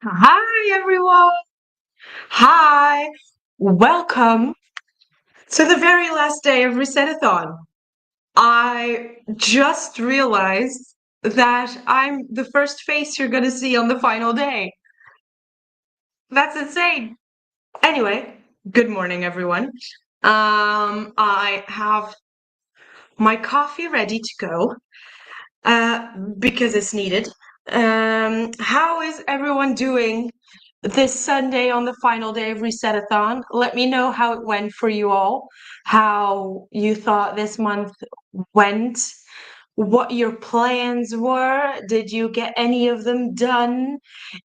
Hi, everyone. Hi. Welcome to the very last day of Resetathon. I just realized that I'm the first face you're going to see on the final day. That's insane. Anyway, good morning, everyone. I have my coffee ready to go uh, because it's needed. How is everyone doing this Sunday on the final day of Resetathon? Let me know how it went for you all, how you thought this month went, what your plans were. Did you get any of them done?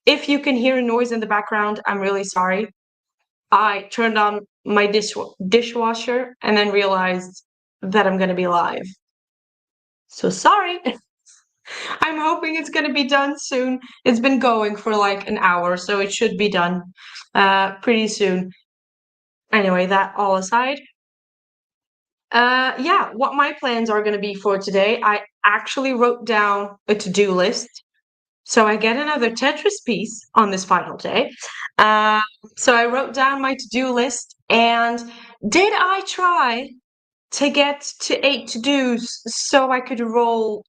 If you can hear a noise in the background, I'm really sorry. I turned on my dishwasher and then realized that I'm going to be live. So sorry. I'm hoping it's going to be done soon. It's been going for like an hour, so it should be done pretty soon. Anyway, that all aside. Yeah, what my plans are going to be for today, I actually wrote down a to-do list. So I get another Tetris piece on this final day. Uh, so I wrote down my to-do list, and did I try to get to 8 to-dos so I could roll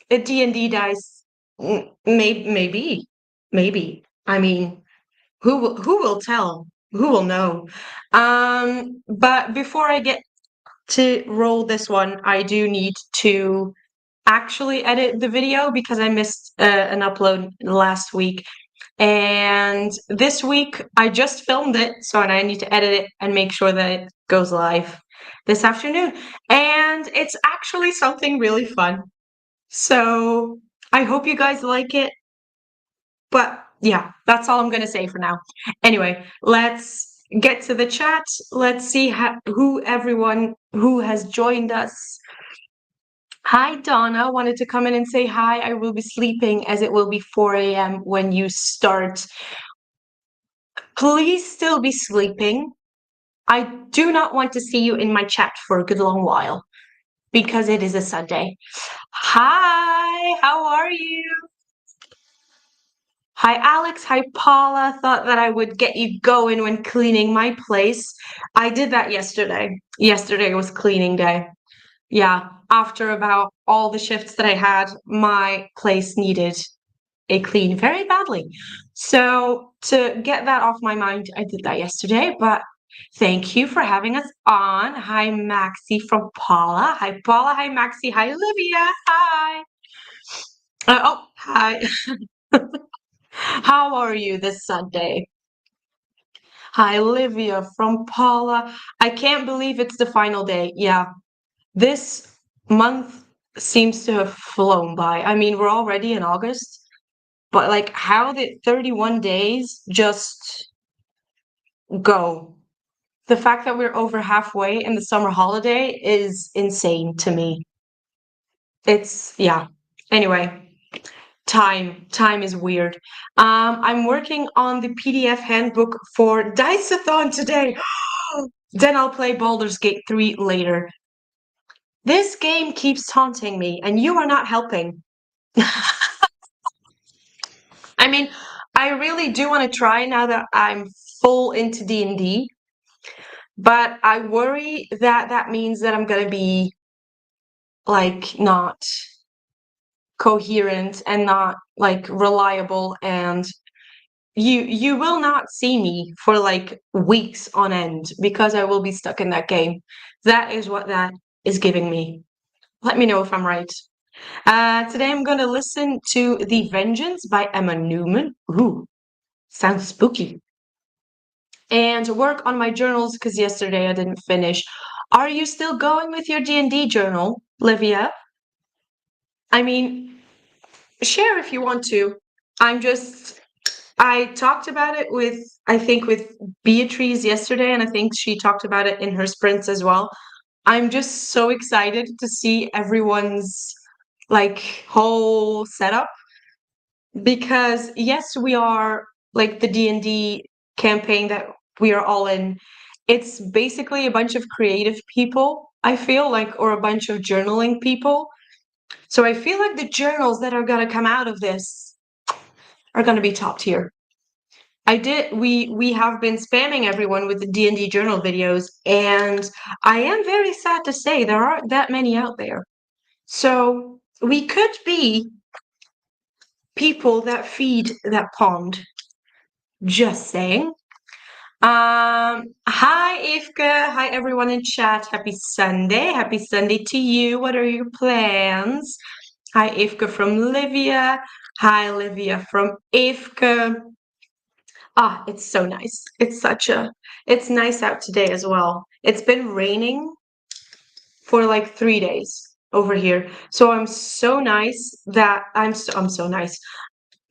a D&D dice? Maybe. I mean, who will tell? Who will know? But before I get to roll this one, I do need to actually edit the video because I missed an upload last week. And this week I just filmed it, so I need to edit it and make sure that it goes live this afternoon. And it's actually something really fun. So I hope you guys like it. But yeah, that's all I'm going to say for now. Anyway, let's get to the chat. Let's see who everyone who has joined us. Hi, Donna. Wanted to come in and say hi. I will be sleeping as it will be 4 a.m. when you start. Please still be sleeping. I do not want to see you in my chat for a good long while because it is a Sunday. Hi, how are you? Hi, Alex. Hi, Paula. Thought that I would get you going when cleaning my place. I did that yesterday. Yesterday was cleaning day. Yeah, after about all the shifts that I had, my place needed a clean very badly. So to get that off my mind, I did that yesterday, but thank you for having us on. Hi, Maxie from Paula. Hi, Paula. Hi, Maxie. Hi, Olivia. Hi. Oh, hi. How are you this Sunday? Hi, Olivia from Paula. I can't believe it's the final day. Yeah, this month seems to have flown by. I mean, we're already in August, but like, how did 31 days just go? The fact that we're over halfway in the summer holiday is insane to me. Yeah. Anyway, time is weird. I'm working on the PDF handbook for Diceathon today. Then I'll play Baldur's Gate 3 later. This game keeps taunting me, and you are not helping. I mean, I really do want to try now that I'm full into D&D, but I worry that that means that I'm going to be like not coherent and not like reliable, and you will not see me for like weeks on end because I will be stuck in that game. That is what that is giving me. Let me know if I'm right. Today I'm going to listen to The Vengeance by Emma Newman. Ooh, sounds spooky. And work on my journals because yesterday I didn't finish. Are you still going with your D&D journal, Livia? I mean, share if you want to. I talked about it with, I think, with Beatrice yesterday, and I think she talked about it in her sprints as well. I'm just so excited to see everyone's like whole setup because yes, we are like the D&D campaign that we are all in. It's basically a bunch of creative people, I feel like, or a bunch of journaling people. So I feel like the journals that are gonna come out of this are going to be top tier. We have been spamming everyone with the D&D journal videos, and I am very sad to say there aren't that many out there. So we could be people that feed that pond. Just saying. Hi Ivka, hi everyone in chat. Happy Sunday. Happy Sunday to you. What are your plans? Hi Ivka from Livia. Hi Livia from Ivka. Ah, it's so nice. It's nice out today as well. It's been raining for like 3 days over here. So I'm so nice that I'm so nice.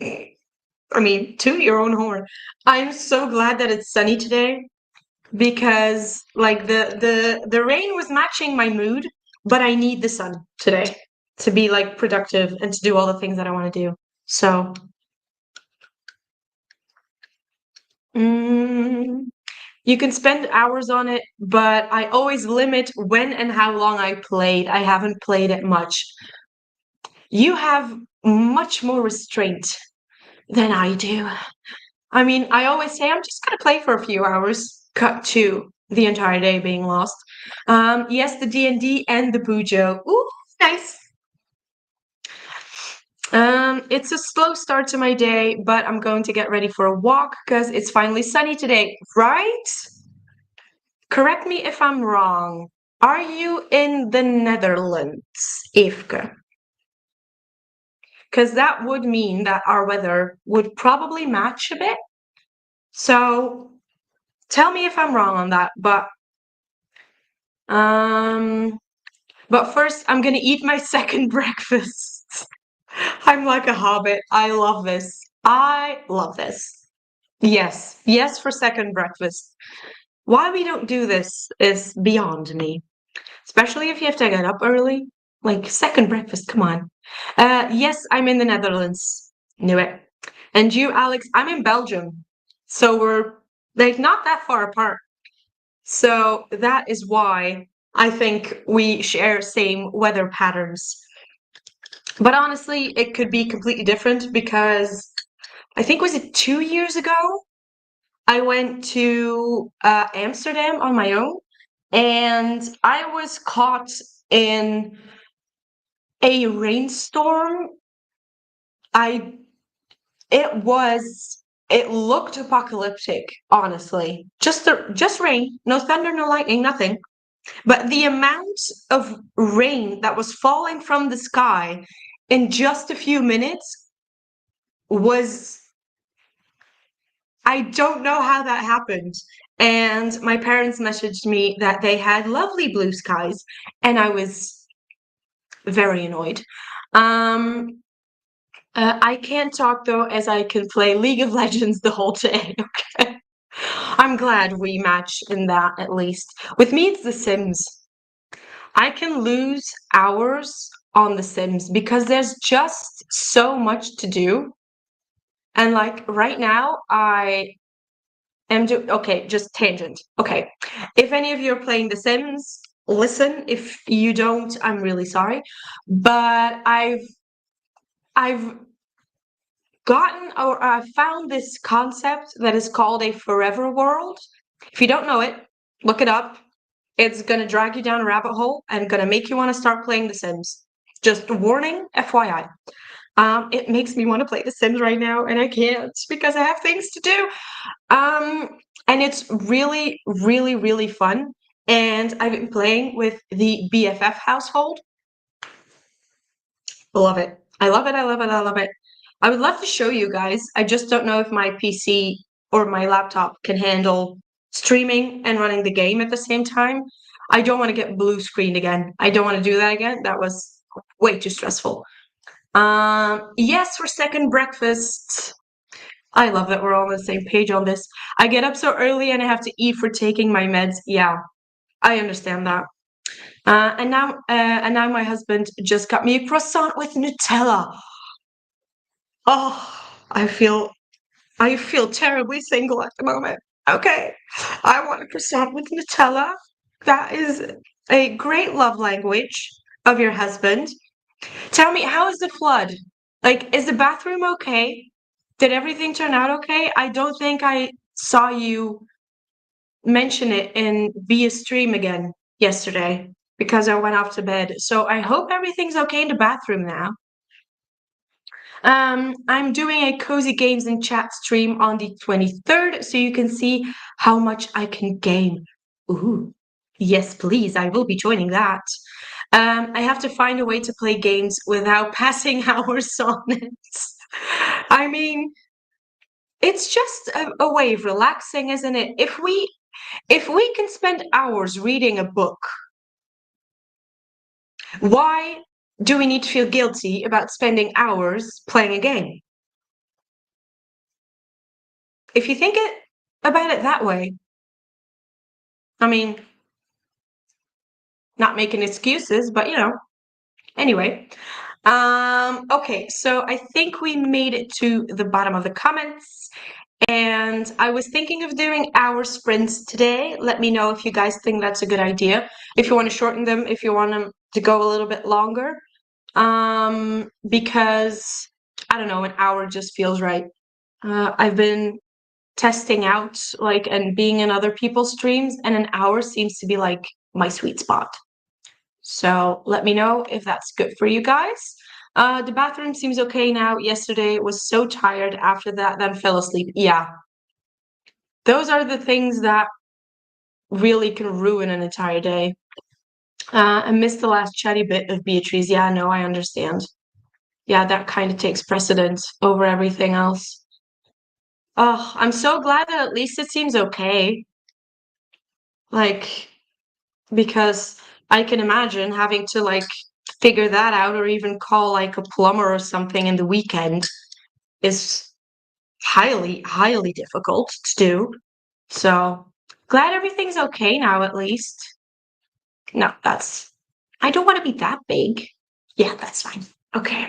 I mean, toot your own horn. I'm so glad that it's sunny today because like the rain was matching my mood, but I need the sun today to be like productive and to do all the things that I want to do. So, you can spend hours on it, but I always limit when and how long I played. I haven't played it much. You have much more restraint than I do. I mean, I always say I'm just gonna play for a few hours, cut to the entire day being lost. Yes, the D&D and the Bujo. Ooh, nice. It's a slow start to my day, but I'm going to get ready for a walk because it's finally sunny today, right? Correct me if I'm wrong. Are you in the Netherlands, Evke? Because that would mean that our weather would probably match a bit. So tell me if I'm wrong on that, um but first I'm gonna eat my second breakfast. I'm like a hobbit. I love this. I love this. Yes, yes for second breakfast. Why we don't do this is beyond me. Especially if you have to get up early. Like second breakfast, come on. Yes, I'm in the Netherlands. Knew it. And you, Alex, I'm in Belgium. So we're like not that far apart. So that is why I think we share same weather patterns. But honestly, it could be completely different because I think was it 2 years ago? I went to Amsterdam on my own, and I was caught in a rainstorm. I it looked apocalyptic, honestly. Just rain, no thunder, no lightning, nothing. But the amount of rain that was falling from the sky in just a few minutes was, I don't know how that happened. And my parents messaged me that they had lovely blue skies, and I was very annoyed. Um, I can't talk though, as I can play League of Legends the whole day. Okay. I'm glad we match in that at least. With me, it's The Sims. I can lose hours on The Sims because there's just so much to do. And like right now, I am okay, just tangent. Okay. If any of you are playing The Sims, listen. If you don't, I'm really sorry. But I've gotten or found this concept that is called a forever world. If you don't know it, look it up. It's gonna drag you down a rabbit hole and gonna make you want to start playing The Sims. Just warning, FYI. It makes me want to play The Sims right now, and I can't because I have things to do. And it's really, really, really fun. And I've been playing with the BFF household. Love it. I love it. I love it. I love it. I would love to show you guys. I just don't know if my PC or my laptop can handle streaming and running the game at the same time. I don't want to get blue screened again. I don't want to do that again. That was way too stressful. Yes, for second breakfast. I love that we're all on the same page on this. I get up so early and I have to eat for taking my meds. Yeah, I understand that. And now my husband just got me a croissant with Nutella. Oh, I feel terribly single at the moment. Okay, I want a croissant with Nutella. That is a great love language of your husband. Tell me, how is the flood? Like, is the bathroom okay? Did everything turn out okay? I don't think I saw you mention it in via stream again yesterday because I went off to bed. So I hope everything's okay in the bathroom now. I'm doing a Cozy Games and Chat stream on the 23rd, so you can see how much I can game. Ooh, yes, please, I will be joining that. I have to find a way to play games without passing hours on it. I mean, it's just a way of relaxing, isn't it? If we can spend hours reading a book, why do we need to feel guilty about spending hours playing a game? If you think about it that way, I mean, not making excuses, but anyway. Okay, so I think we made it to the bottom of the comments, and I was thinking of doing hour sprints today. Let me know if you guys think that's a good idea. If you want to shorten them, if you want them to go a little bit longer. Because I don't know, an hour just feels right. I've been testing out and being in other people's streams, and an hour seems to be like my sweet spot. So let me know if that's good for you guys. The bathroom seems okay now. Yesterday was so tired after that, then fell asleep. Yeah. Those are the things that really can ruin an entire day. I missed the last chatty bit of Beatrice. Yeah, no, I understand. Yeah, that kind of takes precedence over everything else. Oh, I'm so glad that at least it seems okay. Because I can imagine having to figure that out or even call a plumber or something in the weekend is highly, highly difficult to do. So glad everything's okay now at least. No, I don't want to be that big. Yeah, that's fine. Okay.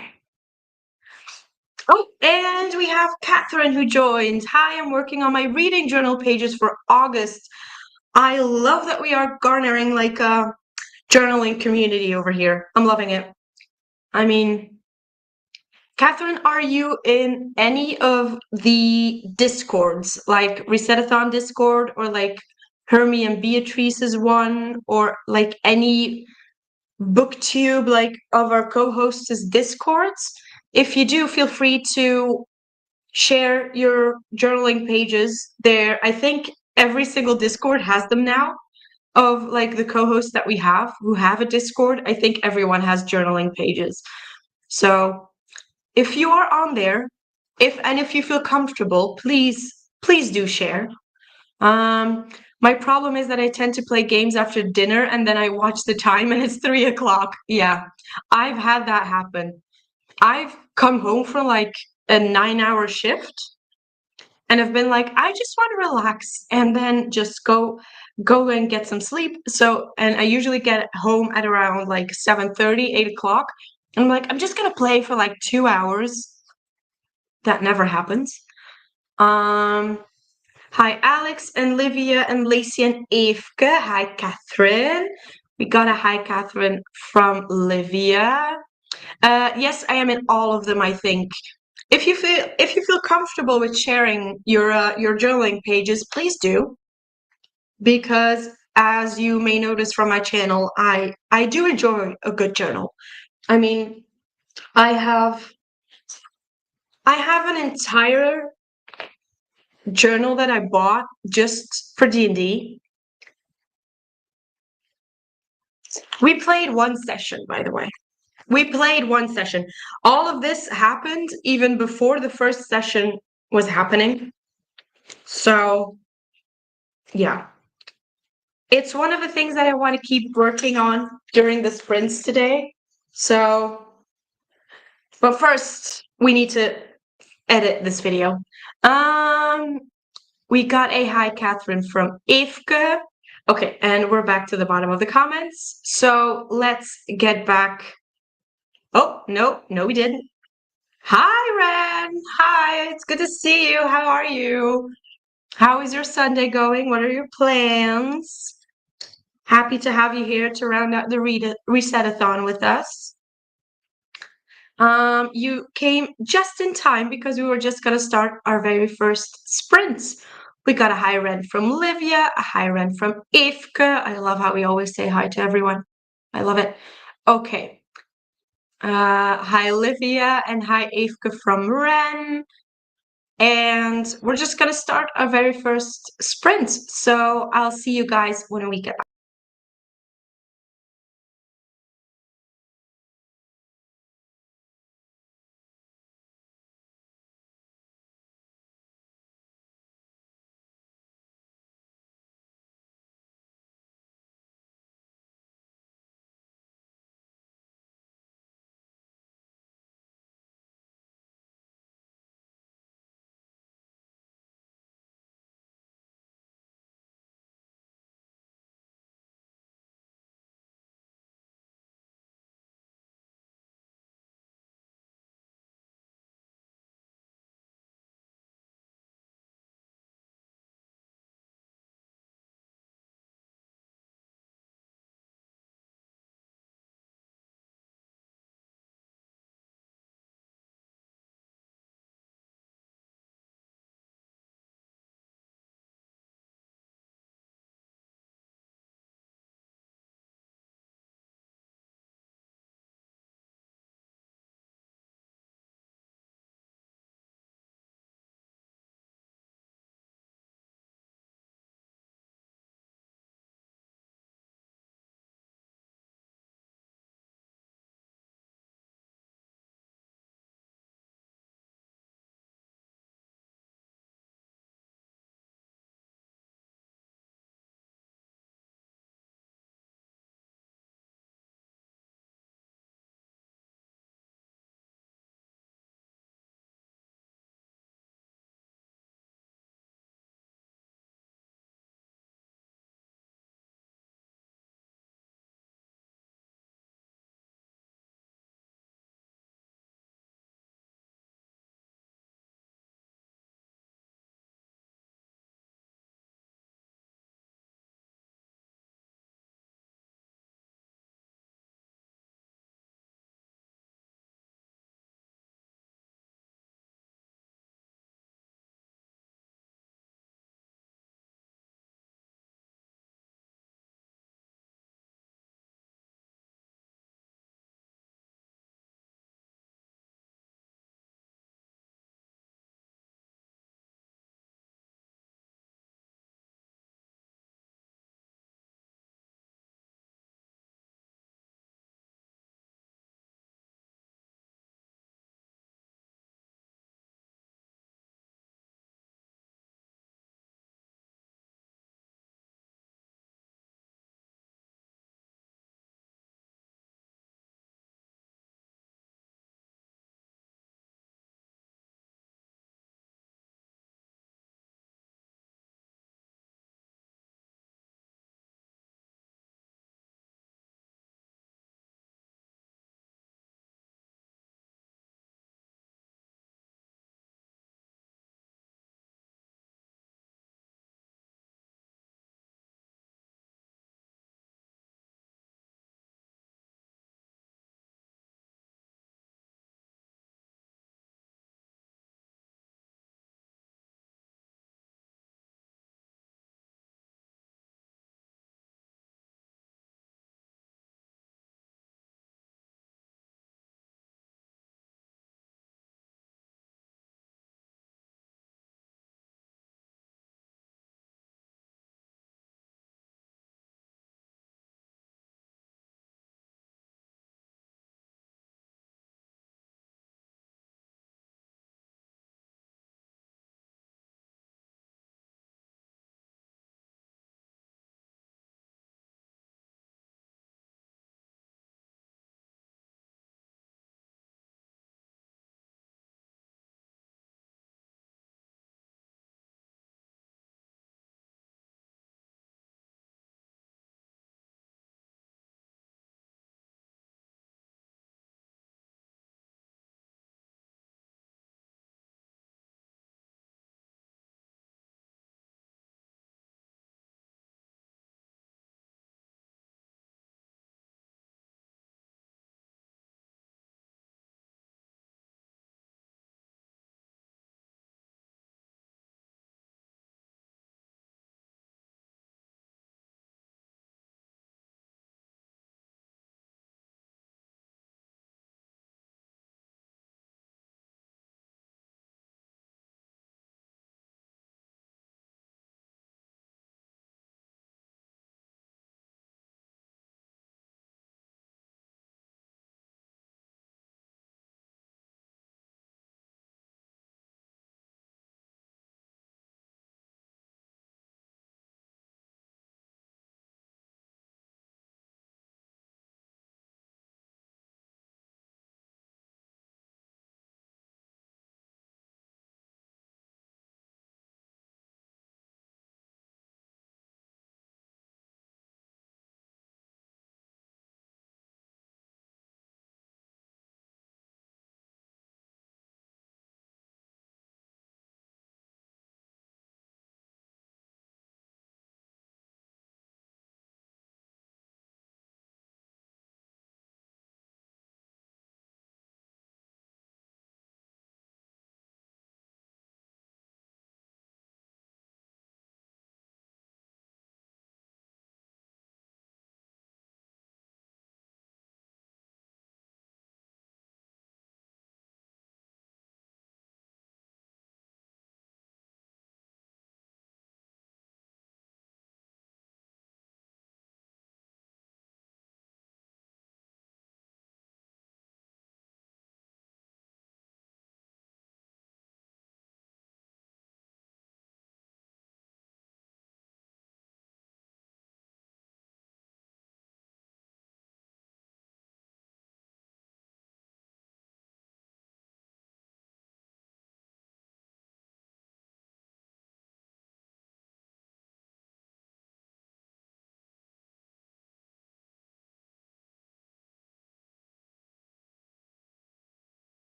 Oh, and we have Catherine who joined. Hi, I'm working on my reading journal pages for August. I love that we are garnering a journaling community over here. I'm loving it. I mean, Catherine, are you in any of the Discords, like Resetathon Discord or Hermie and Beatrice's one, or any booktube of our co-hosts' Discords? If you do, feel free to share your journaling pages there. I think every single Discord has them now of the co-hosts that we have who have a Discord. I think everyone has journaling pages. So if you are on there, if you feel comfortable, please do share. My problem is that I tend to play games after dinner and then I watch the time and it's 3 o'clock. Yeah, I've had that happen. I've come home from a 9-hour shift and I've been I just want to relax and then just go and get some sleep. So, and I usually get home at around 7:30, 8 o'clock. And I'm I'm just gonna play for 2 hours. That never happens. Hi, Alex and Livia and Lacey and Evke. Hi, Catherine. We got a hi, Catherine, from Livia. Yes, I am in all of them, I think. If you feel comfortable with sharing your journaling pages, please do. Because as you may notice from my channel, I do enjoy a good journal. I mean, I have an entire journal that I bought just for D&D. We played one session, by the way. We played one session. All of this happened even before the first session was happening. So, yeah. It's one of the things that I want to keep working on during the sprints today. So, but first, we need to edit this video. We got a hi, Catherine, from Evke. Okay, and we're back to the bottom of the comments. So let's get back. Oh, no, we didn't. Hi, Ren. Hi, it's good to see you. How are you? How is your Sunday going? What are your plans? Happy to have you here to round out the Resetathon with us. You came just in time because we were just gonna start our very first sprints. We got a hi rent from Livia, a hi rent from Ifke. I love how we always say hi to everyone. I love it. Okay. Hi Livia and hi Ifke from Ren. And we're just gonna start our very first sprint. So I'll see you guys when we get back.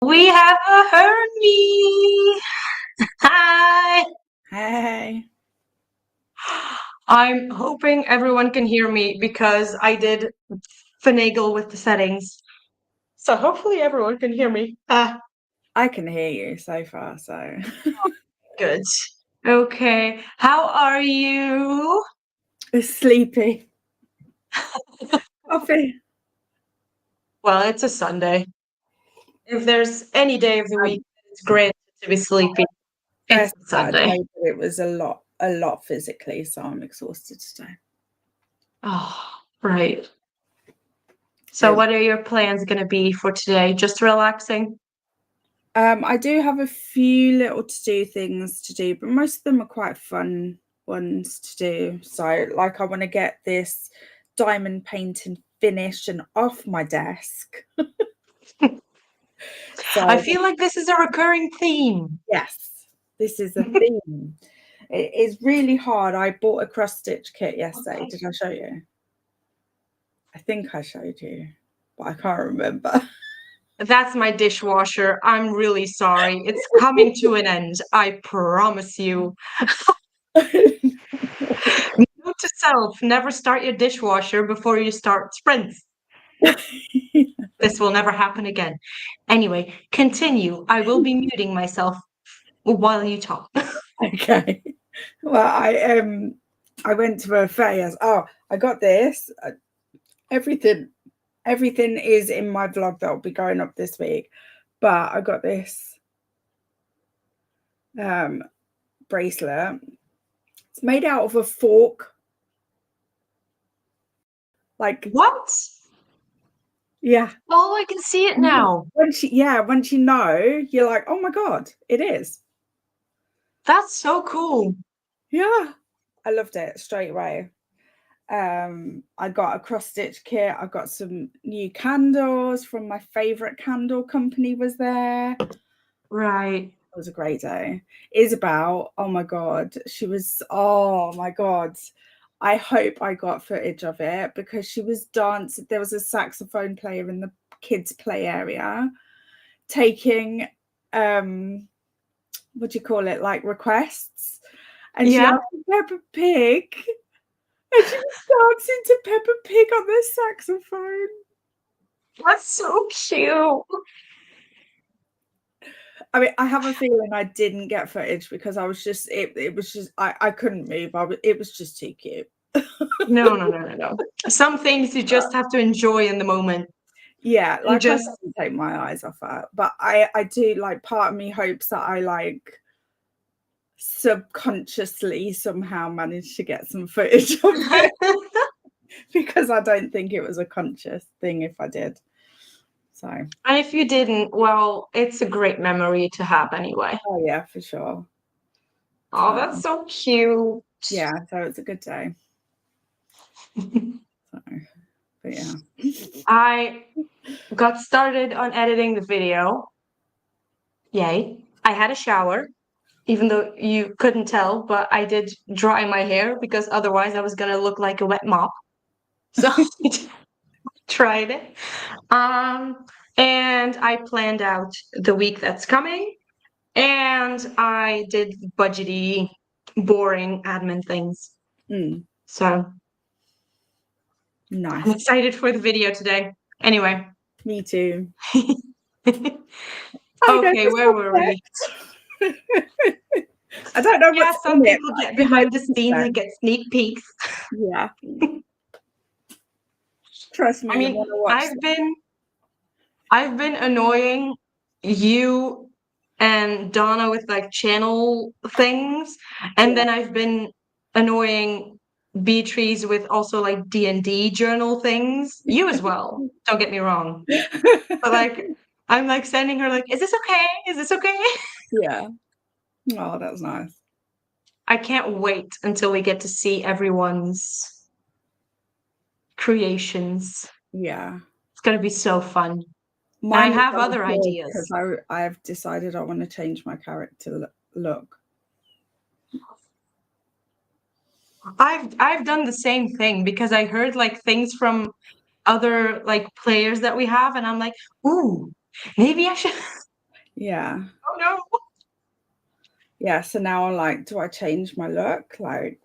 We have a Hermie. Hi. Hey, I'm hoping everyone can hear me because I did finagle with the settings. So hopefully everyone can hear me. I can hear you so far, so Good. Okay. How are you? it's sleepy. Coffee. Well, it's a Sunday. If there's any day of the week it's great to be sleepy, it's First Sunday. Saturday, but it was a lot physically, so I'm exhausted today. Oh, right. So It, what are your plans going to be for today? Just relaxing? I do have a few little to-do things to do, but most of them are quite fun ones to do. So, like, I want to get this diamond painting finished and off my desk. I So, feel like this is a recurring theme. yes, this is a theme. It is really hard. I bought a cross stitch kit yesterday. Did I show you? I think I showed you, but I can't remember. That's my dishwasher. I'm really sorry. It's coming to an end. I promise you. Note to self, never start your dishwasher before you start sprints. This will never happen again. Anyway, continue. I will be muting myself while you talk. Okay. Well, I went to a fair. Oh, I got this. Everything everything is in my vlog that'll be going up this week. But I got this bracelet. It's made out of a fork. Like, What? yeah. Oh, I can see it now. Once you know, you're like, oh my God, it is. That's so cool. Yeah. I loved it straight away. I got a cross stitch kit. I got some new candles from my favorite candle company was there. It Right. was a great day. Isabel, oh my God, oh my God. I hope I got footage of it because she was dancing. There was a saxophone player in the kids' play area taking, what do you call it, like requests. And she Yeah, asked Peppa Pig. And she was dancing to Peppa Pig on the saxophone. that's so cute. I mean, I have a feeling I didn't get footage because I was just it was just I couldn't move. It was just too cute. No. Some things you just have to enjoy in the moment. Yeah, And like I just couldn't take my eyes off her. But I do, like, part of me hopes that I like subconsciously somehow managed to get some footage of it because I don't think it was a conscious thing if I did. So, And if you didn't, well, it's a great memory to have anyway. oh yeah, for sure. Oh, So that's so cute. yeah, so it's a good day. So, but yeah. I got started on editing the video. Yay. I had a shower, even though you couldn't tell, but I did dry my hair because otherwise I was gonna look like a wet mop. So I tried it. Um, and I planned out the week that's coming, and I did budgety, boring admin things. Mm, So I'm nice. excited for the video today. Anyway. Me too. Okay, I know the where were we? subject. I don't know Yeah, what's some in it, people but get I do know behind the the scenes and subject. get sneak peeks. Yeah. Trust I me, you want mean, to watch I've been annoying you and Donna with like channel things, and then I've been annoying Beatrice with also like D&D journal things. You as well. Don't get me wrong. it. But like I'm like sending her like, is this okay? Is this okay? Yeah. Oh, that's nice. I can't wait until we get to see everyone's creations. Yeah. It's gonna be so fun. And I Mine is have very other good because ideas. I've decided I want to change my character look. I've done the same thing because I heard like things from other like players that we have, and I'm like, ooh, maybe I should. Yeah. Oh no. Yeah. So now I'm like, do I change my look? Like,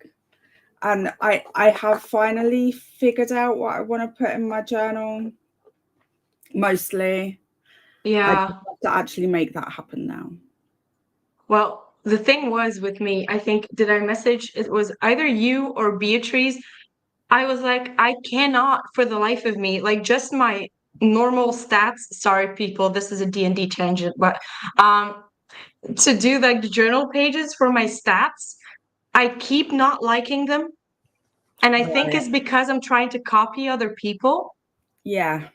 and I have finally figured out what I want to put in my journal. Mostly. I just Yeah. have to actually make that happen now. Well, the thing was with me, I think, did I message? It was either you or Beatrice. I was like, I cannot for the life of me, like just my normal stats. Sorry, people, this is a D&D tangent, but um, to do like the journal pages for my stats, I keep not liking them. And I think Right. it's because I'm trying to copy other people. Yeah.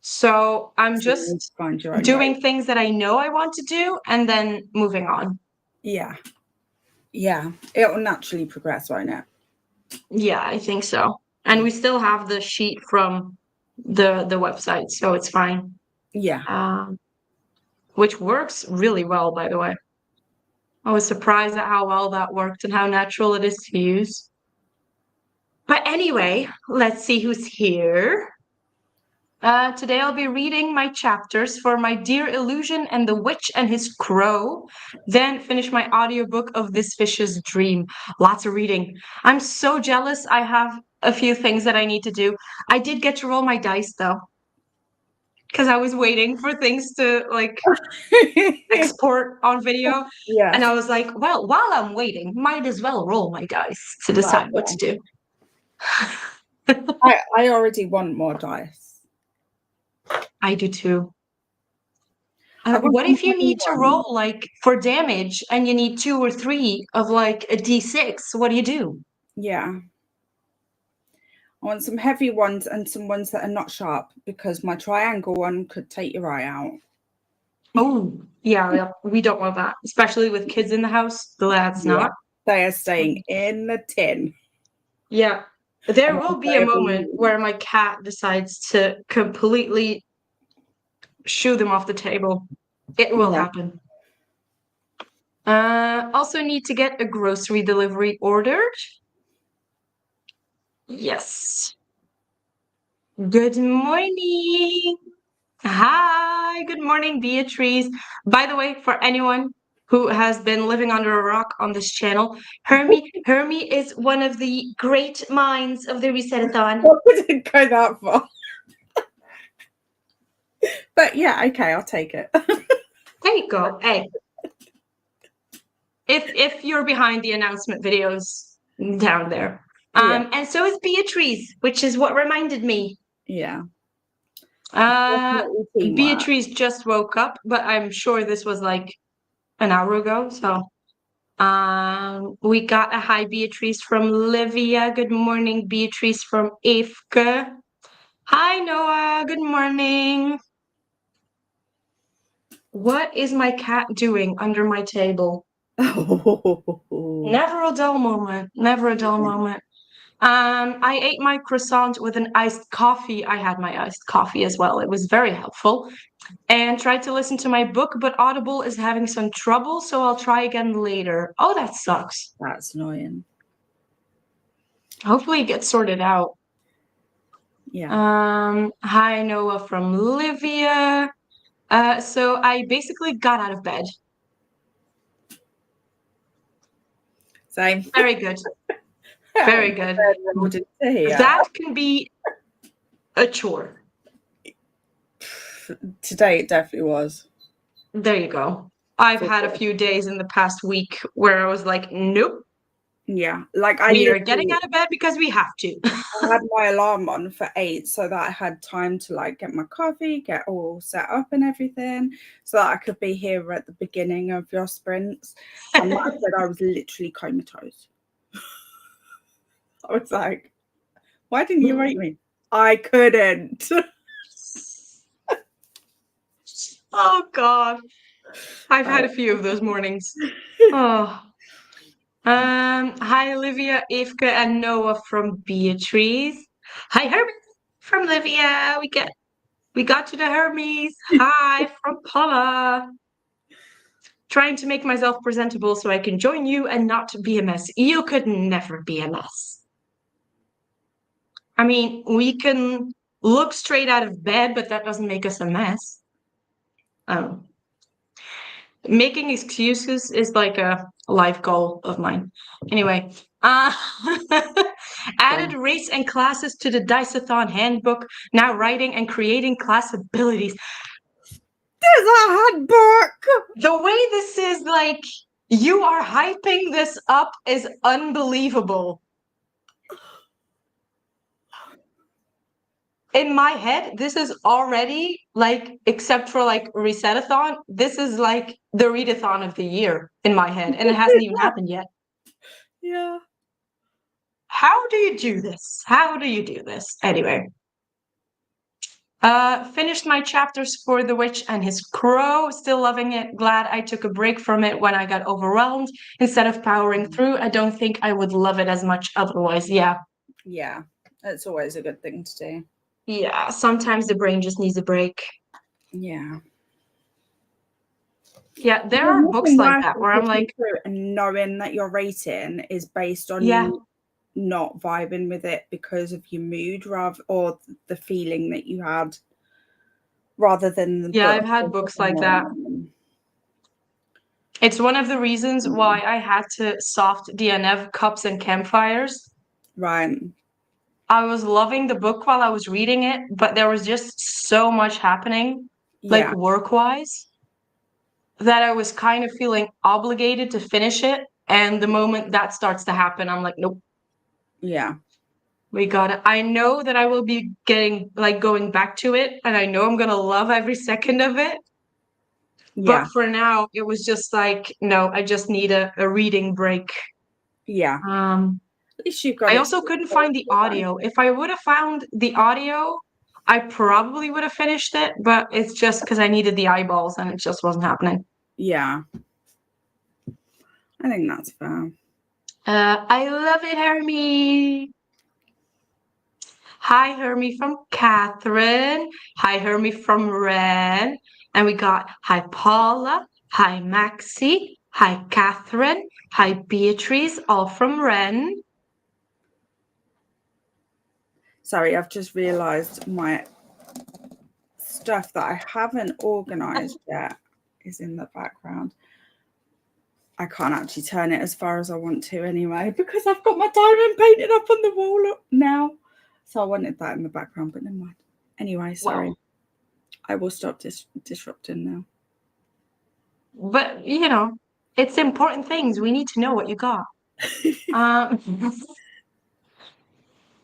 So I'm So you need to just find your own way. doing things that I know I want to do and then moving on. Yeah. Yeah. It will naturally progress, won't it? Yeah, I think so. And we still have the sheet from the website, so it's fine. Yeah. Um, which works really well, by the way. I was surprised at how well that worked and how natural it is to use. But anyway, let's see who's here. Today I'll be reading my chapters for My Dear Illusion and the Witch and His Crow, then finish my audiobook of This Fish's Dream. Lots of reading. I'm so jealous. I have a few things that I need to do. I did get to roll my dice though, because I was waiting for things to like export on video. And Yes. I was like, well, while I'm waiting, might as well roll my dice to Well, decide what to do. I already want more dice. I do too. I want What some if you heavy need to ones. roll like for damage and you need 2 or 3 of like a d6? What do you do? Yeah. I want some heavy ones and some ones that are not sharp because my triangle one could take your eye out. Oh, yeah, we don't want that, especially with kids in the house. That's Yeah. not. They are staying in the tin. Yeah, there And will if be they a ever moment move, where my cat decides to completely shoo them off the table. It will yeah. happen. Also need to get a grocery delivery ordered. Yes. Good morning. Hi, good morning, Beatrice. By the way, for anyone who has been living under a rock on this channel, Hermie is one of the great minds of the Resetathon. I didn't go that far. But yeah, okay, I'll take it. There you go. Hey, if you're behind the announcement videos down there. Yeah. And so is Beatrice, which is what reminded me. Yeah. Uh, Definitely teamwork. Beatrice just woke up, but I'm sure this was like an hour ago, so. We got a hi, Beatrice from Livia. Good morning, Beatrice from Ifke. Hi, Noah. Good morning. What is my cat doing under my table? Oh. Never a dull moment. Never a dull moment. I ate my croissant with an iced coffee. I had my iced coffee as well. It was very helpful. And tried to listen to my book, but Audible is having some trouble, so I'll try again later. Oh, that sucks. That's annoying. Hopefully it gets sorted out. Yeah. Hi, Noah from Livia. So I basically got out of bed. Same. Very good. Very good. That can be a chore. Today it definitely was. There you go. I've had a few days in the past week where I was like, nope, Yeah. Like I we are getting literally out of bed because we have to. I had my alarm on for 8 so that I had time to like get my coffee, get all set up and everything, so that I could be here at the beginning of your sprints. And Matt said I was literally comatose. I was like, why didn't you wake me? I couldn't. Oh, God. I've had a few of those mornings. Oh. Hi, Olivia, Ifke, and Noah from Beatrice. Hi, Herbie from Livia. We got to the Hermes. Hi from Paula. Trying to make myself presentable so I can join you and not be a mess. You could never be a mess. I mean, we can look straight out of bed, but that doesn't make us a mess. Oh. Making excuses is like a life goal of mine. Anyway, added race and classes to the Diceathon handbook. Now writing and creating class abilities. There's a handbook. The way this is like, you are hyping this up is unbelievable. In my head, this is already like, except for like Resetathon, this is like the Readathon of the year in my head, and it hasn't even happened yet. Yeah. How do you do this? How do you do this? Anyway. Finished my chapters for The Witch and His Crow. Still loving it. Glad I took a break from it when I got overwhelmed. Instead of powering through, I don't think I would love it as much otherwise. Yeah. Yeah. That's always a good thing to do. Yeah. Sometimes the brain just needs a break. Yeah. Yeah. There are books like that where I'm like, and knowing that your rating is based on yeah, you not vibing with it because of your mood or the feeling that you had rather than the yeah, book. I've had books like that. It's one of the reasons why I had to soft DNF Cups and Campfires. Right. I was loving the book while I was reading it, but there was just so much happening, like Yeah. work-wise, that I was kind of feeling obligated to finish it. And the moment that starts to happen, I'm like, nope, Yeah. we got it. I know that I will be going back to it, and I know I'm gonna love every second of it. Yeah. But for now, it was just like, no, I just need a reading break. Yeah. At least you got I it. also couldn't find the audio. If I would have found the audio, I probably would have finished it, but it's just because I needed the eyeballs and it just wasn't happening. Yeah. I think that's fair. I love it, Hermie. Hi, Hermie from Catherine. Hi, Hermie from Ren. And we got hi, Paula. Hi, Maxie. Hi, Catherine. Hi, Beatrice, all from Ren. Sorry, I've just realised my stuff that I haven't organised yet is in the background. I can't actually turn it as far as I want to anyway because I've got my diamond painted up on the wall now. So I wanted that in the background, but never mind. Anyway, sorry. Well, I will stop disrupting now. but, it's important things. We need to know what you got.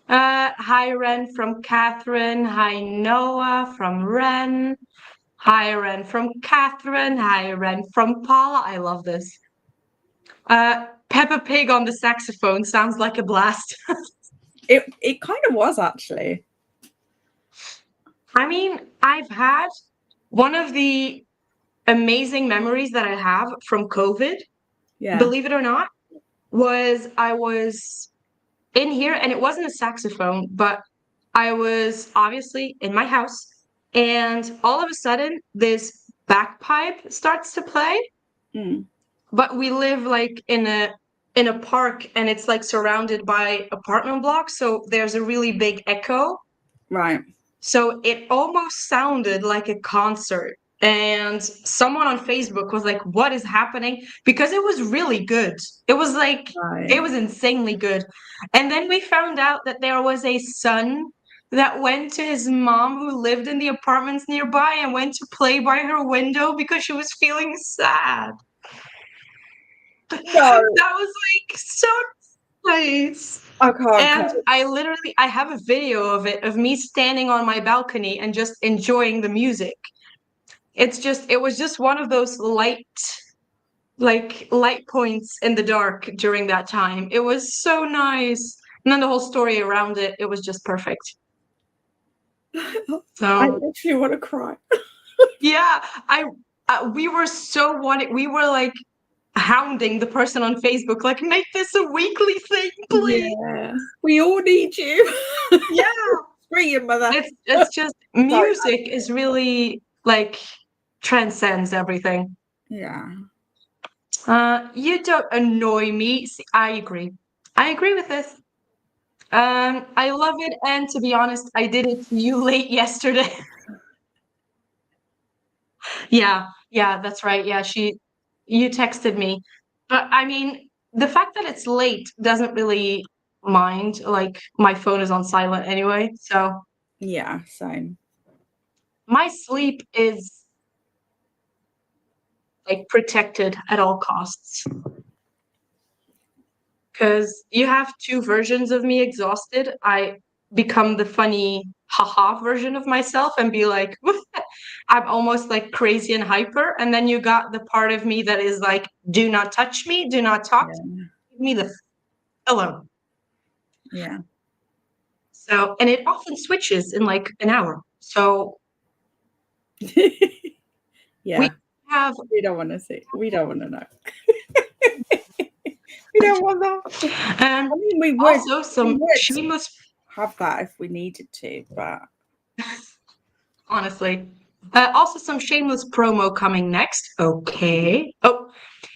Hi, Ren from Catherine. Hi, Noah from Ren. Hi, Ren from Catherine. Hi, Ren from Paula. I love this. Peppa Pig on the saxophone sounds like a blast. It kind of was actually. I mean, I've had one of the amazing memories that I have from COVID, believe it or not, was I was in here and it wasn't a saxophone, but I was obviously in my house and all of a sudden this bagpipe starts to play. But we live like in a park and it's like surrounded by apartment blocks, so there's a really big echo. Right. So it almost sounded like a concert. And someone on Facebook was like, what is happening? Because it was really good. It was like, it was insanely good. And then we found out that there was a son that went to his mom who lived in the apartments nearby and went to play by her window because she was feeling sad. No. That was like so nice. I can't. And I have a video of it, of me standing on my balcony and just enjoying the music. It was just one of those light points in the dark during that time. It was so nice. And then the whole story around it, it was just perfect. So I actually want to cry. yeah, we were like hounding the person on Facebook, like, make this a weekly thing, please. Yeah. We all need you. Yeah. Screw your mother. It's just music is really like transcends everything. Yeah. You don't annoy me. See, I agree. I agree with this. I love it, and to be honest, I did it to you late yesterday. Yeah, that's right. Yeah, you texted me. But I mean, the fact that it's late doesn't really mind. Like, my phone is on silent anyway, so Yeah, same. my sleep is like protected at all costs. Because you have two versions of me exhausted. I become the funny haha version of myself and be like, I'm almost like crazy and hyper. And then you got the part of me that is like, do not touch me, do not talk to Yeah. me, leave me the alone. Yeah. So, and it often switches in like an hour. So we Yeah. have, We don't want to see. We don't want to know. We don't want that. and I mean, we would. also We some would shameless, have that if we needed to, but honestly, also some shameless promo coming next. Okay. Oh,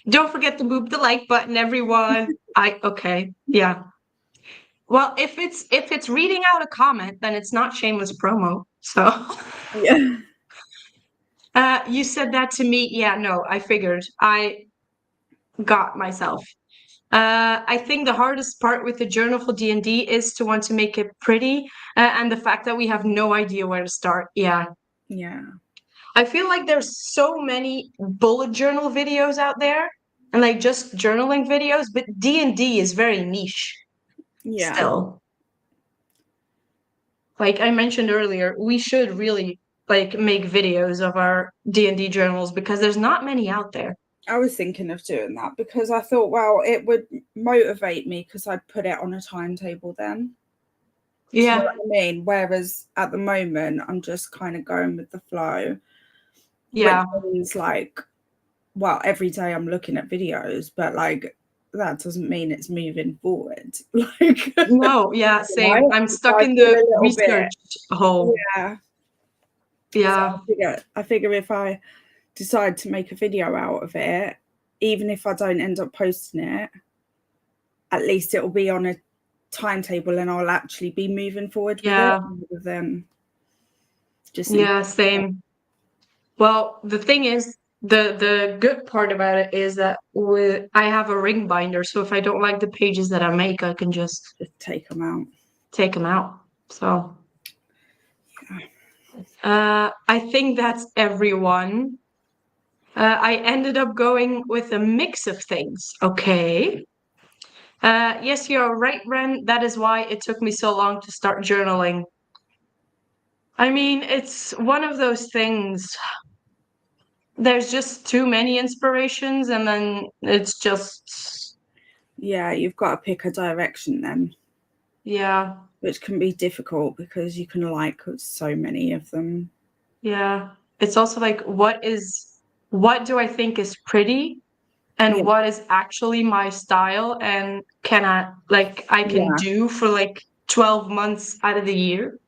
don't forget to move the like button, everyone. Okay. Yeah. Well, if it's reading out a comment, then it's not shameless promo. So yeah. you said that to me. Yeah, no, I figured. I got myself. I think the hardest part with the journal for D&D is to want to make it pretty, and the fact that we have no idea where to start. Yeah. Yeah. I feel like there's so many bullet journal videos out there and like just journaling videos, but D&D is very niche Yeah. still. Like I mentioned earlier, we should really like make videos of our D&D journals because there's not many out there. I was thinking of doing that because I thought, well, it would motivate me because I'd put it on a timetable then. Do you know Yeah. what I mean? Whereas at the moment, I'm just kind of going with the flow, which Yeah. means like, well, every day I'm looking at videos, but like that doesn't mean it's moving forward. Like, No, yeah, same. right? I'm So stuck I in feel the a little bit, research hole. yeah. So Yeah. I figure if I decide to make a video out of it, even if I don't end up posting it, at least it'll be on a timetable and I'll actually be moving forward with it Yeah. rather than just thinking, Yeah, same. Well, the thing is, the good part about it is that I have a ring binder, so if I don't like the pages that I make, I can just just take them out. take them out. So, I think that's everyone. I ended up going with a mix of things. Okay. Yes, you're right, Ren. That is why it took me so long to start journaling. I mean, it's one of those things. There's just too many inspirations, and then it's just, Yeah, you've got to pick a direction then, yeah, which can be difficult because you can like so many of them. yeah. It's also like, what do I think is pretty, Yeah, and what is actually my style, and I can yeah, do for like 12 months out of the year.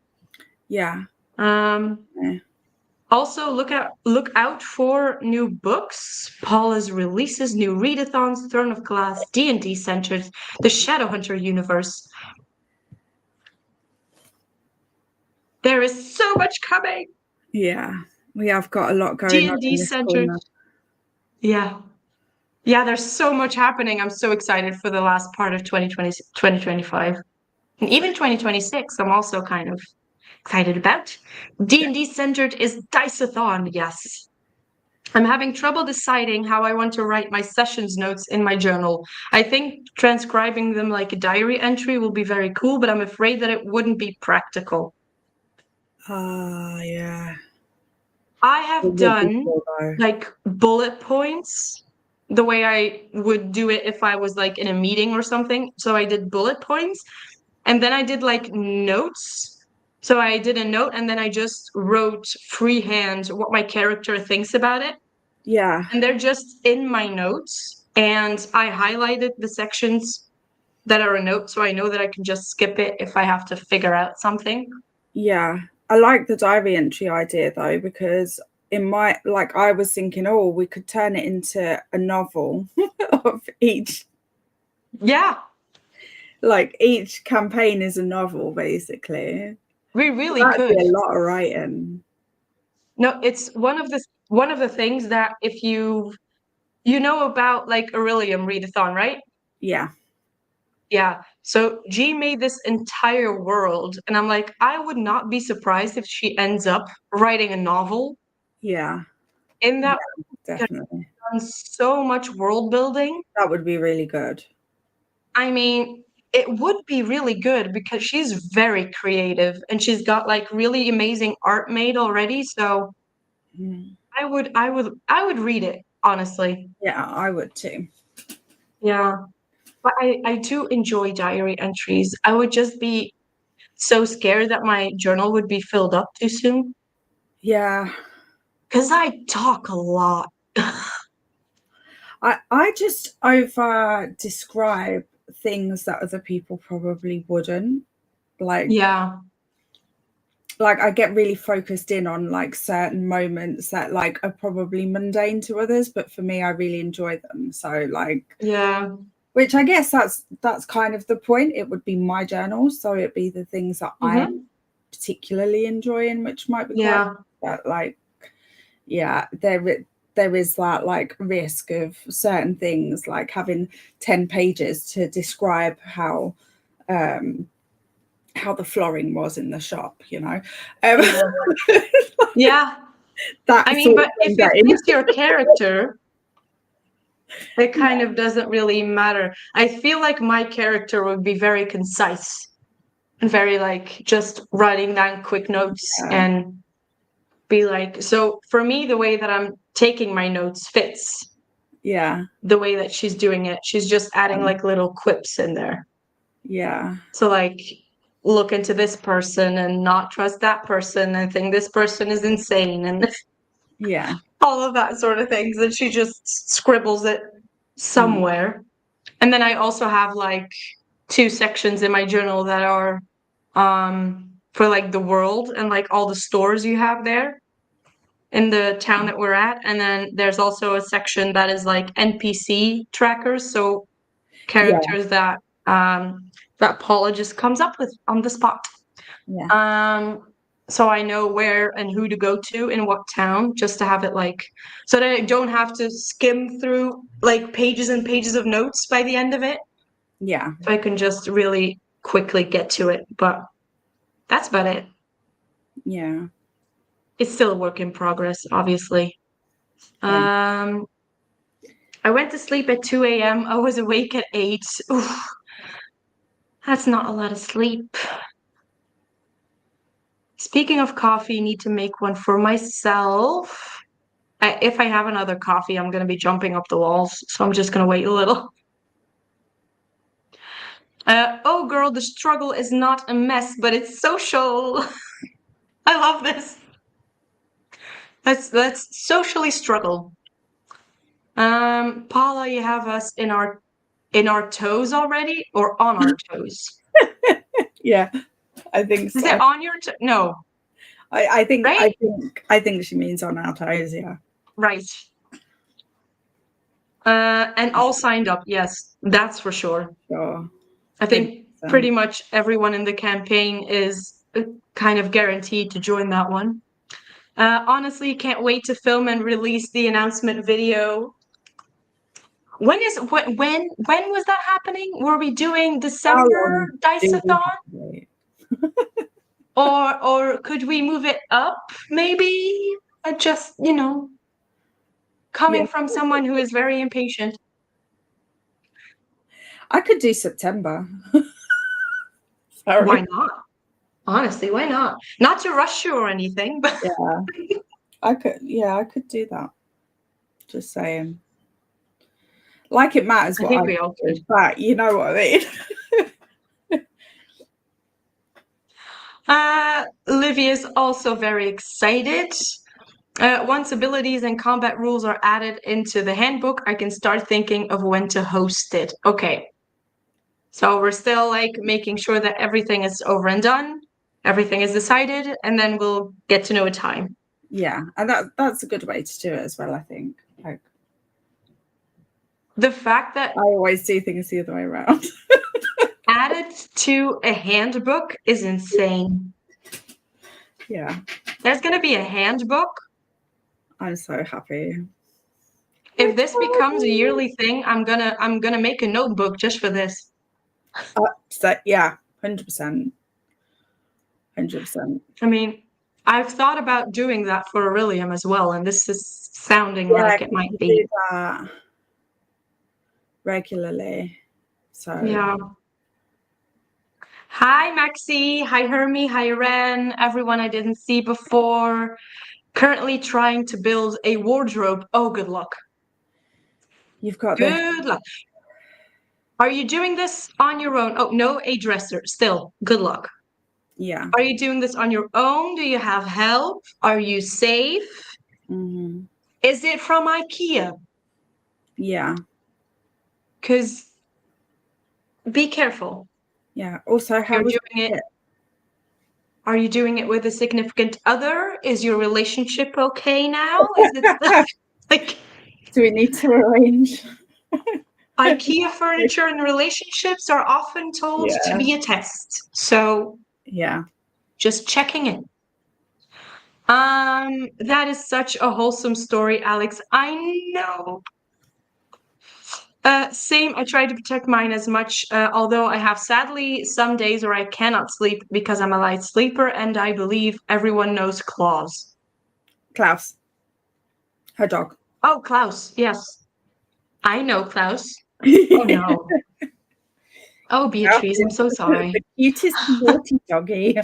yeah. Um, Yeah. Also, look out for new books. Paula's releases new readathons, Throne of Glass, D&D centered, the Shadowhunter universe. There is so much coming. Yeah, we have got a lot going on D&D in this centered. corner. Yeah. Yeah, there's so much happening. I'm so excited for the last part of 2025. And even 2026, I'm also kind of excited about. D&D centered is Diceathon, yes. I'm having trouble deciding how I want to write my sessions notes in my journal. I think transcribing them like a diary entry will be very cool, but I'm afraid that it wouldn't be practical. Yeah. I It have would be done cool though. like bullet points the way I would do it if I was like in a meeting or something. So I did bullet points and then I did like notes. So I did a note and then I just wrote freehand what my character thinks about it. Yeah, And they're just in my notes. And I highlighted the sections that are a note so I know that I can just skip it if I have to figure out something. yeah. I like the diary entry idea though, because in my like I was thinking, oh, we could turn it into a novel of each, Yeah, like each campaign is a novel basically. we really That'd be could. a lot of writing. No, it's one of the things that if you You know about like Readathon, right? Yeah. Yeah. So G made this entire world, and I'm like, I would not be surprised if she ends up writing a novel Yeah. in that. Definitely. Done so much world building. That would be really good. I mean, it would be really good because she's very creative and she's got like really amazing art made already. So Mm. I would read it, honestly. Yeah, I would too. Yeah. But I do enjoy diary entries. I would just be so scared that my journal would be filled up too soon. Yeah. Because I talk a lot. I just over describe things that other people probably wouldn't. Yeah. Like I get really focused in on like certain moments that like are probably mundane to others, but for me I really enjoy them. So like, Yeah. which I guess that's kind of the point. It would be my journal, so it'd be the things that I Mm-hmm. particularly enjoying, which might be quite, Yeah. but like, yeah, there is that like risk of certain things, like having 10 pages to describe how the flooring was in the shop, you know. Yeah. Yeah. I That mean, sort of but if it mundane. fits your character, it kind of doesn't really matter. I feel like my character would be very concise and very like just writing down quick notes Yeah, and be like, so for me, the way that I'm taking my notes fits yeah, the way that she's doing it. She's just adding like little quips in there. yeah, So like look into this person and not trust that person and think this person is insane and yeah, all of that sort of things. And she just scribbles it mm, somewhere. And then I also have like 2 sections in my journal that are for like the world and like all the stores you have there in the town that we're at. And then there's also a section that is like NPC trackers, so yeah, characters that Paula just comes up with on the spot. yeah, So I know where and who to go to in what town, just to have it like, so that I don't have to skim through like pages and pages of notes by the end of it. yeah, So I can just really quickly get to it. But that's about it. yeah. It's still a work in progress, obviously. Same. Um, I went to sleep at 2 a.m. I was awake at 8. Oof, that's not a lot of sleep. Speaking of coffee, need to make one for myself. If I have another coffee, I'm going to be jumping up the walls, so I'm just going to wait a little. Oh, girl, the struggle is not a mess, but it's social. I love this. Let's socially struggle. Paula, you have us in our toes already, or on our toes? Yeah, I think Is so. it on your toe? No, I think right? she means on our toes. Yeah. Right. And all signed up. Yes, that's for sure. Sure. I think pretty 100%. much everyone in the campaign is kind of guaranteed to join that one. Honestly, can't wait to film and release the announcement video. When was that happening? Were we doing How December long do we Dice-a-thon? have to wait? Or could we move it up maybe? Just, Yeah, coming from someone who is very impatient. I could do September. Why Sorry. not? Honestly, why not? Not to rush you or anything, but Yeah, I could. Yeah, I could do that. Just saying. Like it matters I what think I we all do, could. but you know what I mean. Livy is also very excited. Once abilities and combat rules are added into the handbook, I can start thinking of when to host it. Okay. So we're still like making sure that everything is over and done, everything is decided, and then we'll get to know a time. Yeah, and that's a good way to do it as well. I think. Like, The fact that I always do things the other way around. added to a handbook is insane. Yeah, There's going to be a handbook. I'm so happy. If this becomes a yearly thing, I'm gonna make a notebook just for this. So yeah, 100%. 100%. I mean, I've thought about doing that for Aurelium as well, and this is sounding Yeah, like it 'cause might you be. do that regularly. So Yeah. Hi, Maxi. Hi, Hermie. Hi, Ren. Everyone I didn't see before. Currently trying to build a wardrobe. Oh, good luck. you've got this. Good luck. Are you doing this on your own? Oh, no, a dresser. Still, good luck. Yeah. Are you doing this on your own? Do you have help? Are you safe? Mm-hmm. Is it from IKEA? Yeah. Because be careful. Yeah. Also, how You're was doing it. it? Are you doing it with a significant other? Is your relationship okay now? Is it still like Do we need to arrange? IKEA furniture and relationships are often told to Yeah. be a test. So Yeah. just checking in. That is such a wholesome story, Alex. I know. Same. I try to protect mine as much, although I have sadly some days where I cannot sleep because I'm a light sleeper, and I believe everyone knows Claus. Klaus. Her dog. Oh, Klaus. Yes, I know Klaus. Oh no. Oh, Klaus Beatrice, I'm is so sorry. the cutest naughty doggy.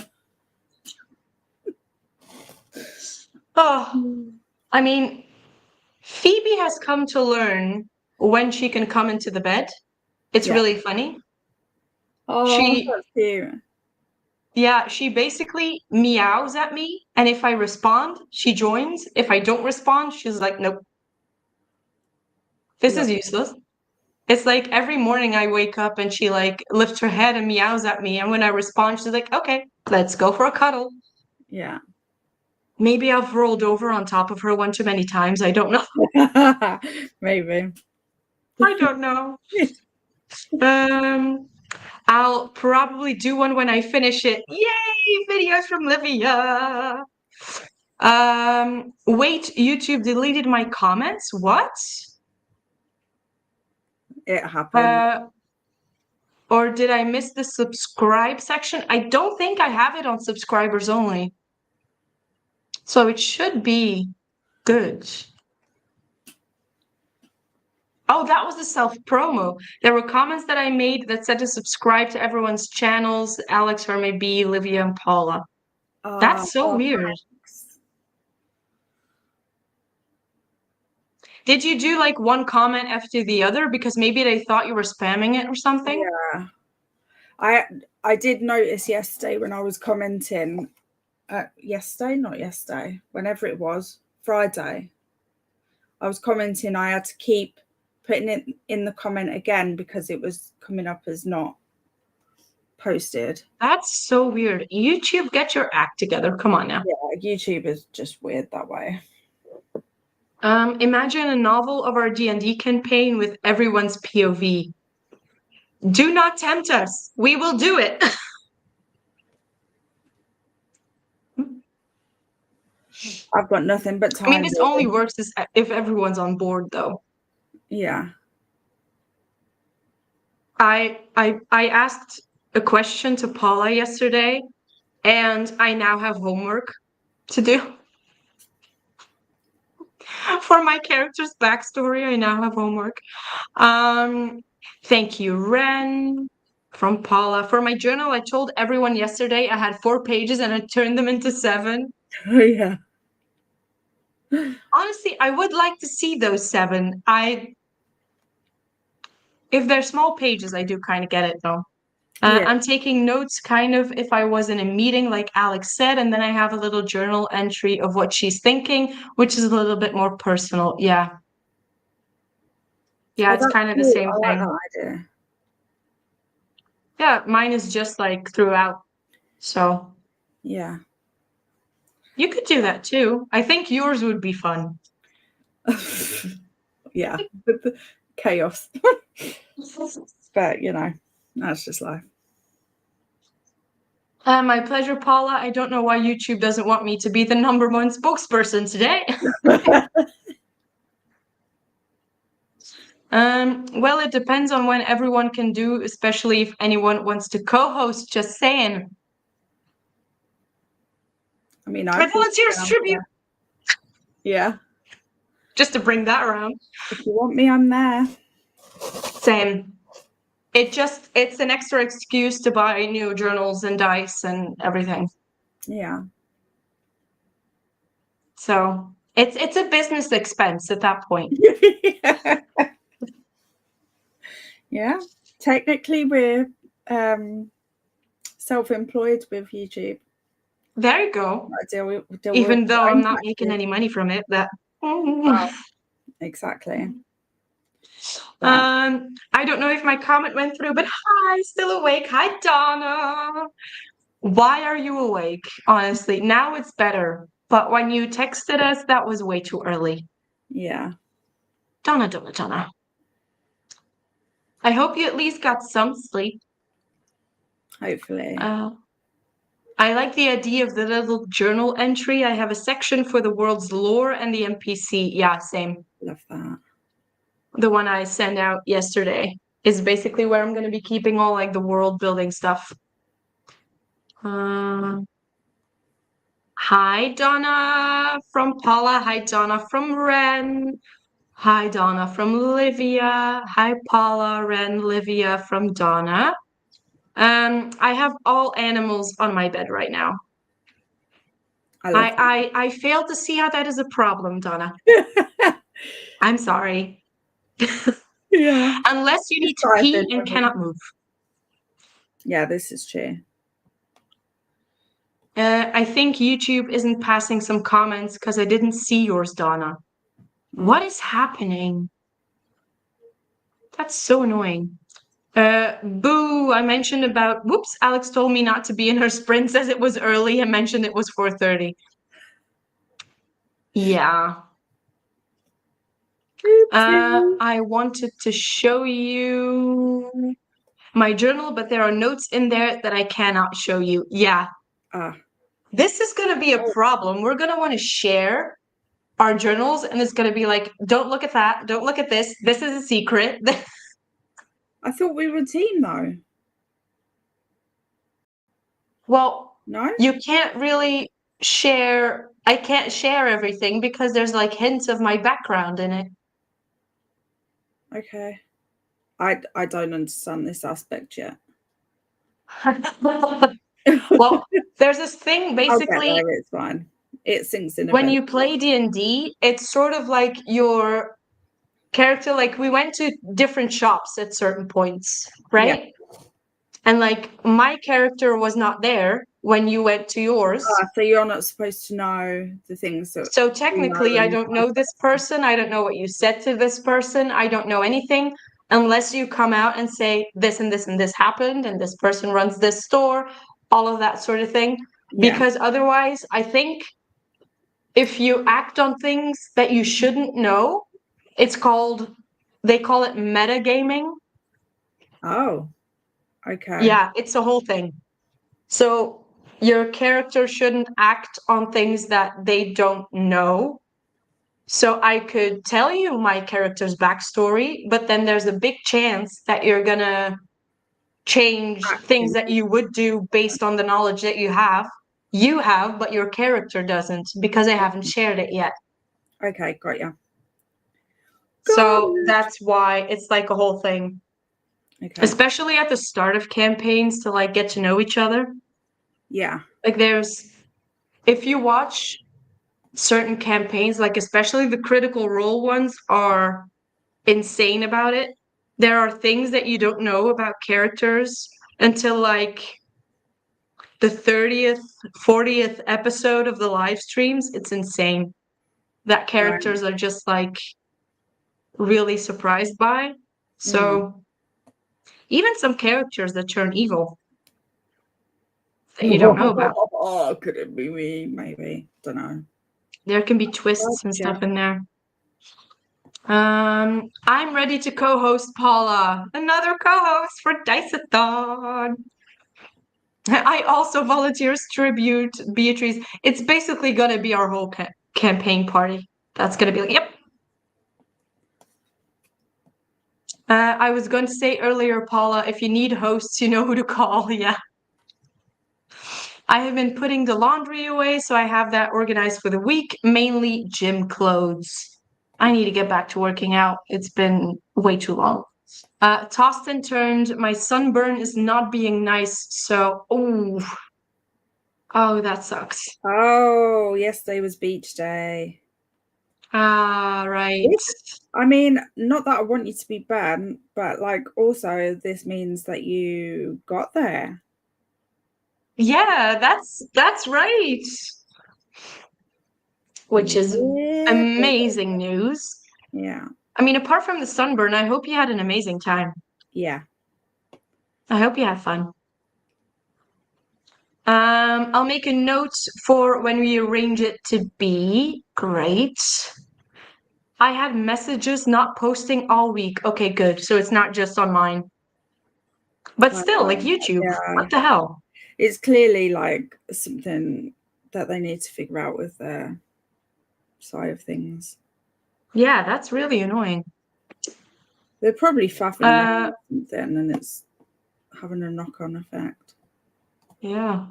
Oh, I mean, Phoebe has come to learn when she can come into the bed. It's Yeah. really funny. Oh, She, that's cute. yeah, she basically meows at me, and if I respond, she joins. If I don't respond, she's like, nope, this is Look. useless. It's like every morning I wake up and she like lifts her head and meows at me, and when I respond, she's like, okay, let's go for a cuddle. Yeah. Maybe I've rolled over on top of her one too many times. I don't know. Maybe. I don't know. Um, I'll probably do one when I finish it. Yay! Videos from Livia. Wait, YouTube deleted my comments? What? It happened. Uh, or did I miss the subscribe section? I don't think I have it on subscribers only. So it should be good. Oh, that was a self-promo. There were comments that I made that said to subscribe to everyone's channels, Alex, Hermie B, Livia, and Paula. That's so weird. Thanks. Did you do like one comment after the other because maybe they thought you were spamming it or something? Yeah. I did notice yesterday when I was commenting, yesterday, not yesterday, whenever it was, Friday, I was commenting, I had to keep putting it in the comment again because it was coming up as not posted. That's so weird. YouTube, get your act together. Come on now. Yeah, YouTube is just weird that way. Imagine a novel of our D&D campaign with everyone's POV. Do not tempt us. We will do it. I've got nothing but time. I mean, this only works if everyone's on board, though. Yeah. I asked a question to Paula yesterday, and I now have homework to do. For my character's backstory, I now have homework. Thank you, Ren, from Paula. For my journal, I told everyone yesterday I had 4 pages and I turned them into 7. Oh, yeah. Honestly, I would like to see those 7. If they're small pages, I do kind of get it though. Yeah. I'm taking notes kind of if I was in a meeting, like Alex said, and then I have a little journal entry of what she's thinking, which is a little bit more personal. Yeah. Yeah, Oh, it's that's kind of the cute. same I like thing. that idea. Yeah, mine is just like throughout. So Yeah. you could do that too. I think yours would be fun. Yeah. Chaos. But, that's just life. My pleasure, Paula. I don't know why YouTube doesn't want me to be the #1 spokesperson today. Well, it depends on when everyone can do, especially if anyone wants to co-host, just saying. I mean, My volunteers tribute. Yeah. Just to bring that around. If you want me, I'm there. Same. It's an extra excuse to buy new journals and dice and everything. Yeah. So it's a business expense at that point. Yeah. Technically, we're self-employed with YouTube. There you go. Deal Even with though I'm not taxes. making any money from it, that. Wow. Exactly. I don't know if my comment went through, but hi, still awake. Hi, Donna. Why are you awake? Honestly, now it's better. But when you texted us, that was way too early. Yeah. Donna. I hope you at least got some sleep. Hopefully. I like the idea of the little journal entry. I have a section for the world's lore and the NPC. Yeah, same. Love that. The one I sent out yesterday is basically where I'm going to be keeping all like the world building stuff. Hi, Donna from Paula. Hi, Donna from Ren. Hi, Donna from Livia. Hi, Paula, Ren, Livia from Donna. I have all animals on my bed right now. I failed to see how that is a problem, Donna. I'm sorry. Yeah. Unless you need to pee and cannot move. Yeah, this is true. I think YouTube isn't passing some comments because I didn't see yours, Donna. What is happening? That's so annoying. Boo, I mentioned about, whoops, Alex told me not to be in her sprint, says it was early and mentioned it was 4:30. Yeah. I wanted to show you my journal, but there are notes in there that I cannot show you. Yeah. This is going to be a problem. We're going to want to share our journals, and it's going to be like, don't look at that. Don't look at this. This is a secret. I thought we were a team, though. Well, no, you can't really share. I can't share everything because there's like hints of my background in it. Okay. I don't understand this aspect yet. Well, there's this thing basically. There, it's fine. It sinks in. When you play D&D, it's sort of like your character. Like we went to different shops at certain points, right? Yeah. And like my character was not there when you went to yours. So you're not supposed to know the things that. So technically, I don't know this person. I don't know what you said to this person. I don't know anything unless you come out and say this and this and this happened and this person runs this store, all of that sort of thing. Yeah. Because otherwise, I think if you act on things that you shouldn't know, they call it metagaming. Oh, okay. Yeah, it's a whole thing. So your character shouldn't act on things that they don't know. So I could tell you my character's backstory, but then there's a big chance that you're gonna change things that you would do based on the knowledge that you have. You have, but your character doesn't because I haven't shared it yet. Okay, got you. So that's why it's like a whole thing. Okay. Especially at the start of campaigns to like get to know each other. Yeah. Like if you watch certain campaigns, like especially the Critical Role ones are insane about it. There are things that you don't know about characters until like the 30th, 40th episode of the live streams. It's insane that characters are just like really surprised by. So even some characters that turn evil that you don't know about. Oh, could it be me? Maybe. Don't know. There can be twists and stuff in there. I'm ready to co-host Paula, another co-host for Diceathon. I also volunteers tribute Beatrice. It's basically gonna be our whole campaign party. That's gonna be like, yep. I was going to say earlier, Paula, if you need hosts, you know who to call. Yeah. I have been putting the laundry away, so I have that organized for the week, mainly gym clothes. I need to get back to working out. It's been way too long. Tossed and turned. My sunburn is not being nice, so oh, that sucks. Oh, yesterday was beach day. Ah, right. I mean, not that I want you to be bad, but like also this means that you got there. Yeah, that's right. Which is Yeah. amazing news. Yeah. I mean, apart from the sunburn, I hope you had an amazing time. Yeah. I hope you had fun. I'll make a note for when we arrange it to be. Great. I had messages not posting all week. Okay, good. So it's not just on mine. But still, like YouTube, Yeah. what the hell? It's clearly like something that they need to figure out with their side of things. Yeah, that's really annoying. They're probably faffing around with something and it's having a knock-on effect. Yeah.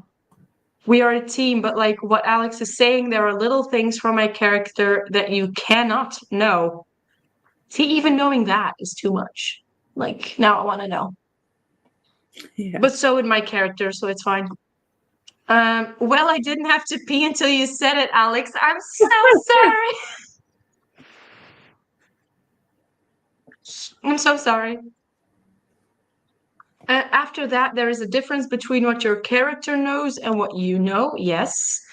We are a team, but like what Alex is saying, there are little things from my character that you cannot know. See, even knowing that is too much. Like, now I want to know. Yeah. But so would my character, so it's fine. Well, I didn't have to pee until you said it, Alex. I'm so sorry. I'm so sorry. After that, there is a difference between what your character knows and what you know. Yes.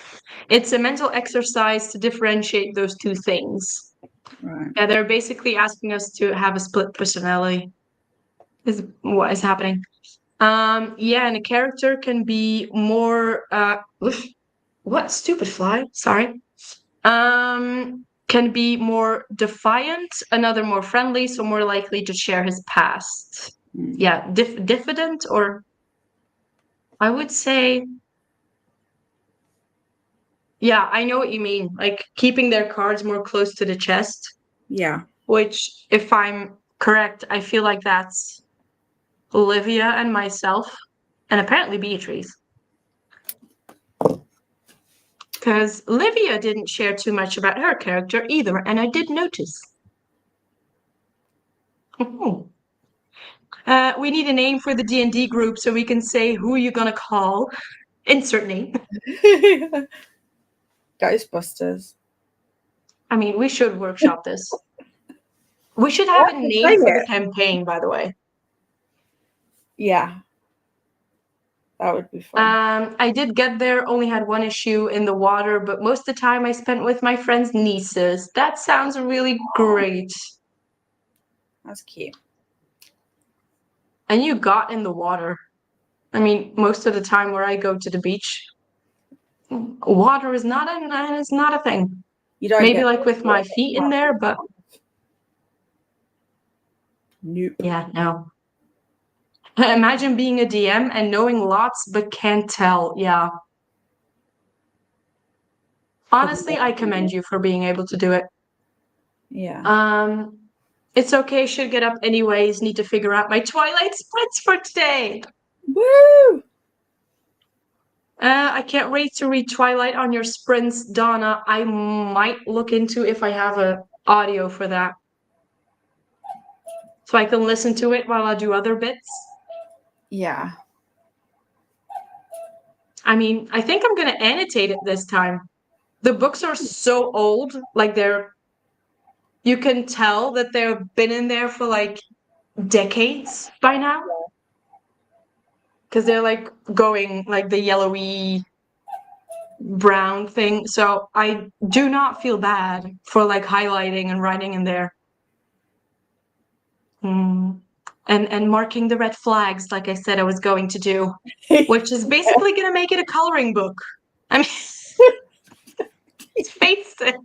It's a mental exercise to differentiate those two things. Right. Yeah, they're basically asking us to have a split personality. Is what is happening. Yeah, and a character can be more what stupid fly? Sorry. Can be more defiant, another more friendly, so more likely to share his past. Yeah, diffident, or I would say, yeah, I know what you mean. Like keeping their cards more close to the chest. Yeah. Which, if I'm correct, I feel like that's Olivia and myself, and apparently Beatrice. Because Livia didn't share too much about her character either, and I did notice. We need a name for the D&D group so we can say who you're gonna call. Insert name. Ghostbusters. I mean, we should workshop this. We should have a name for the campaign, by the way. Yeah. That would be fun. I did get there, only had one issue in the water, but most of the time I spent with my friend's nieces. That sounds really great. That's cute. And you got in the water. I mean, most of the time where I go to the beach, water is not a thing. You don't Maybe get like with my feet in there, but nope. yeah, no. Imagine being a DM and knowing lots but can't tell. Yeah. Honestly, I commend you for being able to do it. Yeah. It's okay, should get up anyways. Need to figure out my Twilight splits for today. Woo! I can't wait to read Twilight on your sprints, Donna. I might look into if I have a audio for that. So I can listen to it while I do other bits. Yeah. I mean, I think I'm gonna annotate it this time. The books are so old, like you can tell that they've been in there for like decades by now. Because they're like going like the yellowy brown thing. So I do not feel bad for like highlighting and writing in there. And marking the red flags, like I said I was going to do, which is basically going to make it a coloring book. I mean, let's face it.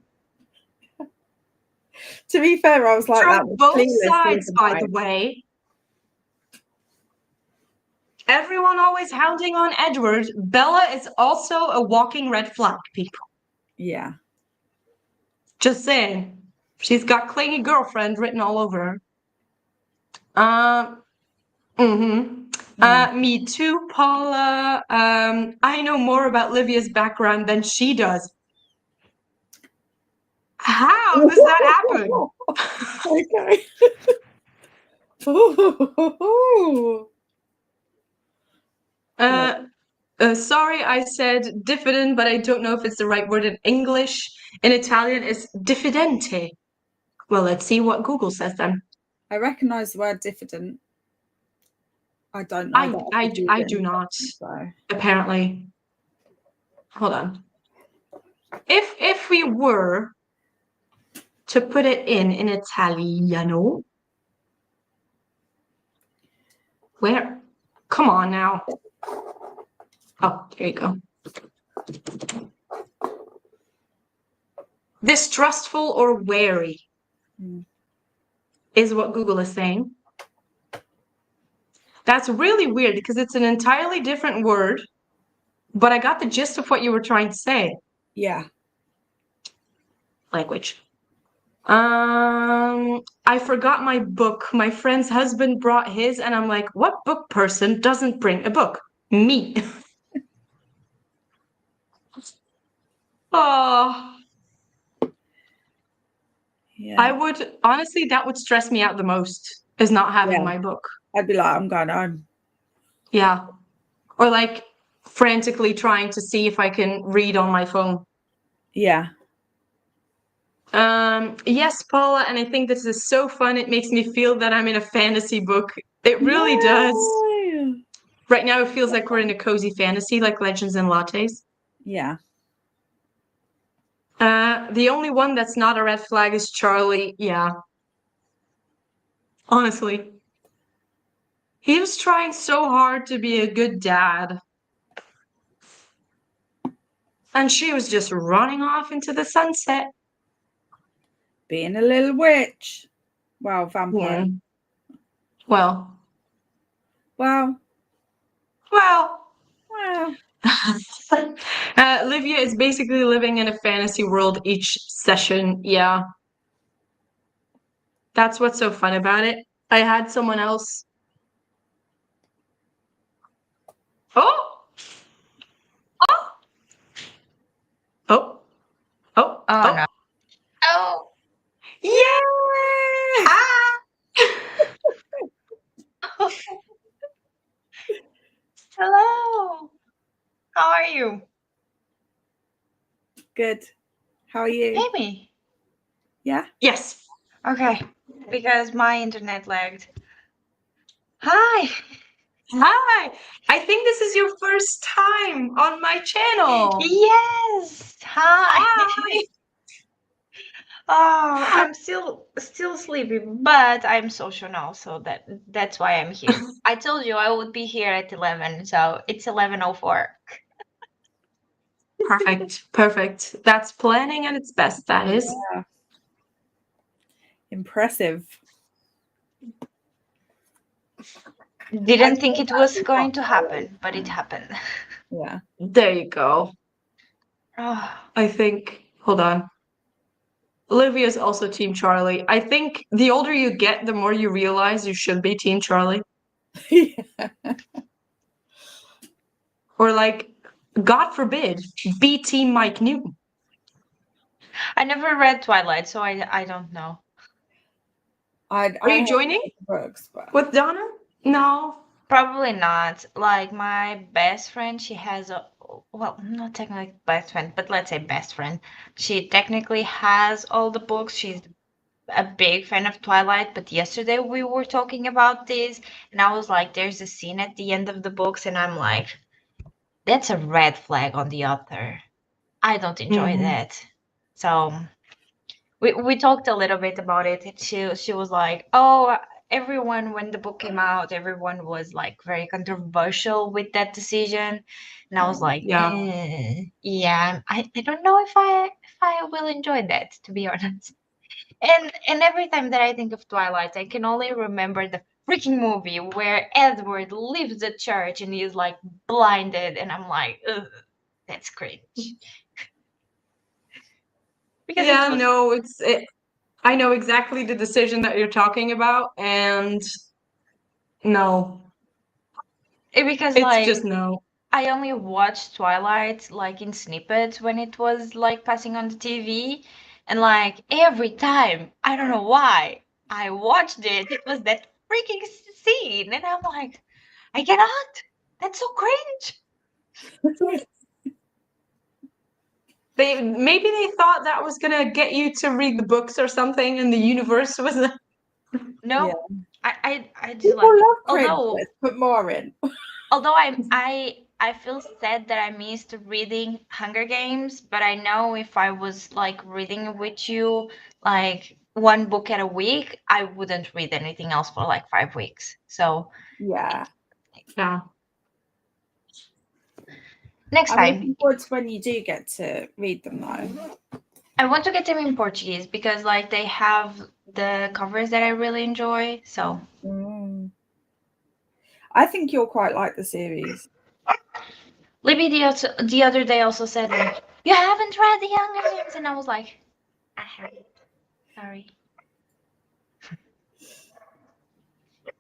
To be fair, I was like that. From both sides, by the way. Everyone always hounding on Edward. Bella is also a walking red flag, people. Yeah. Just saying. She's got clingy girlfriend written all over Me too, Paula. I know more about Livia's background than she does. How does that happen? Okay. Ooh. Sorry, I said diffident, but I don't know if it's the right word in English. In Italian, it's diffidente. Well, let's see what Google says then. I recognise the word diffident. I don't know that I could use I it do in not, sentence, so. apparently. Hold on. If we were to put it in Italiano, where? Come on now. Oh, there you go. Distrustful or wary is what Google is saying. That's really weird because it's an entirely different word, but I got the gist of what you were trying to say. Yeah. Language. I forgot my book. My friend's husband brought his, and I'm like, what book person doesn't bring a book? Me. Oh. Yeah. I would, honestly, that would stress me out the most, is not having my book. I'd be like, I'm going home. Yeah. Or like frantically trying to see if I can read on my phone. Yeah. Yes, Paula, and I think this is so fun. It makes me feel that I'm in a fantasy book. It really does. Right now, it feels like we're in a cozy fantasy, like Legends and Lattes. Yeah. The only one that's not a red flag is Charlie. Yeah. Honestly. He was trying so hard to be a good dad. And she was just running off into the sunset. Being a little witch. Well, vampire. Yeah. Well. Well. Livia is basically living in a fantasy world each session. Yeah. That's what's so fun about it. I had someone else. Oh! Oh! Oh! Oh! Oh, no. Oh! Yeah! Ah! Hello! How are you? Good. How are you? Hear me? Yeah? Yes. Okay, because my internet lagged. Hi! Hi! I think this is your first time on my channel. Yes! Hi! Hi! Oh, I'm still sleepy, but I'm social now, so that's why I'm here. I told you I would be here at 11, so it's 11:04. Perfect. Perfect. That's planning at its best, that is. Yeah. Impressive. Didn't think it was going to happen, but it happened. Yeah. There you go. Oh. I think, hold on. Olivia's also Team Charlie. I think the older you get, the more you realize you should be Team Charlie. Yeah. Or like, God forbid, be Team Mike Newton. I never read Twilight, so I don't know. Are you joining books, but... with Donna? No. Probably not. Like my best friend, she has a, well, not technically best friend, but let's say best friend. She technically has all the books. She's a big fan of Twilight, but yesterday we were talking about this, and I was like, there's a scene at the end of the books, and I'm like, that's a red flag on the author. I don't enjoy that. So we talked a little bit about it. She was like, oh, everyone, when the book came out, everyone was like very controversial with that decision, and I was like, yeah, I don't know if I will enjoy that, to be honest. And every time that I think of Twilight, I can only remember the freaking movie where Edward leaves the church and he's like blinded, and I'm like, ugh, that's cringe. Because Yeah, no, I know exactly the decision that you're talking about, and No, Because it's like just no. I only watched Twilight like in snippets when it was like passing on the TV, and like every time, I don't know why, I watched it. It was that freaking scene, and I'm like, I cannot. That's so cringe. Maybe they thought that was gonna get you to read the books or something, and the universe was. No, Yeah. I do People like. love cringe. Although Let's put more in. although I feel sad that I missed reading Hunger Games, but I know if I was like reading with you like one book at a week, I wouldn't read anything else for like 5 weeks. So Yeah. Yeah. next I'm time looking forward to when you do get to read them though. I want to get them in Portuguese because like they have the covers that I really enjoy. So Mm. I think you'll quite like the series. Libby the other day also said like, you haven't read the Hunger Games, and I was like, I haven't. Sorry.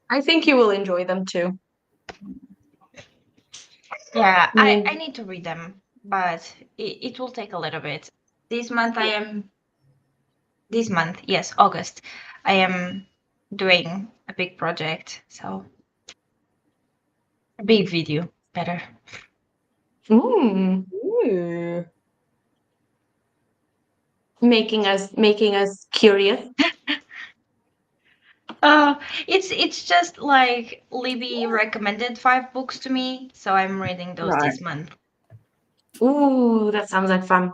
I think you will enjoy them too. Yeah, I Mm. need to read them, but it will take a little bit. This month I am this month, yes, August, I am doing a big project, so a big video, better. Mm. Ooh. Making us curious. It's just like Libby recommended 5 books to me, so I'm reading those Right. this month. Ooh, that sounds like fun.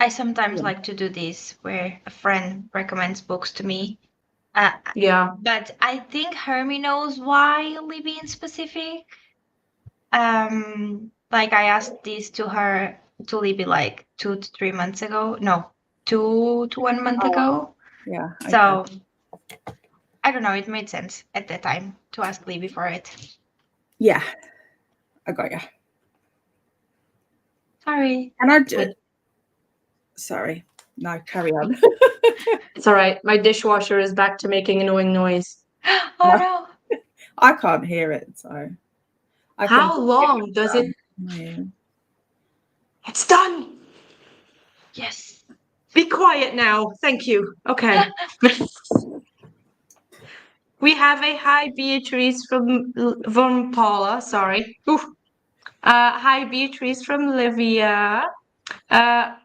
I sometimes Yeah. like to do this where a friend recommends books to me. Yeah. But I think Hermie knows why Libby in specific. Like I asked this to her to Libby like 2 to 3 months ago. No, 2 to 1 month Oh, ago. yeah. Okay. So I don't know. It made sense at that time to ask Libby for it. Yeah. I got you. Sorry. And I Wait. just sorry. No, carry on. It's all right. My dishwasher is back to making annoying noise. Oh no. I can't hear it, so I How can long does it? Yeah. It's done. Yes. Be quiet now. Thank you. Okay. We have a hi Beatrice from Paula. Sorry. Oof. Hi Beatrice from Livia.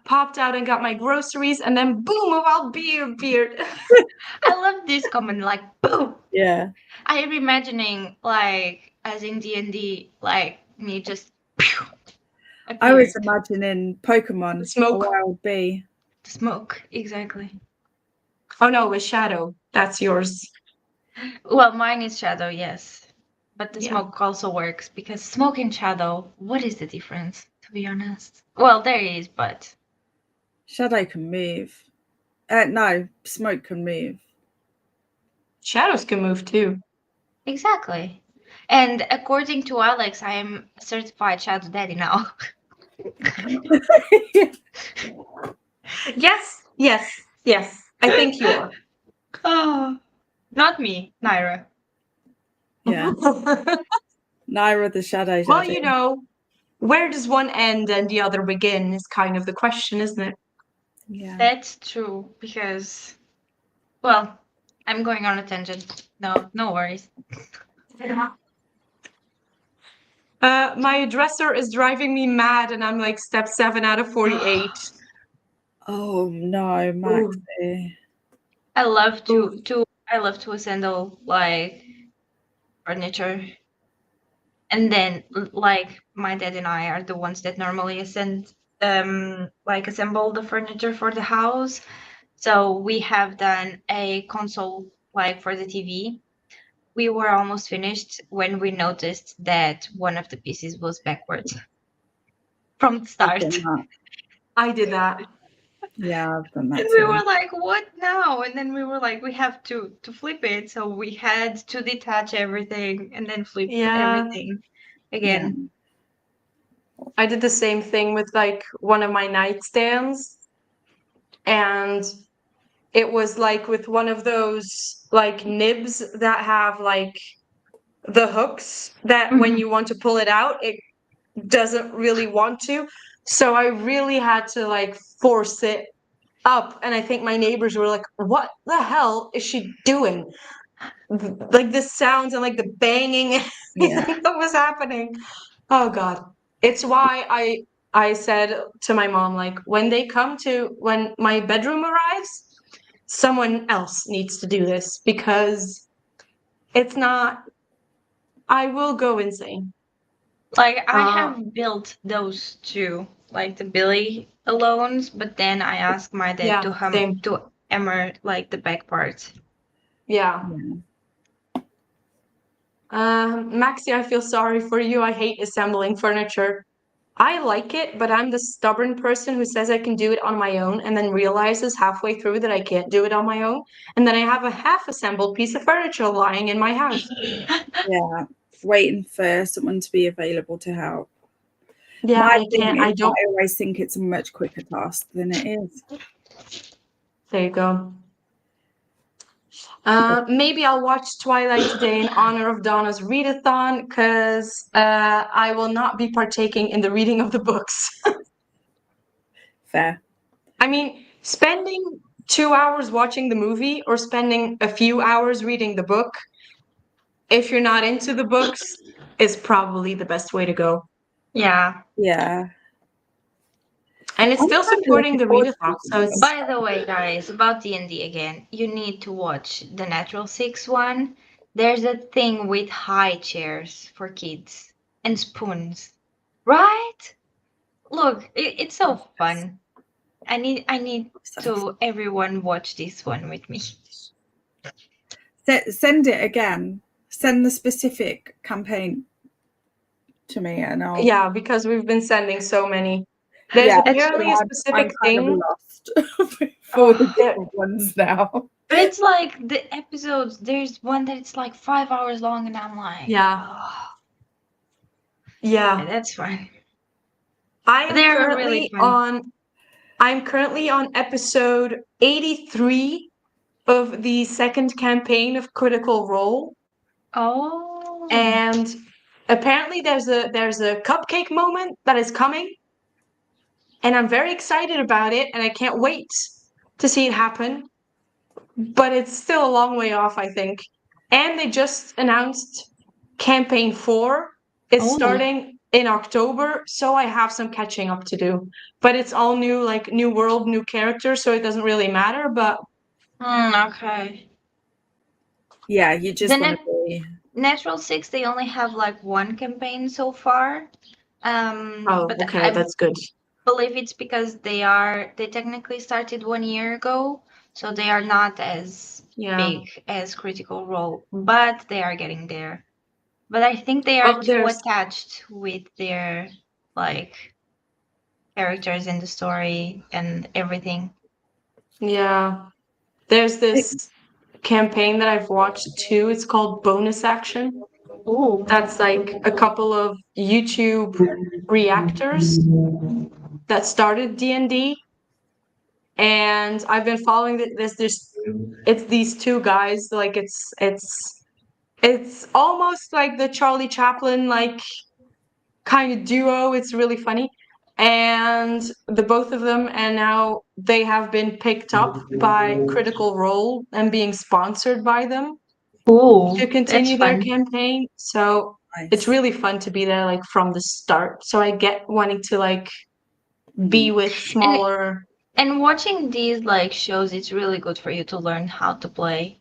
Popped out and got my groceries, and then boom, a wild beer appeared. I love this comment. Like boom. Yeah. I am imagining like as in D&D, like me just I was appeared. imagining Pokemon, a Smoke. wild bee. The smoke, exactly. Oh no, with Shadow. That's yours. Well, mine is shadow, yes. But the Yeah. smoke also works because smoke and shadow, what is the difference, to be honest? Well, there is, but Shadow can move. No, smoke can move. Shadows can move too. exactly. And according to Alex, I am a certified shadow daddy now. Yes, yes, yes. I think you are. Oh, not me, Naira. Yeah. Naira the Shadow Well, Daddy. you know, where does one end and the other begin is kind of the question, isn't it? Yeah. That's true because, well, I'm going on a tangent. No, no worries. My dresser is driving me mad, and I'm like step 7 out of 48. Oh no, Ooh, Maxie. I love ooh. to assemble like furniture, and then like my dad and I are the ones that normally assemble the furniture for the house. So we have done a console like for the TV. We were almost finished when we noticed that one of the pieces was backwards from the I've start. done that. I did that. Yeah, I've done And that we too. were like, what now? And then we were like, we have to flip it. So we had to detach everything and then flip Yeah, everything Yeah. again. I did the same thing with like one of my nightstands, and it was like with one of those like nibs that have like the hooks that when you want to pull it out, it doesn't really want to. So I really had to like force it up. And I think my neighbors were like, what the hell is she doing? Like the sounds and like the banging Yeah. that was happening. Oh God. It's why I said to my mom, like, when my bedroom arrives, someone else needs to do this because it's not, I will go insane. Like I Uh, have built those two, like the Billy alones, but then I asked my dad yeah, same. to hammer like the back part. Yeah. Yeah. Maxi, I feel sorry for you. I hate assembling furniture. I like it, but I'm the stubborn person who says I can do it on my own and then realizes halfway through that I can't do it on my own. And then I have a half assembled piece of furniture lying in my house. Yeah. Waiting for someone to be available to help. Yeah, My I thing can't. is I that don't. I always think it's a much quicker task than it is. There you go. Maybe I'll watch Twilight today in honor of Donna's readathon because I will not be partaking in the reading of the books. Fair. I mean, spending 2 hours watching the movie or spending a few hours reading the book, if you're not into the books, is probably the best way to go. Yeah. Yeah. And it's I'm still kind of supporting looking the forward to readathon, so reading them. it's By the way, guys, about D&D again, you need to watch the Natural Six one. There's a thing with high chairs for kids and spoons, right? Look, it's so fun. I need to everyone watch this one with me. Send it again. Send the specific campaign to me, and I'll. yeah, because we've been sending so many. There's Yeah, apparently a I'm specific kind of thing. lost for the There, different ones now. But it's like the episodes. There's one that it's like 5 hours long, and I'm like, yeah, oh, yeah. that's fun. I am They're really currently fun. on. I'm currently on episode 83 of the second campaign of Critical Role, Oh, and apparently there's a cupcake moment that is coming, and I'm very excited about it, and I can't wait to see it happen. But it's still a long way off, I think. And they just announced campaign 4 is oh, starting in October, so I have some catching up to do. But it's all new, like new world, new characters, so it doesn't really matter. But okay. Yeah, you The just want to be. Natural Six, they only have like one campaign so far. oh, But okay, I that's good. believe it's because they technically started 1 year ago, so they are not as Yeah. big as Critical Role, but they are getting there. But I think they are Well, too there's attached with their like characters in the story and everything. yeah, there's this campaign that I've watched too. It's called Bonus Action. Oh, That's like a couple of YouTube reactors that started D&D, and I've been following this it's these two guys, like it's almost like the Charlie Chaplin like kind of duo. It's really funny. And the both of them, and now they have been picked up by Critical Role and being sponsored by them to that's continue their fun. campaign. So it's Nice. really fun to be there like from the start. So I get wanting to like be with And smaller. and watching these like shows, it's really good for you to learn how to play. Yeah,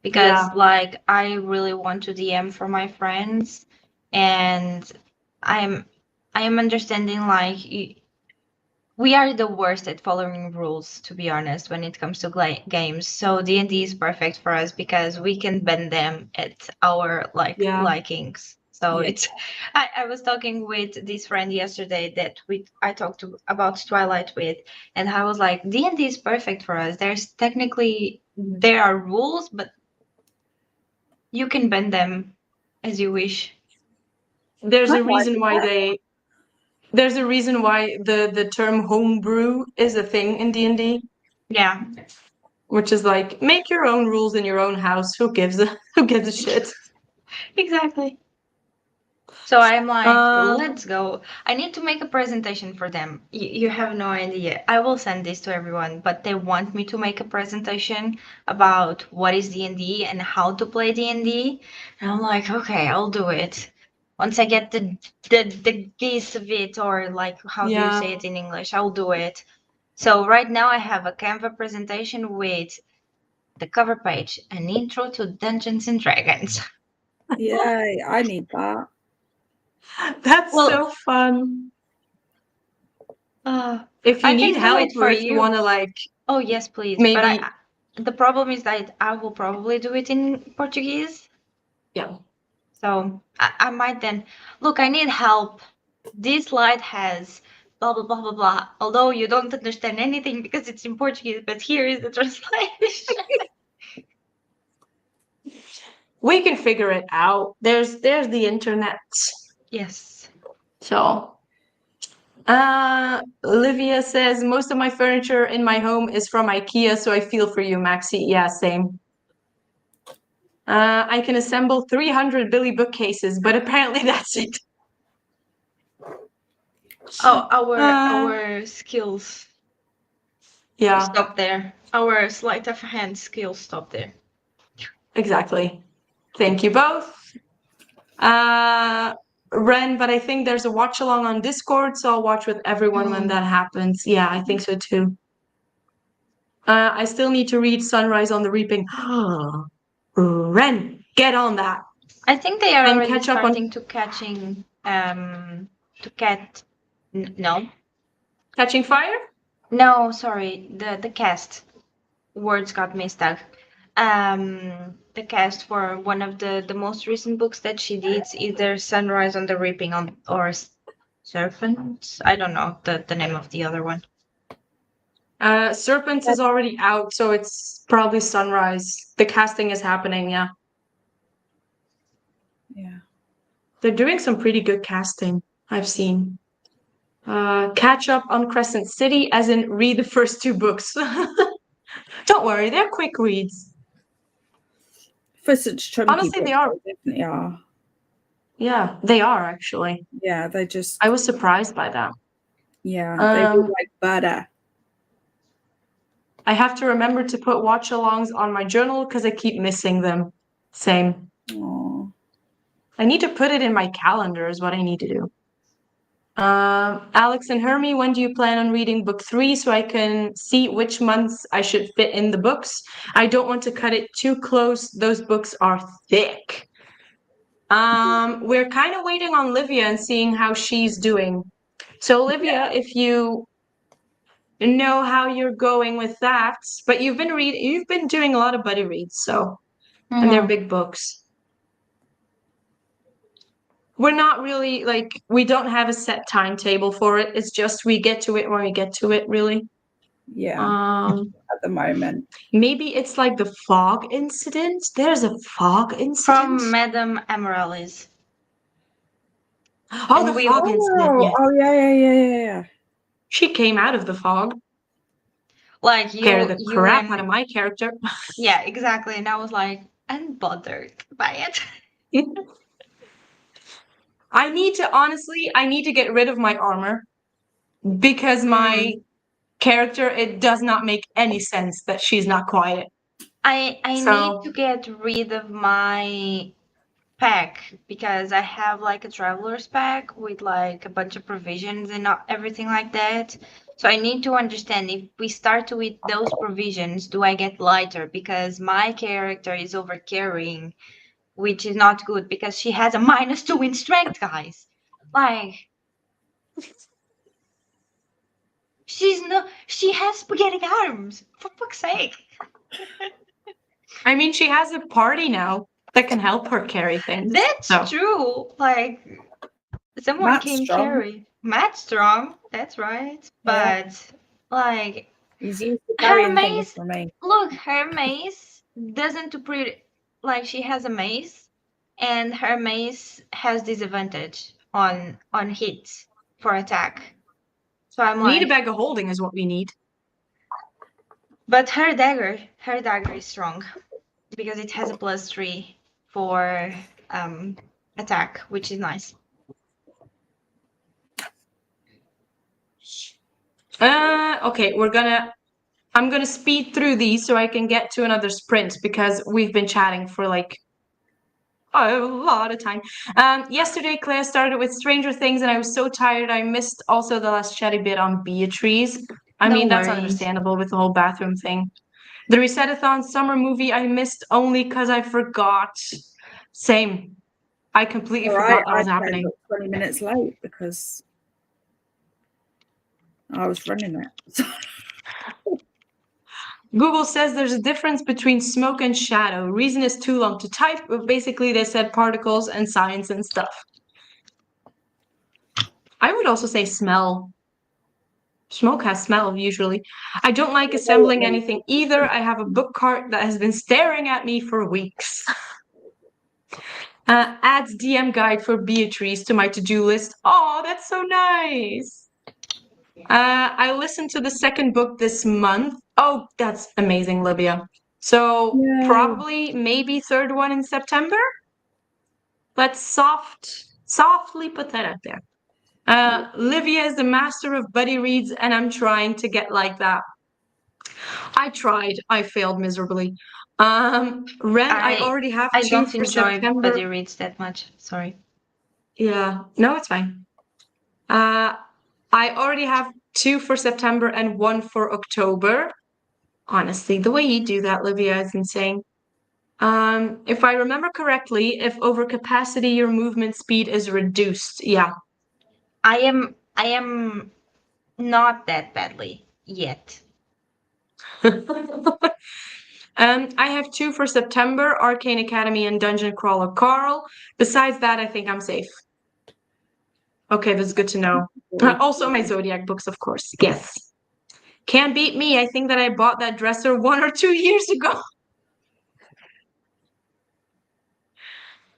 Because like I really want to DM for my friends, and I'm I am understanding like we are the worst at following rules, to be honest, when it comes to games. So D&D is perfect for us because we can bend them at our like yeah. likings. So Yeah. it's I was talking with this friend yesterday that I talked to about Twilight with, and I was like, D&D is perfect for us. There are rules, but you can bend them as you wish. There's I a like reason why that. they there's a reason why the term homebrew is a thing in D&D, Yeah. which is like make your own rules in your own house. Who gives a who gives a shit? Exactly. So I'm like, Um, let's go. I need to make a presentation for them. You have no idea. I will send this to everyone, but they want me to make a presentation about what is D&D and how to play D&D. And I'm like, okay, I'll do it. Once I get the gist of it, or like how do you say yeah, it in English, I'll do it. So right now I have a Canva presentation with the cover page, an intro to Dungeons and Dragons. Yay, I need that. that's Well, so fun. uh, If you I need can do help it or for if you want you. to like Oh, yes, please. But maybe, the problem is that I will probably do it in Portuguese. yeah. So I might then look, I need help. This slide has blah, blah, blah, blah, blah. Although you don't understand anything because it's in Portuguese, but here is the translation. We can figure it out. There's the internet. Yes. So, Olivia says most of my furniture in my home is from IKEA, so I feel for you, Maxi. Yeah, same. I can assemble 300 Billy bookcases, but apparently that's it. Oh, Uh, our skills yeah, stop there. Our sleight of hand skills stop there. exactly. Thank you both. Ren, but I think there's a watch along on Discord, so I'll watch with everyone when that happens. Yeah, I think so too. I still need to read Sunrise on the Reaping. Ren, get on that I think they are and already catch up on starting to catching to cat no. Catching Fire. No, sorry, the cast. Words got mixed up. The cast for one of the most recent books that she did, either Sunrise on the Reaping on or Serpents. I don't know the name of the other one. Serpents is already out, so it's probably Sunrise. The casting is happening, yeah. Yeah. They're doing some pretty good casting, I've seen. Catch up on Crescent City, as in read the first two books. Don't worry, they're quick reads. For such chunky Honestly, books, they are. they definitely are. Yeah, they are actually. Yeah, they just, I was surprised by that. yeah, they read Um, like butter. I have to remember to put watch-alongs on my journal because I keep missing them. Same. Oh, I need to put it in my calendar is what I need to do. Alex and Hermie, when do you plan on reading book 3 so I can see which months I should fit in the books? I don't want to cut it too close. Those books are thick. We're kind of waiting on Livia and seeing how she's doing. So Olivia, if you know how you're going with that, but you've been doing a lot of buddy reads, so and they're big books. We're not really like we don't have a set timetable for it. It's just we get to it when we get to it, really. yeah, at the moment. Maybe it's like the fog incident. There's a fog incident. From Madame Amaryllis. Oh, And the we fog incident. Oh, Yes, oh yeah. she came out of the fog. like Scared the you crap out of and my character. yeah, exactly. And I was like unbothered by it. I need to get rid of my armor because my character, it does not make any sense that she's not quiet. I need to So get rid of my pack because I have like a traveler's pack with like a bunch of provisions and everything like that. So I need to understand if we start with those provisions, do I get lighter? Because my character is over carrying, which is not good because she has a -2 in strength, guys. Like she has spaghetti arms, for fuck's sake. I mean, she has a party now that can help her carry things. That's So true. Like someone Matt's can strong. carry. Matt's strong, that's right. Yeah, But like he's used to her carrying things mace, for me. look, her mace doesn't pretty like she has a mace, and her mace has disadvantage on hits for attack. So I'm we need a like, bag of holding is what we need. but her dagger is strong because it has a +3 for attack, which is nice. Okay, I'm gonna speed through these so I can get to another sprint because we've been chatting for like a lot of time. Yesterday, Claire started with Stranger Things, and I was so tired. I missed also the last chatty bit on Beatrice. I No mean, that's worries. understandable with the whole bathroom thing. The Resetathon summer movie I missed only because I forgot. Same. I completely forgot that I was happening. turned up 20 minutes late because I was running it. Google says there's a difference between smoke and shadow. Reason is too long to type, but basically they said particles and science and stuff. I would also say smell. Smoke has smell usually. I don't like assembling anything either. I have a book cart that has been staring at me for weeks. Adds DM guide for Beatrice to my to-do list. Oh, that's so nice. I listened to the second book this month. Oh, that's amazing, Livia. So Yay. probably maybe third one in September. Let's softly put that out there. Livia is the master of buddy reads, and I'm trying to get like that. I tried. I failed miserably. Ren, I already have I 2 don't for enjoy September. buddy reads that much. Sorry. Yeah, no, it's fine. I already have 2 for September and 1 for October. Honestly, the way you do that, Livia, is insane. If I remember correctly, if overcapacity, your movement speed is reduced. Yeah. I am not that badly yet. I have 2 for September, Arcane Academy and Dungeon Crawler Carl. Besides that, I think I'm safe. Okay, that's good to know. Also, my Zodiac books, of course. Yes. Can't beat me. I think that I bought that dresser 1 or 2 years ago.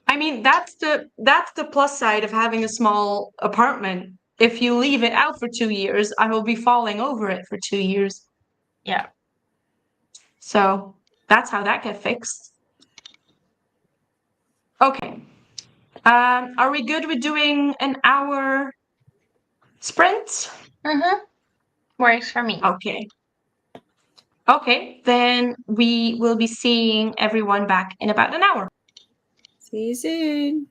I mean, that's the plus side of having a small apartment. If you leave it out for 2 years, I will be falling over it for 2 years. Yeah. So that's how that gets fixed. Okay. Are we good with doing an hour sprint? Mm-hmm. Works for me. Okay. Okay, then we will be seeing everyone back in about an hour. See you soon.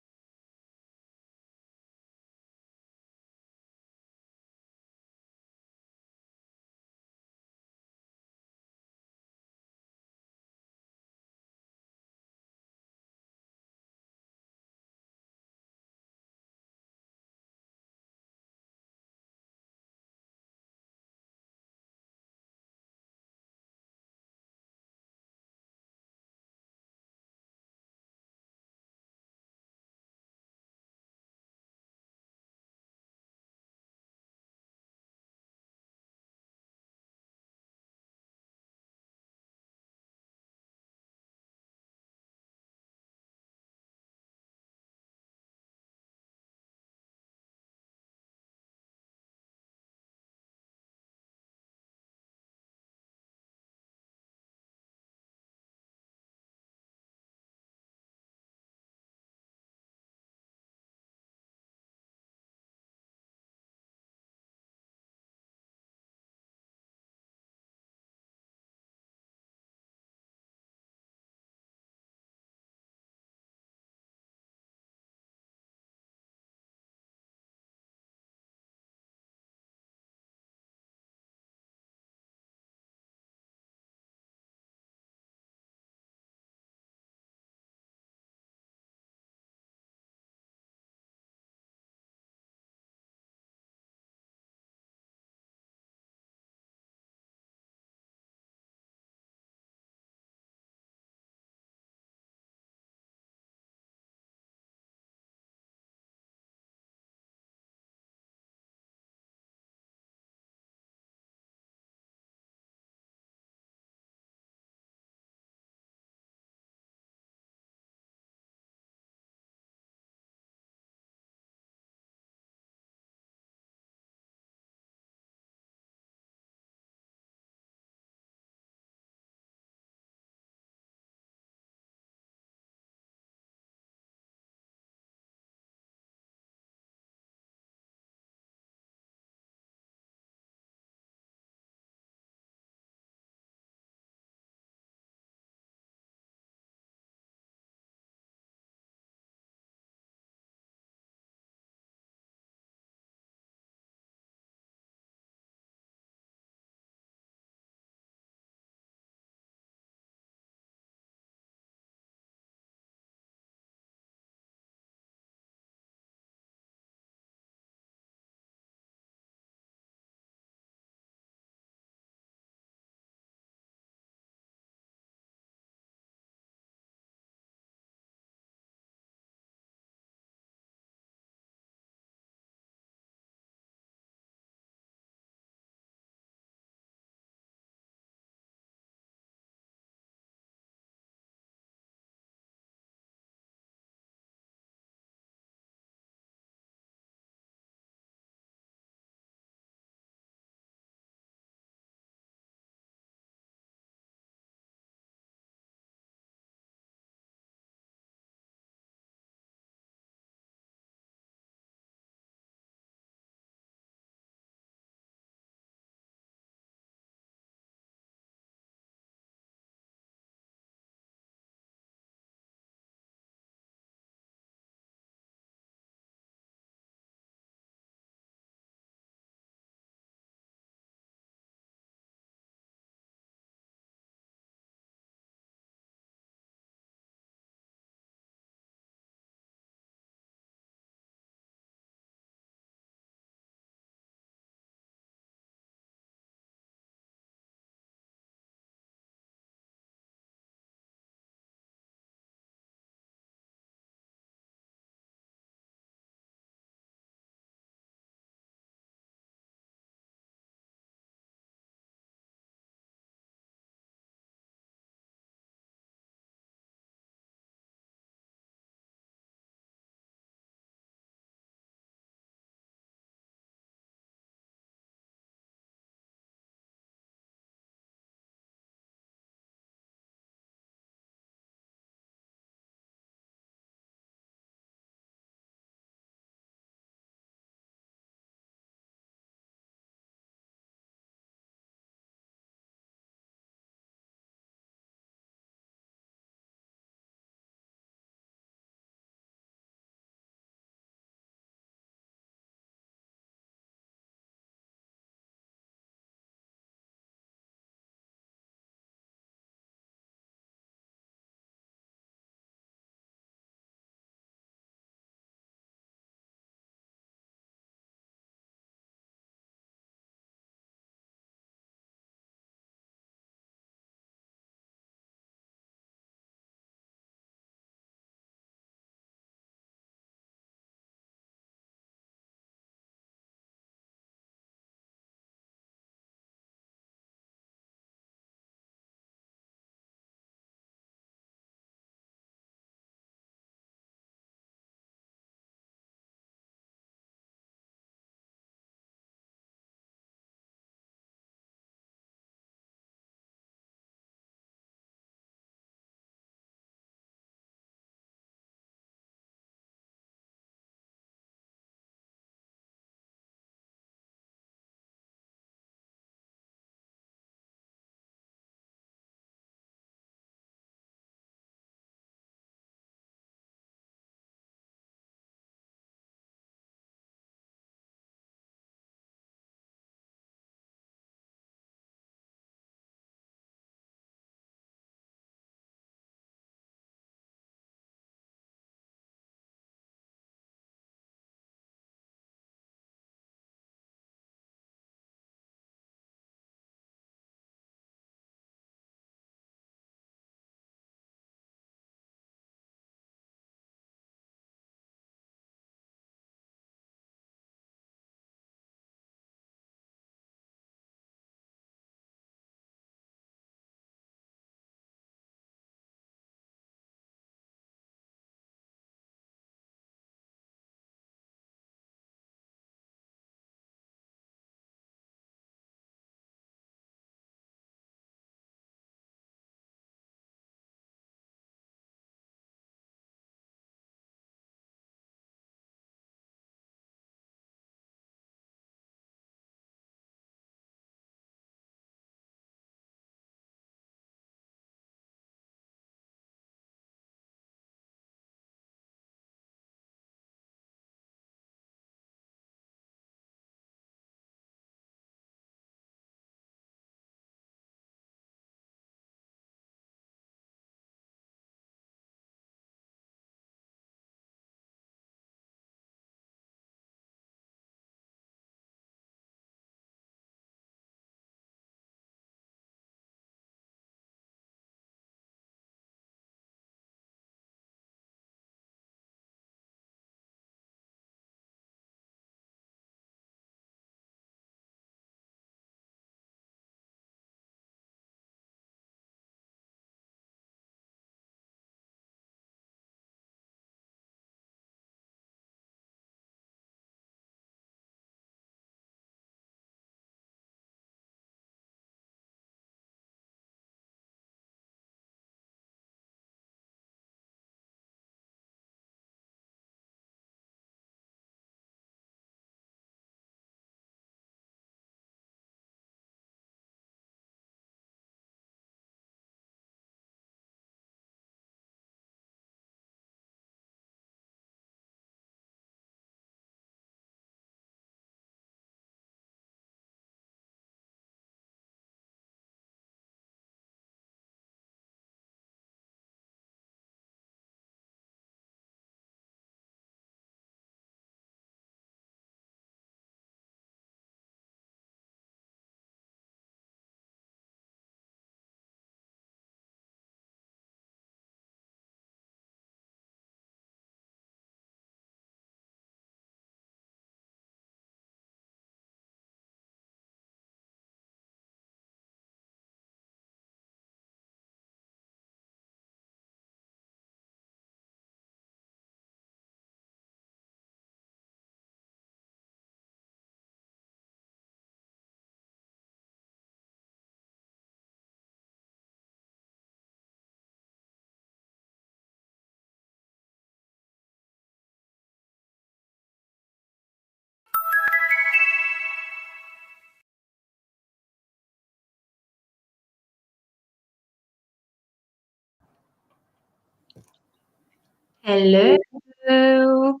Hello. Hello.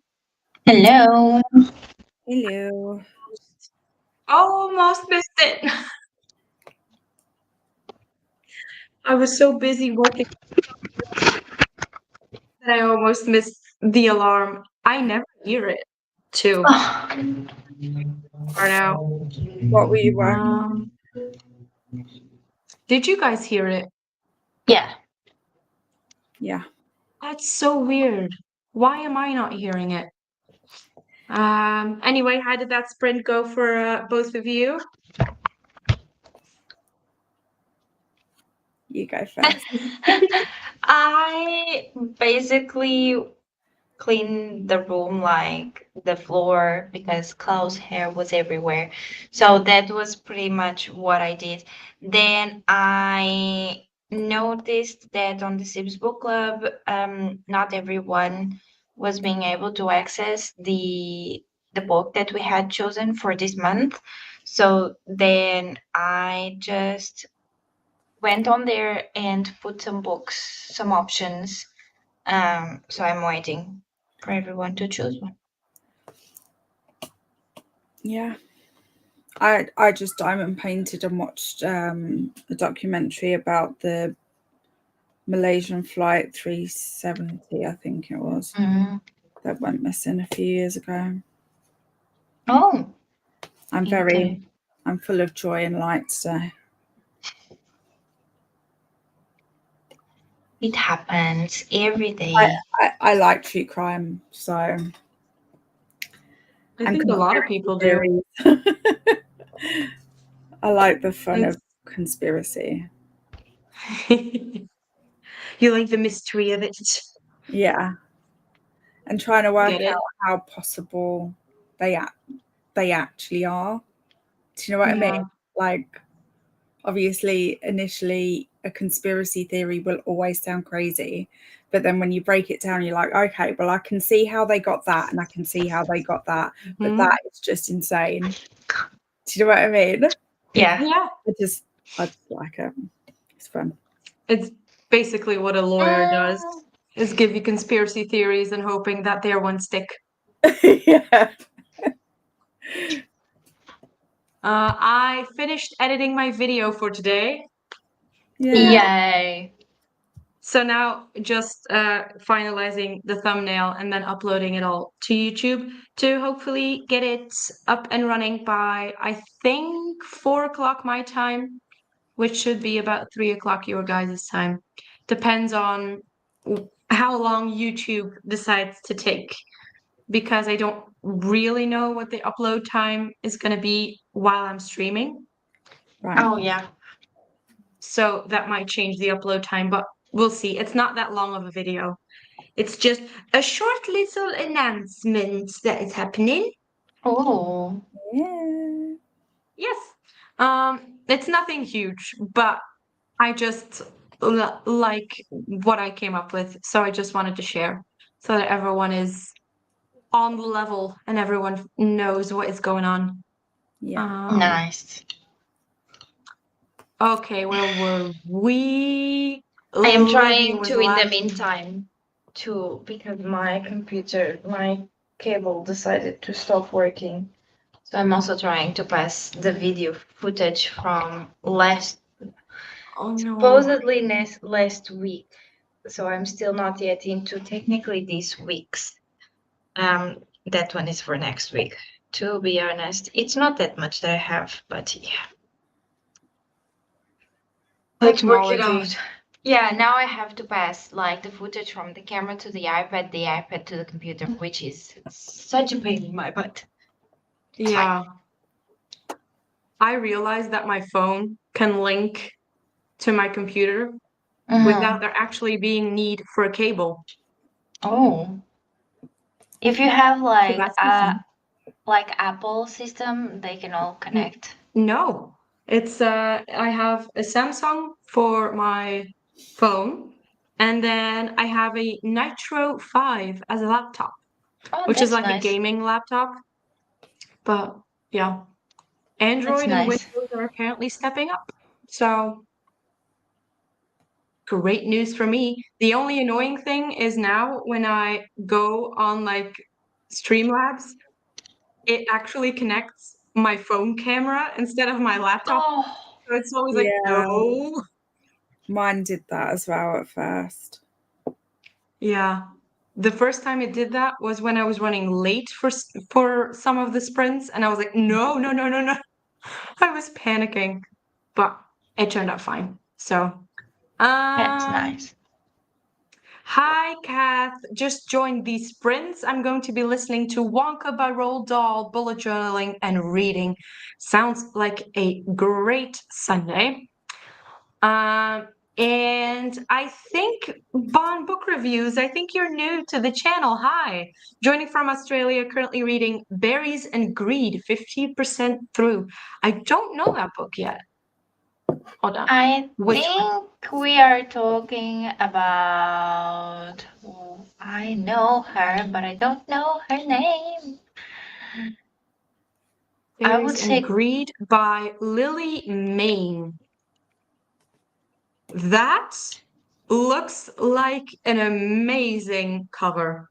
Hello. Almost missed it. I was so busy working that I almost missed the alarm. I never hear it too far out. What were you working? Did you guys hear it? Yeah. Yeah. That's so weird. Why am I not hearing it? Anyway, how did that sprint go for both of you? You go first. I basically cleaned the room, like the floor, because Klaus' hair was everywhere. So that was pretty much what I did. Then I noticed that on the Sims Book Club, not everyone was being able to access the book that we had chosen for this month. So then I just went on there and put some books, some options. So I'm waiting for everyone to choose one. Yeah. I just diamond painted and watched a documentary about the Malaysian flight 370, I think it was, that went missing a few years ago. Oh, I'm full of joy and light today. it happens every day. I like true crime, so I think a lot of people do. I like the fun of conspiracy. You like the mystery of it. Yeah. And trying to work out how possible they actually are. Do you know what I mean? Like, obviously, initially, a conspiracy theory will always sound crazy. But then when you break it down, you're like, okay, well, I can see how they got that and I can see how they got that. But that is just insane. Do you know what I mean? Yeah. I just like it. It's fun. It's basically what a lawyer does, is give you conspiracy theories and hoping that their one stick. Yeah. I finished editing my video for today. Yay. So now just finalizing the thumbnail and then uploading it all to YouTube to hopefully get it up and running by, I think, 4 o'clock my time, which should be about 3 o'clock your guys' time. Depends on how long YouTube decides to take, because I don't really know what the upload time is going to be while I'm streaming. Right. Oh, yeah. So that might change the upload time, but we'll see. It's not that long of a video. It's just a short little announcement that is happening. Oh. Yeah. Yes. It's nothing huge, but I just like what I came up with, so I just wanted to share so that everyone is on the level and everyone knows what is going on. Yeah. Nice. Okay, where were we? I am Lydia trying was to, in the laughing. meantime, because my computer, my cable decided to stop working. So I'm also trying to pass the video footage from supposedly last week. So I'm still not yet into technically this week's. That one is for next week. To be honest, it's not that much that I have, but yeah. Let's work it out. Yeah, now I have to pass like the footage from the camera to the iPad to the computer, which is such a pain in my butt. Yeah. I realized that my phone can link to my computer without there actually being need for a cable. Oh. If you have like Apple system, they can all connect. No. It's I have a Samsung for my phone, and then I have a Nitro 5 as a laptop, which is like a gaming laptop. But yeah, Android and Windows are apparently stepping up. So great news for me. The only annoying thing is now when I go on like Streamlabs, it actually connects my phone camera instead of my laptop. Oh, So it's always like, Yeah. no. Mine did that as well at first. Yeah. The first time it did that was when I was running late for some of the sprints, and I was like, no, no, no, no, no. I was panicking, but it turned out fine. So, that's nice. hi, Kath. Just joined these sprints. I'm going to be listening to Wonka by Roald Dahl, bullet journaling, and reading. Sounds like a great Sunday. And I think Bond Book Reviews, I think you're new to the channel. Hi. Joining from Australia, currently reading Berries and Greed, 50% through. I don't know that book yet. Hold on. I Which think we are talking about. Oh, I know her, but I don't know her name. I would Berries and say Greed by Lily Mayne. That looks like an amazing cover.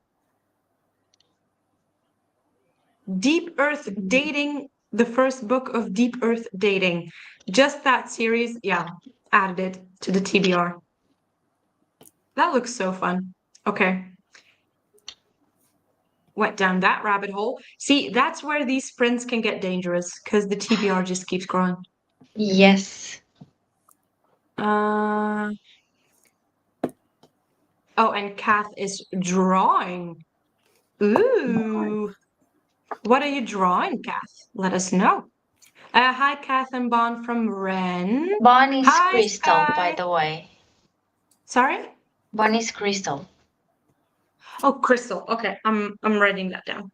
Deep Earth Dating, the first book of Deep Earth Dating. Just that series, yeah, added it to the TBR. That looks so fun. Okay. Went down that rabbit hole. See, that's where these sprints can get dangerous because the TBR just keeps growing. yes. Oh, and Kath is drawing. Ooh. What are you drawing, Kath? Let us know. Hi, Kath and Bon from Ren. Bonnie's Hi, Crystal, by Sky. the way. Sorry? Bonnie's Crystal. Oh, Crystal. Okay, I'm writing that down.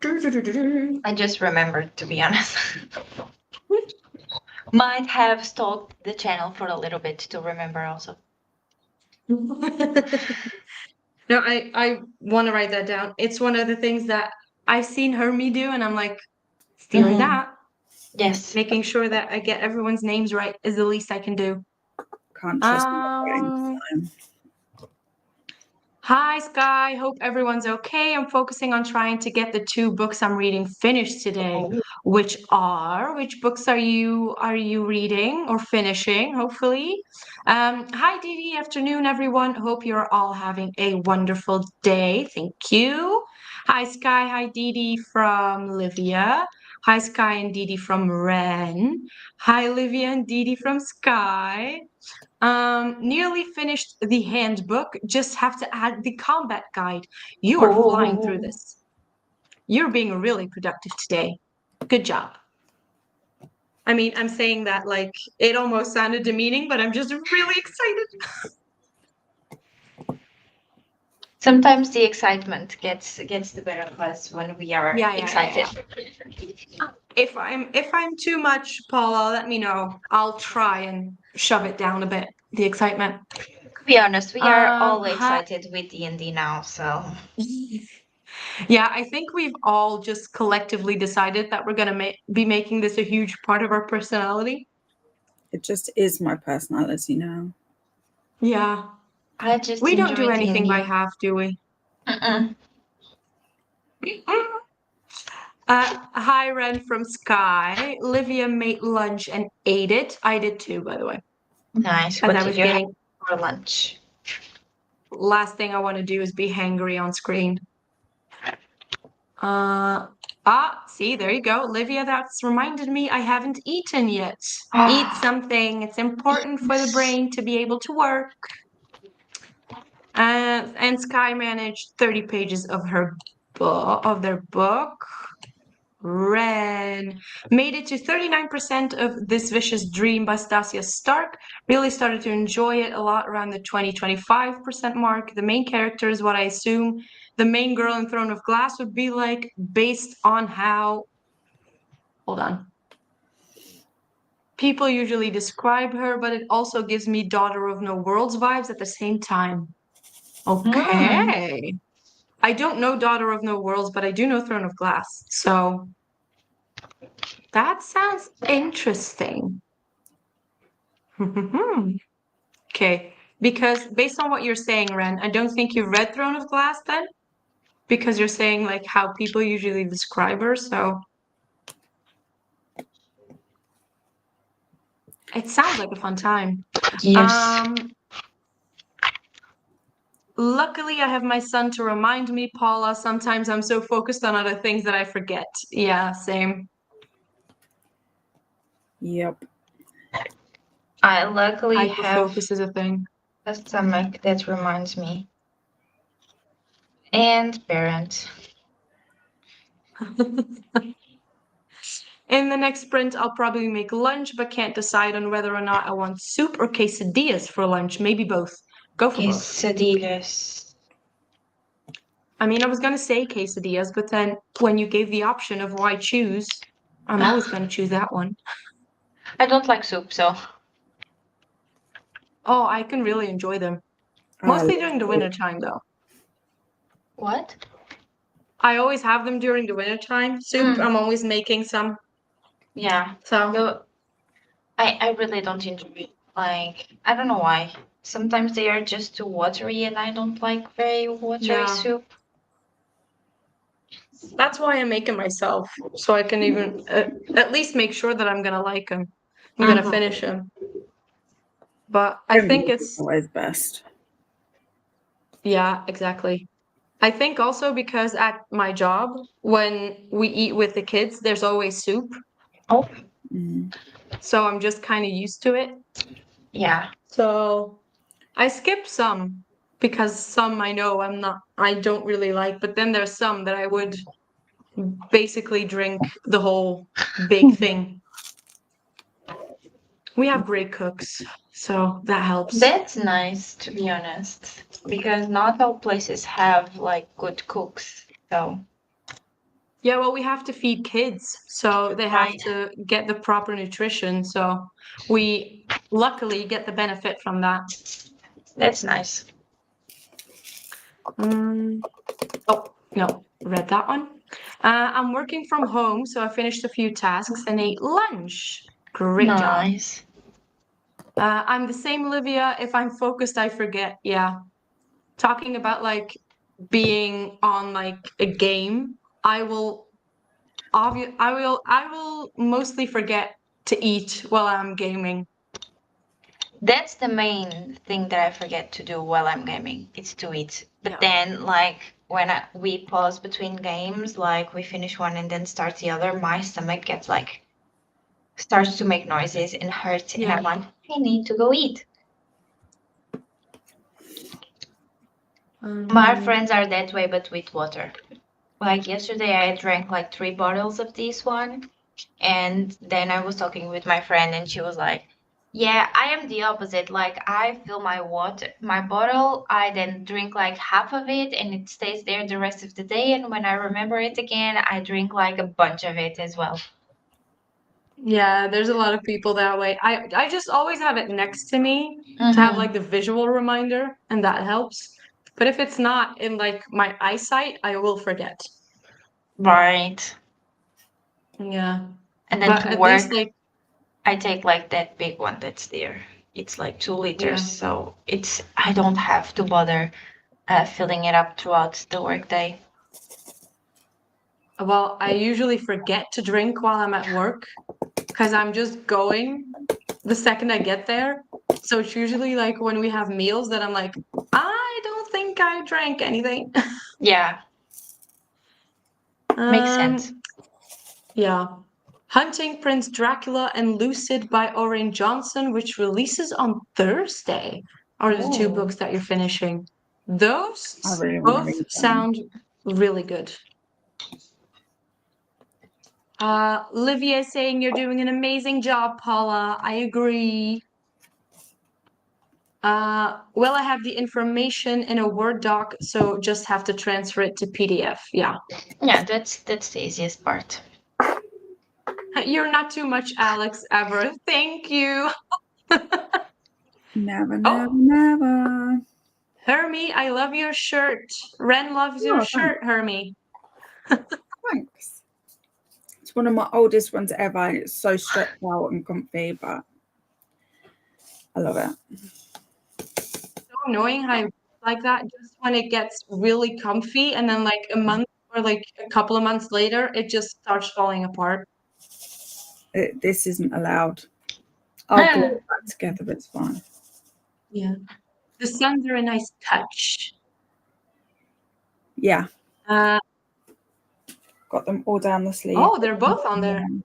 I just remembered, to be honest. Might have stalked the channel for a little bit to remember also. No, I want to write that down. It's one of the things that I've seen Hermie do, and I'm like, stealing that. Yes. Making sure that I get everyone's names right is the least I can do. Can't trust me. Hi, Sky. Hope everyone's okay. I'm focusing on trying to get the 2 books I'm reading finished today. Which books are you reading or finishing, hopefully? Hi, Dee Dee. Afternoon, everyone. Hope you're all having a wonderful day. Thank you. Hi, Sky. Hi, Dee Dee from Livia. Hi, Sky and Dee Dee from Ren. Hi, Livia and Dee Dee from Sky. Nearly finished the handbook, just have to add the combat guide. You are flying through this. You're being really productive today. Good job. I mean, I'm saying that like it almost sounded demeaning, but I'm just really excited. Sometimes the excitement gets the better of us when we are excited. If I'm too much, Paula, let me know. I'll try and shove it down a bit, the excitement. To be honest, we are all Hi. excited with D&D now, so. Yeah, I think we've all just collectively decided that we're going to be making this a huge part of our personality. It just is my personality now. Yeah. I just We don't do enjoy anything by D&D. half, do we? Mm-mm. Hi, Ren from Sky. Livia made lunch and ate it. I did too, by the way. Nice. As What I did was you have getting, for lunch? last thing I want to do is be hangry on screen. See, there you go. Livia, that's reminded me I haven't eaten yet. Eat something. It's important for the brain to be able to work. And Sky managed 30 pages of their book. Ren made it to 39% of This Vicious Dream by Stasia Stark. Really started to enjoy it a lot around the 20-25% mark. The main character is what I assume the main girl in Throne of Glass would be like, based on how, hold on, people usually describe her, but it also gives me Daughter of No Worlds vibes at the same time. Okay. I don't know Daughter of No Worlds, but I do know Throne of Glass. So that sounds interesting. Okay. because based on what you're saying, Ren, I don't think you've read Throne of Glass then, because you're saying like how people usually describe her, so it sounds like a fun time. Yes. Luckily, I have my son to remind me, Paula. Sometimes I'm so focused on other things that I forget. Yeah, same. Yep. I luckily have Hyperfocus is a thing. a stomach that reminds me. And parents. In the next sprint, I'll probably make lunch, but can't decide on whether or not I want soup or quesadillas for lunch. Maybe both. Go for both. Quesadillas. I mean, I was gonna say quesadillas, but then when you gave the option of why choose, I'm always gonna choose that one. I don't like soup, so. Oh, I can really enjoy them. I Mostly love during the soup. winter time, though. What? I always have them during the winter time. Soup, I'm always making some. Yeah. So, No, I really don't enjoy it. Like, I don't know why. Sometimes they are just too watery, and I don't like very watery yeah, soup. that's why I make them myself. So I can even at least make sure that I'm gonna like them. I'm gonna finish them. But I think Homemade is it's, always best. yeah, exactly. I think also because at my job, when we eat with the kids, there's always soup. Oh, Mm. So I'm just kind of used to it. yeah. So I skip some because some I don't really like, but then there's some that I would basically drink the whole big thing. We have great cooks, so that helps. That's nice, to be honest, because not all places have like good cooks. So, Yeah, well, we have to feed kids, so they have right. to get the proper nutrition. So we luckily get the benefit from that. That's nice. Oh, no, read that one. I'm working from home, so I finished a few tasks and ate lunch. Great job. Nice. I'm the same, Olivia. If I'm focused, I forget. Yeah. Talking about like being on like a game, I will mostly forget to eat while I'm gaming. That's the main thing that I forget to do while I'm gaming. It's to eat. But Yeah. then, like, when we pause between games, like we finish one and then start the other, my stomach gets like, starts to make noises and hurt. And Yeah. I'm like, I need to go eat. My friends are that way, but with water. Like yesterday, I drank like 3 bottles of this one. And then I was talking with my friend, and she was like, yeah, I am the opposite. Like, I fill my bottle, I then drink like half of it, and it stays there the rest of the day. And when I remember it again, I drink like a bunch of it as well. Yeah, there's a lot of people that way. I just always have it next to me to have like the visual reminder, and that helps. But if it's not in like my eyesight, I will forget. Right. Yeah. And then But to at least work, like, I take like that big one that's there. It's like 2 liters. yeah. So I don't have to bother filling it up throughout the workday. Well, I usually forget to drink while I'm at work because I'm just going the second I get there. So it's usually like when we have meals that I'm like, I don't think I drank anything. Yeah, makes sense. Yeah. Hunting Prince Dracula and Lucid by Oren Johnson, which releases on Thursday, are the two Ooh. books that you're finishing. Those I really want to both read them. sound really good. Livia is saying you're doing an amazing job, Paula. I agree. Well, I have the information in a Word doc, so just have to transfer it to PDF. Yeah. Yeah, that's the easiest part. You're not too much, Alex, ever. Thank you. Never, Oh, never. Hermie, I love your shirt. Ren loves your Oh, shirt, Hermie. Thanks. It's one of my oldest ones ever, and it's so stretched out and comfy, but I love it. annoying how I like that just when it gets really comfy and then like a month or like a couple of months later, it just starts falling apart. This isn't allowed. I'll glue it back together, but it's fine. Yeah. The suns are a nice touch. Yeah, Uh, got them all down the sleeve. oh, they're both on there. And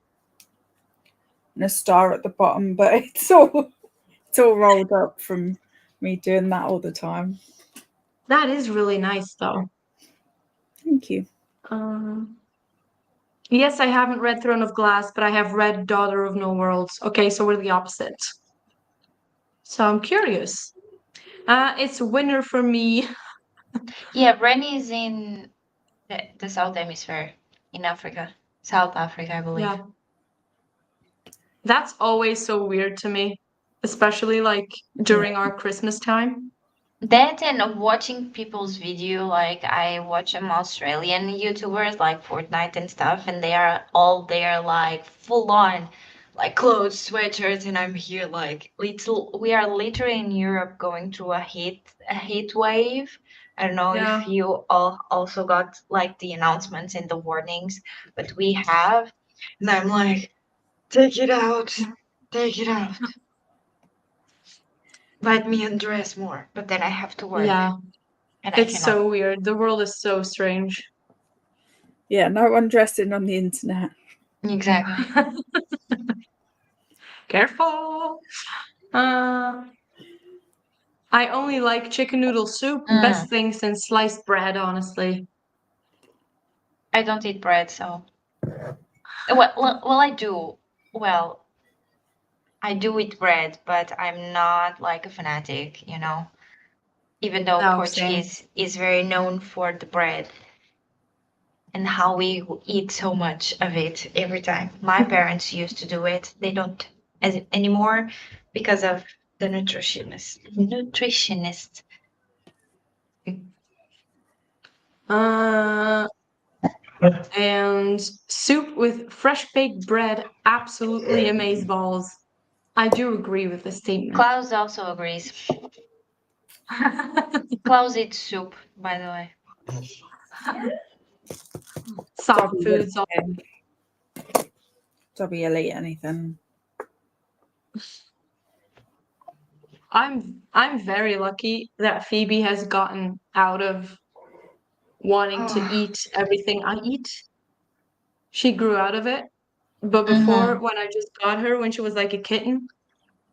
a star at the bottom, but it's all rolled up from me doing that all the time. That is really nice though. Thank you. Yes, I haven't read Throne of Glass, but I have read Daughter of No Worlds. Okay, so we're the opposite. So I'm curious. It's winter for me. Yeah, Rennie is in the South Hemisphere, in Africa. South Africa, I believe. Yeah. That's always so weird to me, especially like during our Christmas time. That and watching people's video, like I watch some Australian YouTubers like Fortnite and stuff, and they are all there like full on, like clothes, sweatshirts, and I'm here like little. We are literally in Europe going through a heat wave. I don't know Yeah. if you all also got like the announcements and the warnings, but we have, and I'm like, take it out, take it out. Let me undress more, but then I have to work. Yeah. And I It's cannot. so weird. The world is so strange. Yeah, no undressing on the internet. Exactly. Careful. I only like chicken noodle soup. Best thing since sliced bread, honestly. I don't eat bread, so. Well, I do. Well, I do eat bread, but I'm not like a fanatic, you know. Even though No, same. Portuguese is very known for the bread and how we eat so much of it every time. My parents used to do it. They don't anymore because of the nutritionist. Nutritionist. And soup with fresh baked bread absolutely amaze balls. I do agree with this statement. Klaus also agrees. Klaus eats soup, by the way. Soft foods. Will eat anything. I'm very lucky that Phoebe has gotten out of wanting to eat everything I eat. She grew out of it. But before, when I just got her, when she was like a kitten,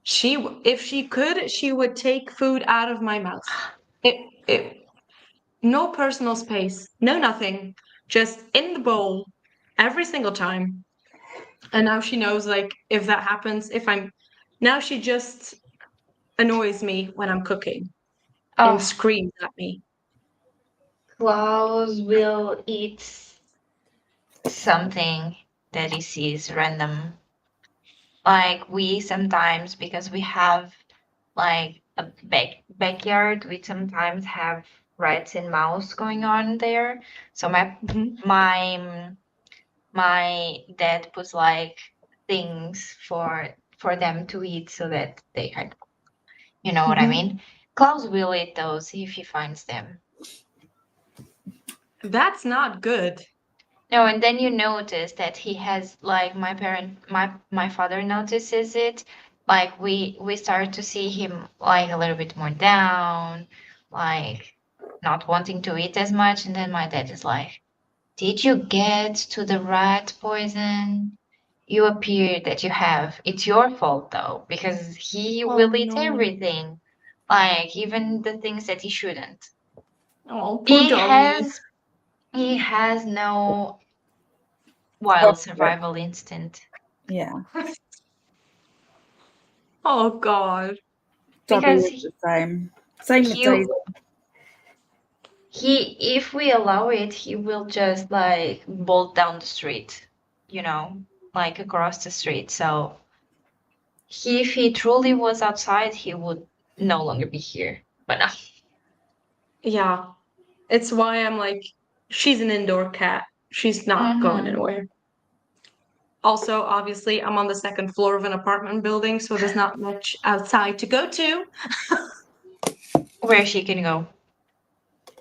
if she could, she would take food out of my mouth. No personal space, no nothing, just in the bowl every single time. And now she knows, like, if that happens, now she just annoys me when I'm cooking and screams at me. Klaus will eat something that he sees random. Like we sometimes, because we have like a backyard, we sometimes have rats and mouse going on there. So my my dad puts like things for them to eat so that they can, you know what I mean? Klaus will eat those if he finds them. That's not good. No, and then you notice that he has like my father notices it. Like we start to see him like a little bit more down, like not wanting to eat as much, and then my dad is like, did you get to the rat poison? You appear that you have. It's your fault though, because he will eat no. everything. Like even the things that he shouldn't. Oh, poor doggy. He has no wild survival instinct. Yeah. Oh God. Dobby Because is the same. Same with he Daisy. he if we allow it, he will just like bolt down the street, you know, like across the street. So if he truly was outside, he would no longer be here. But no. Yeah. It's why I'm like, she's an indoor cat. She's not going anywhere. Also, obviously, I'm on the second floor of an apartment building, so there's not much outside to go to. where she can go.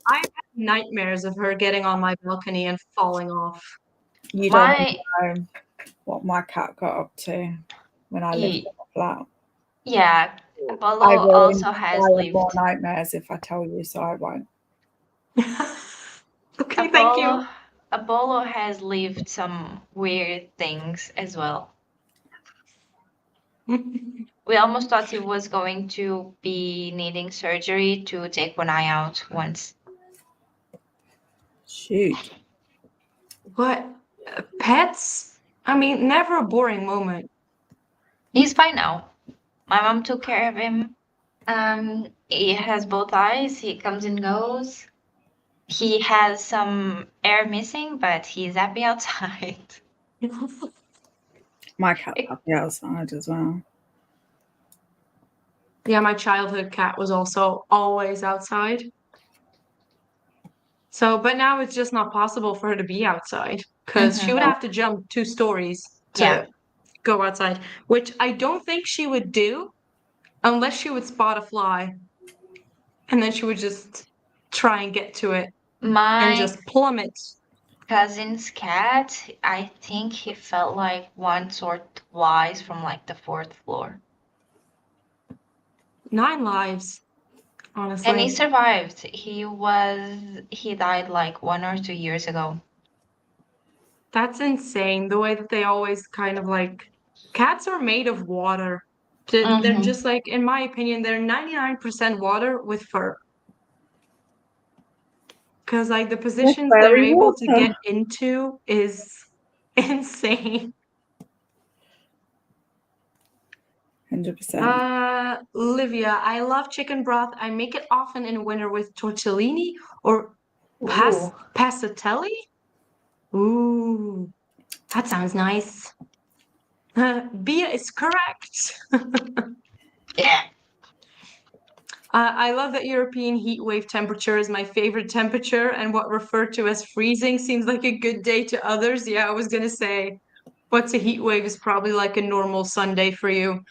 I've had nightmares of her getting on my balcony and falling off. You don't My know what my cat got up to when I lived in y- a flat. yeah, I Apollo will also has inspire more lived. nightmares if I tell you, so I won't. Okay, thank you. Apollo has lived some weird things as well. We almost thought he was going to be needing surgery to take one eye out once. Shoot. What? Pets? I mean, never a boring moment. He's fine now. My mom took care of him. He has both eyes. He comes and goes. He has some air missing, but he's happy outside. My cat's happy outside as well. Yeah, my childhood cat was also always outside. So, but now it's just not possible for her to be outside because she would have to jump 2 stories Yeah. to go outside, which I don't think she would do unless she would spot a fly and then she would just try and get to it and My just plummet. cousin's cat, I think he felt like once or twice from like the fourth floor. 9 lives, And he honestly. survived. He died like 1 or 2 years ago. That's insane. The way that they always kind of like cats are made of water. They're just like, in my opinion, they're 99% water with fur. Because like the positions they're Fairy able to get water. into is insane. 100%. Livia, I love chicken broth. I make it often in winter with tortellini or Ooh. passatelli. Ooh, that sounds nice. Bia is correct. Yeah. I love that European heat wave temperature is my favorite temperature, and what referred to as freezing seems like a good day to others. Yeah, I was gonna say, what's a heat wave is probably like a normal Sunday for you,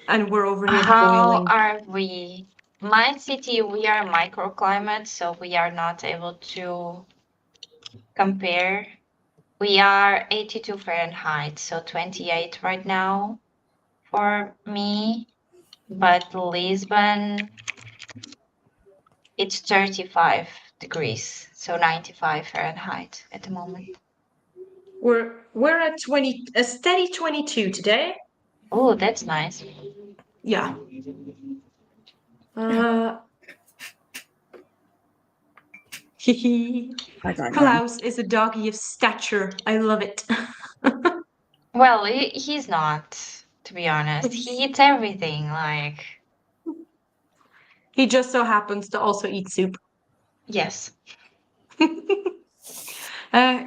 and we're over here How boiling. are we? My city, we are microclimate, so we are not able to compare. We are 82 Fahrenheit, so 28 right now for me. But Lisbon, it's 35 degrees, so 95 Fahrenheit at the moment. We're at a steady 22 today. Oh, that's nice. Yeah. Uh, I don't know. Klaus is a doggy of stature. I love it. Well, he's not, to be honest. He eats everything, like, He just so happens to also eat soup. yes.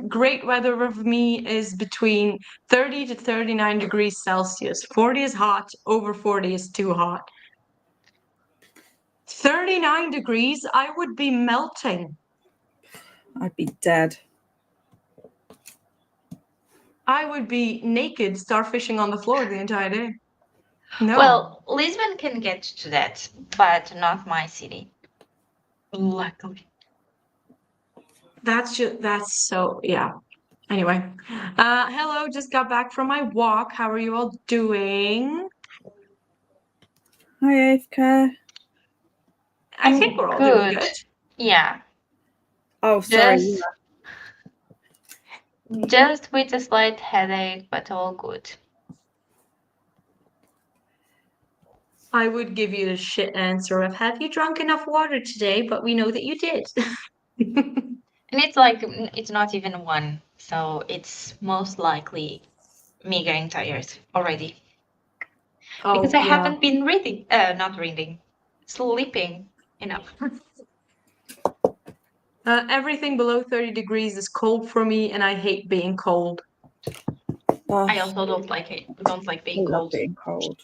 Great weather for me is between 30 to 39 degrees Celsius. 40 is hot, over 40 is too hot. 39 degrees, I would be melting. I'd be dead. I would be naked, starfishing on the floor the entire day. No. Well, Lisbon can get to that, but not my city. Luckily. That's so, yeah. Anyway, hello, just got back from my walk. How are you all doing? Hi, Afka. I think we're all doing good. Yeah. Oh, sorry. Just, just with a slight headache, but all good. I would give you the shit answer of, have you drunk enough water today? But we know that you did. And it's like, it's not even one. So it's most likely me getting tired already. Because Oh, I yeah. haven't been not reading, sleeping enough. Everything below 30 degrees is cold for me, and I hate being cold. I also don't like being love cold. being cold.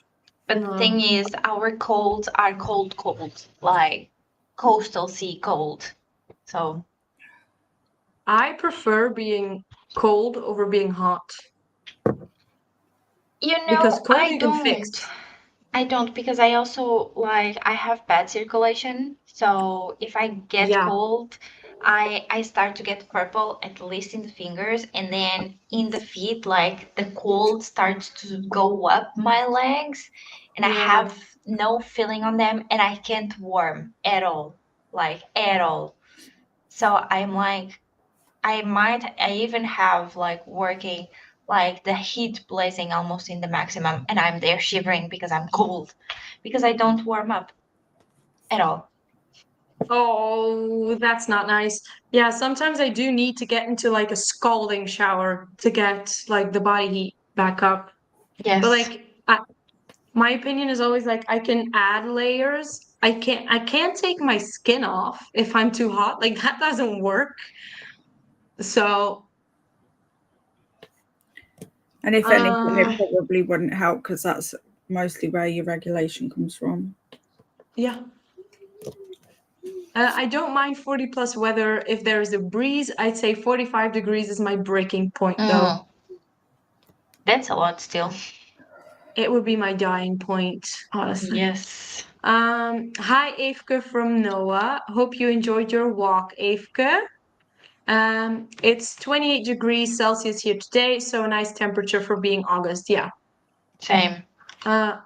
But the thing is, our colds are cold, like coastal sea cold. So I prefer being cold over being hot. you Because know, cold you can fix. I don't, because I also like I have bad circulation. So if I get Yeah. cold, I start to get purple, at least in the fingers, and then in the feet, like the cold starts to go up my legs, and I Yeah. have no feeling on them, and I can't warm at all, like at all. So I'm like, I even have like working like the heat blazing almost in the maximum, and I'm there shivering because I'm cold, because I don't warm up at all. Oh, that's not nice. Yeah, sometimes I do need to get into like a scalding shower to get like the body heat back up. But Yes. like my opinion is always like I can add layers. I can't take my skin off if I'm too hot. Like that doesn't work. So And if anything, it uh probably wouldn't help because that's mostly where your regulation comes from. yeah. I don't mind 40 plus weather if there is a breeze. I'd say 45 degrees is my breaking point though. Mm, that's a lot still. It would be my dying point, honestly. Yes. Hi Evke from Noah. Hope you enjoyed your walk, Evke. It's 28 degrees Celsius here today, so a nice temperature for being August. Yeah. Same. Uh,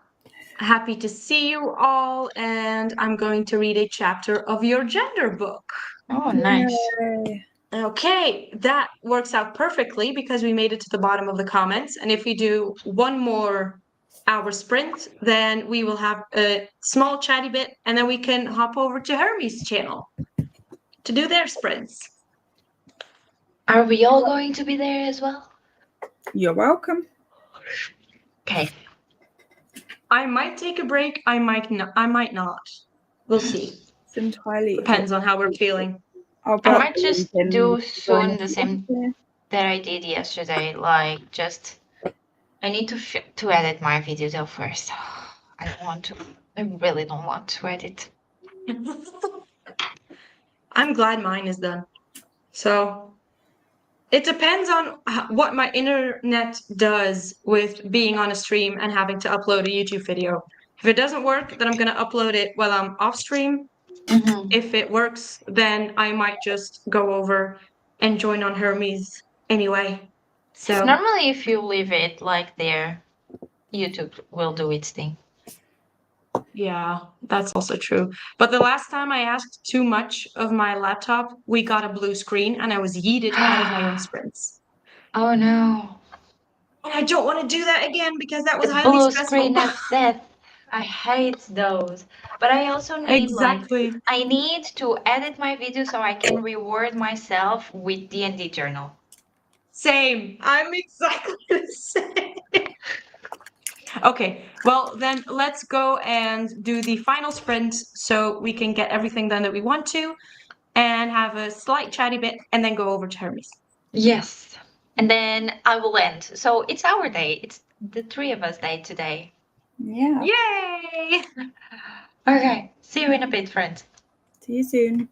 Happy to see you all, and I'm going to read a chapter of your gender book. Oh, nice. Yay. Okay, that works out perfectly because we made it to the bottom of the comments. And if we do one more hour sprint, then we will have a small chatty bit, and then we can hop over to Hermes' channel to do their sprints. Are we all going to be there as well? You're welcome. Okay. I might take a break. I might not. I might not. We'll see. It's entirely Depends on how we're feeling. I'll I put might the link just in do join soon if the you want same to. that I did yesterday. Like, just I need to edit my video though first. I don't want to. I really don't want to edit. I'm glad mine is done. So it depends on what my internet does with being on a stream and having to upload a YouTube video. If it doesn't work, then I'm going to upload it while I'm off stream. Mm-hmm. If it works, then I might just go over and join on Hermes anyway. So Normally, if you leave it like there, YouTube will do its thing. yeah, that's also true. But the last time I asked too much of my laptop, we got a blue screen and I was yeeted out of my own sprints. Oh no. And I don't want to do that again because that was The highly blue stressful. screen at death. I hate those. But I also need like Exactly. I need to edit my video so I can reward myself with D&D journal. Same. I'm exactly the same. Okay, well then let's go and do the final sprint so we can get everything done that we want to and have a slight chatty bit and then go over to Hermes. Yes. And then I will end. So it's our day. It's the three of us day today. Yeah. Yay! Okay. See you in a bit, friends. See you soon.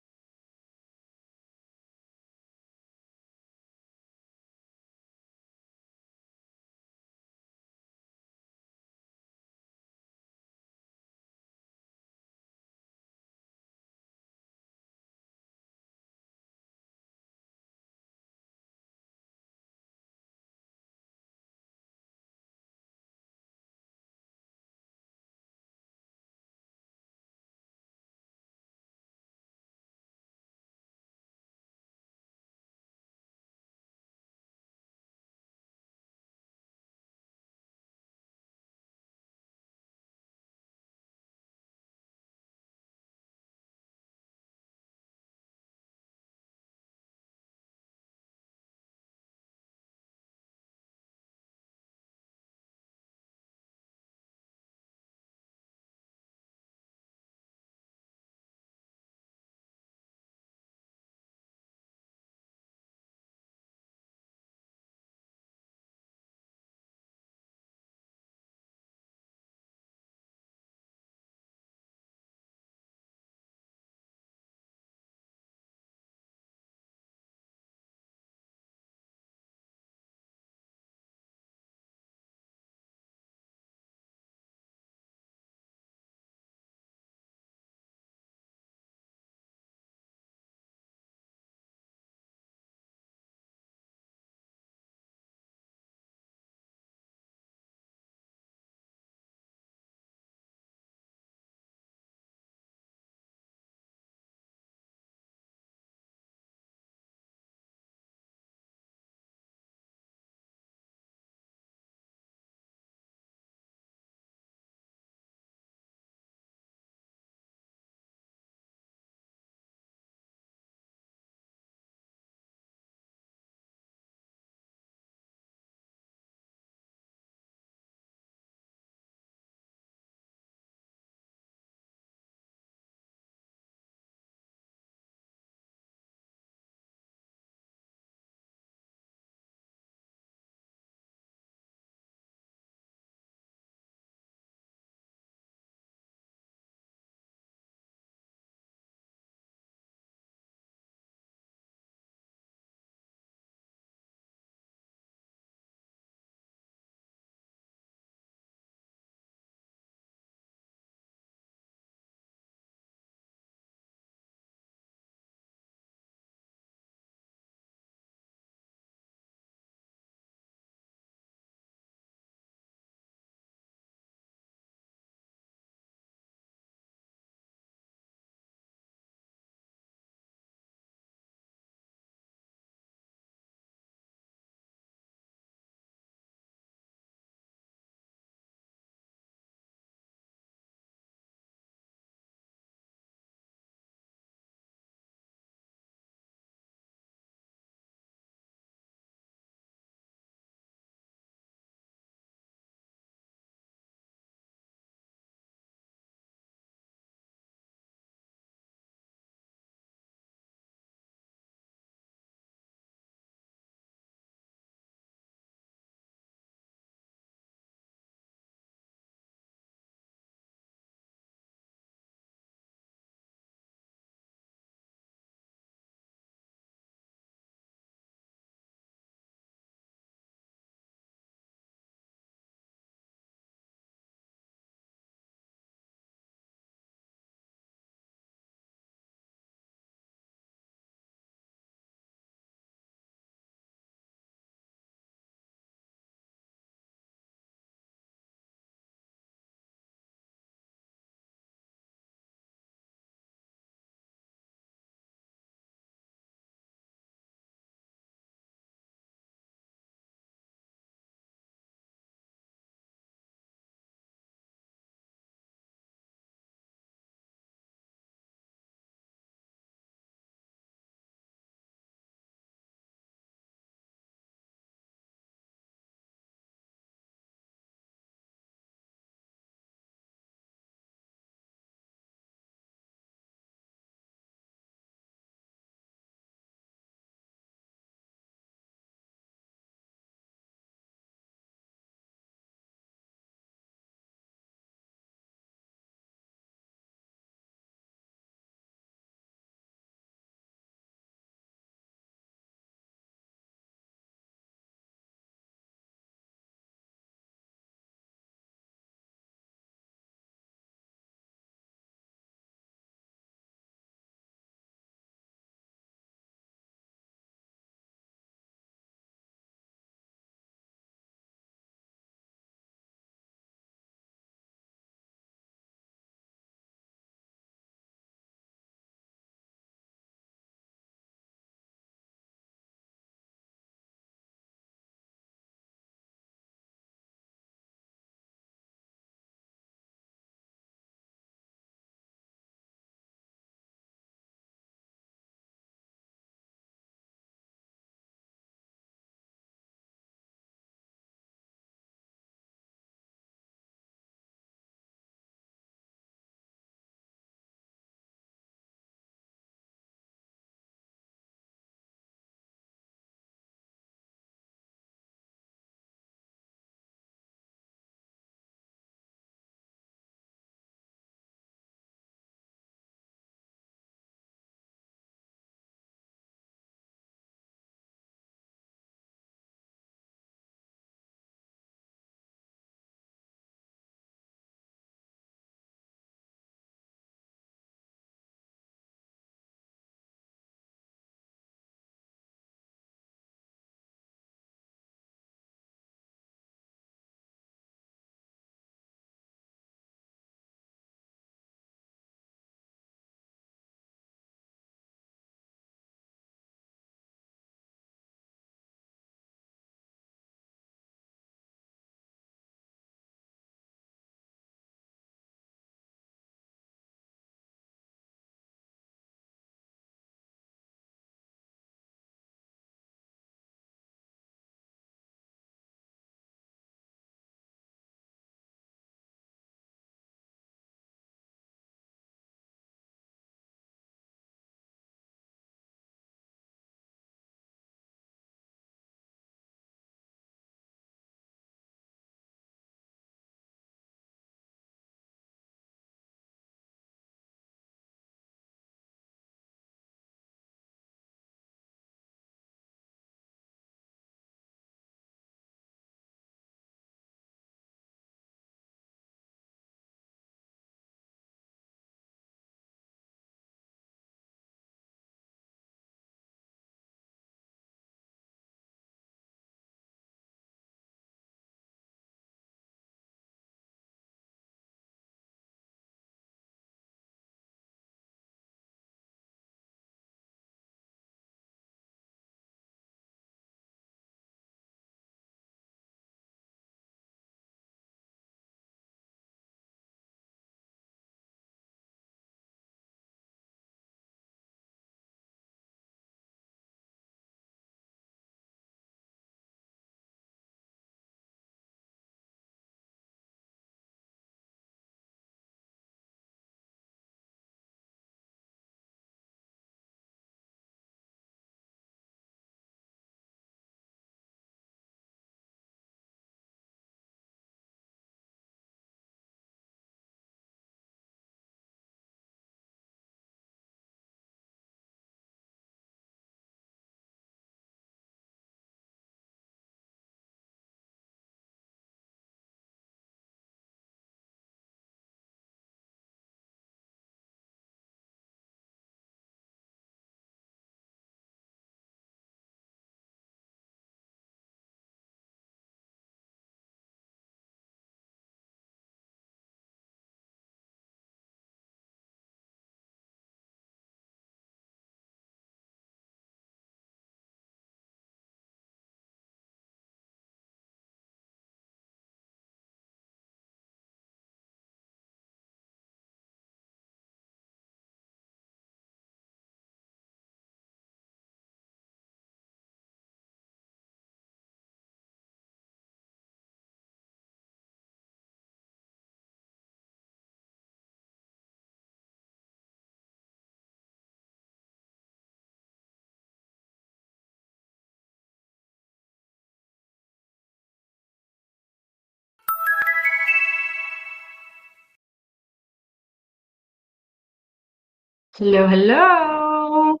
Hello, hello.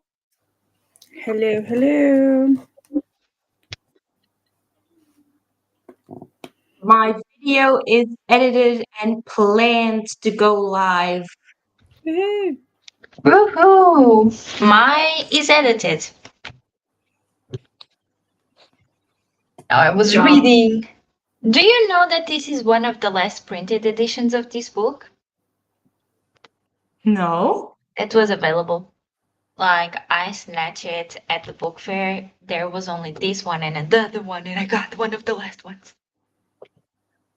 Hello, hello. My video is edited and planned to go live. Woohoo. Woohoo! Mine is edited. I was Job. reading. Do you know that this is one of the last printed editions of this book? No? It was available. Like, I snatched it at the book fair. There was only this one and another one, and I got one of the last ones.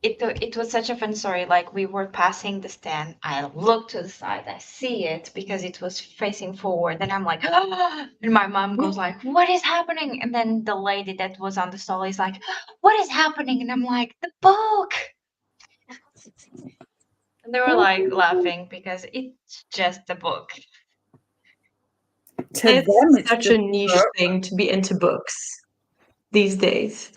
It was such a fun story. Like, we were passing the stand. I look to the side. I see it because it was facing forward. And I'm like, ah! And my mom goes like, what is happening? And then the lady that was on the stall is like, what is happening? And I'm like, the book. And they were like laughing because it's just a book. To them, It's it's such just a niche book. thing to be into books these days.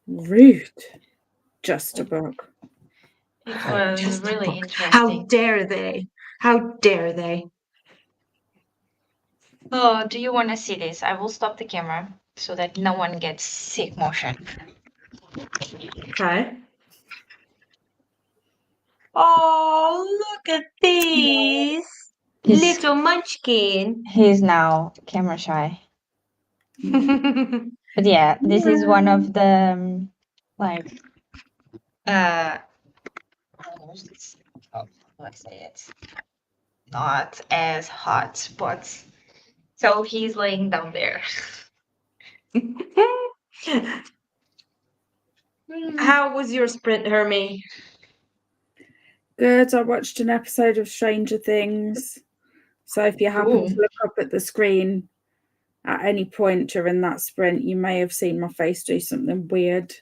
Rude. Just a book. It was Just a really book. How interesting. dare they? How dare they? Oh, do you want to see this? I will stop the camera so that no one gets sick motion. Okay. Oh, look at this He's little munchkin. he's now camera shy. But yeah, this is one of the like uh how do I say it? Not as hot spots. So he's laying down there. How was your sprint, Hermie? Good. I watched an episode of Stranger Things. So if you happen Ooh. to look up at the screen at any point during that sprint, you may have seen my face do something weird,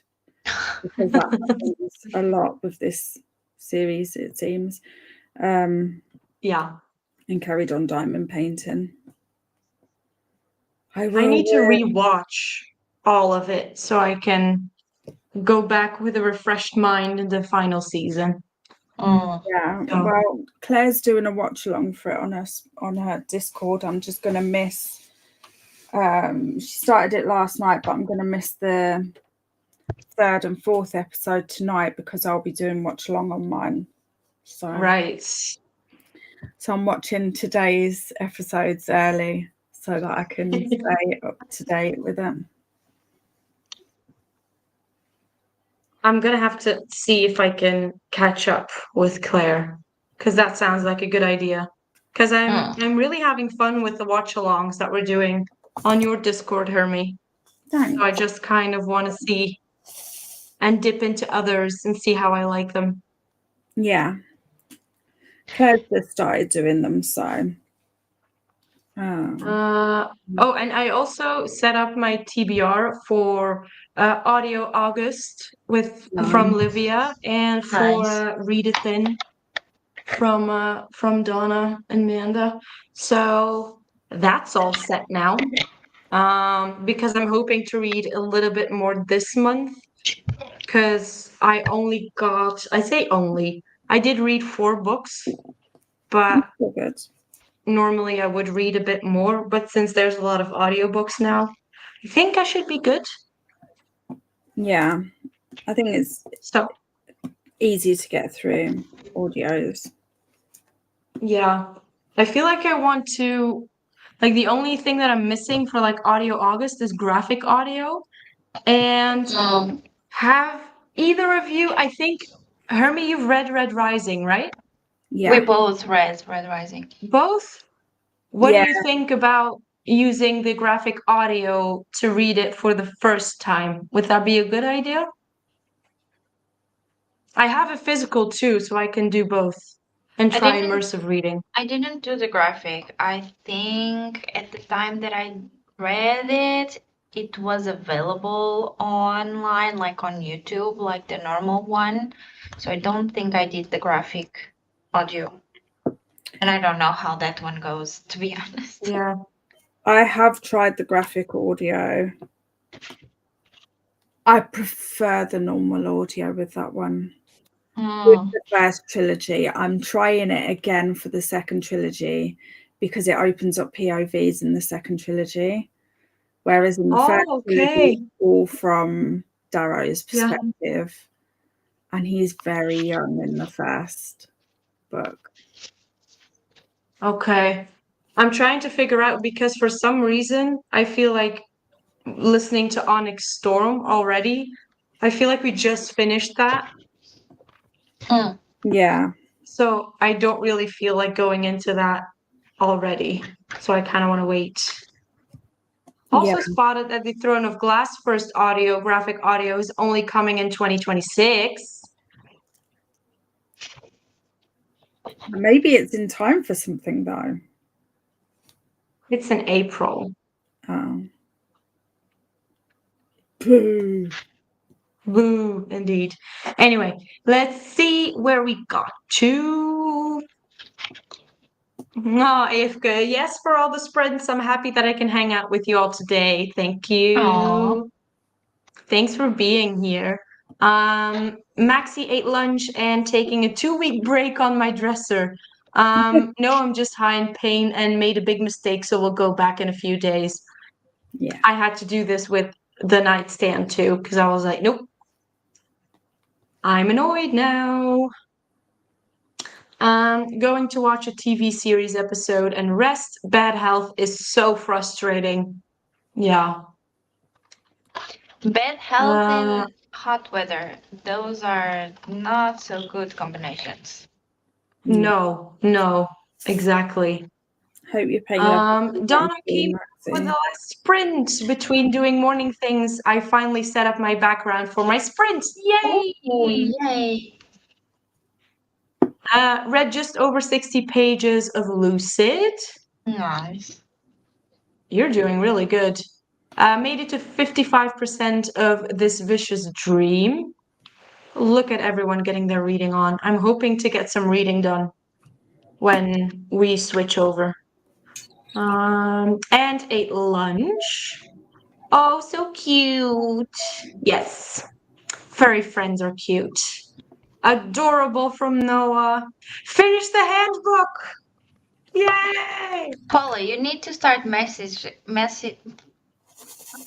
because that happens a lot with this series, it seems. Yeah. And carried on diamond painting. I need to rewatch all of it so I can go back with a refreshed mind in the final season. Yeah, Oh. well, Claire's doing a watch along for it on her Discord. I'm just gonna miss. She started it last night, but I'm gonna miss the third and fourth episode tonight because I'll be doing watch along on mine. So Right. So I'm watching today's episodes early so that I can stay up to date with them. I'm gonna have to see if I can catch up with Claire, because that sounds like a good idea. Because I'm really having fun with the watch-alongs that we're doing on your Discord, Hermie. Thanks. So I just kind of want to see and dip into others and see how I like them. Yeah. Claire's just started doing them, so. Oh, and I also set up my TBR for Audio August from Livia and for Readathon from Donna and Amanda. So that's all set now. Because I'm hoping to read a little bit more this month. Because I did read 4 books, but good. Normally I would read a bit more, but since there's a lot of audiobooks now, I think I should be good. Yeah, I think it's So easy to get through audios. Yeah, I feel like I want to, like the only thing that I'm missing for like Audio August is graphic audio. And have either of you, I think, Hermie, you've read Red Rising, right? Yeah. We both read Red Rising. Both? What do Yeah. you think about using the graphic audio to read it for the first time? Would that be a good idea? I have a physical too, so I can do both and I try didn't- immersive reading. I didn't do the graphic. I think at the time that I read it, it was available online, like on YouTube, like the normal one. So I don't think I did the graphic audio. And I don't know how that one goes, to be honest. Yeah. I have tried the graphic audio. I prefer the normal audio with that one. with Mm. the first trilogy. I'm trying it again for the second trilogy because it opens up POVs in the second trilogy, whereas in the first Oh, trilogy, okay. it's all from Darrow's Yeah. perspective, and he's very young in the first book. Okay. I'm trying to figure out because for some reason I feel like listening to Onyx Storm already. I feel like we just finished that. Mm. Yeah. So I don't really feel like going into that already. So I kind of want to wait. Yeah. Also spotted that the Throne of Glass first audio, graphic audio, is only coming in 2026. Maybe it's in time for something though. It's in April. Oh. Boo. Boo, indeed. Anyway, let's see where we got to. No, Ifke, yes, for all the sprints. I'm happy that I can hang out with you all today. Thank Aw. you. Thanks for being here. Maxie ate lunch and taking a 2-week break on my dresser. No, I'm just high in pain and made a big mistake, so we'll go back in a few days. Yeah. I had to do this with the nightstand too, because I was like, nope, I'm annoyed now. Going to watch a TV series episode and rest. Bad health is so frustrating. Yeah. Bad health in hot weather. Those are not so good combinations. No, exactly. Hope your pain level is Donna came with the Maxie. last sprint. Between doing morning things, I finally set up my background for my sprint. Oh, Yay! yay. Read just over 60 pages of Lucid. Nice. You're doing really good. Made it to 55% of This Vicious Dream. Look at everyone getting their reading on. I'm hoping to get some reading done when we switch over. And ate lunch. Oh, so cute. Yes, furry friends are cute. Adorable from Noah. Finish the handbook. Yay! Paula, you need to start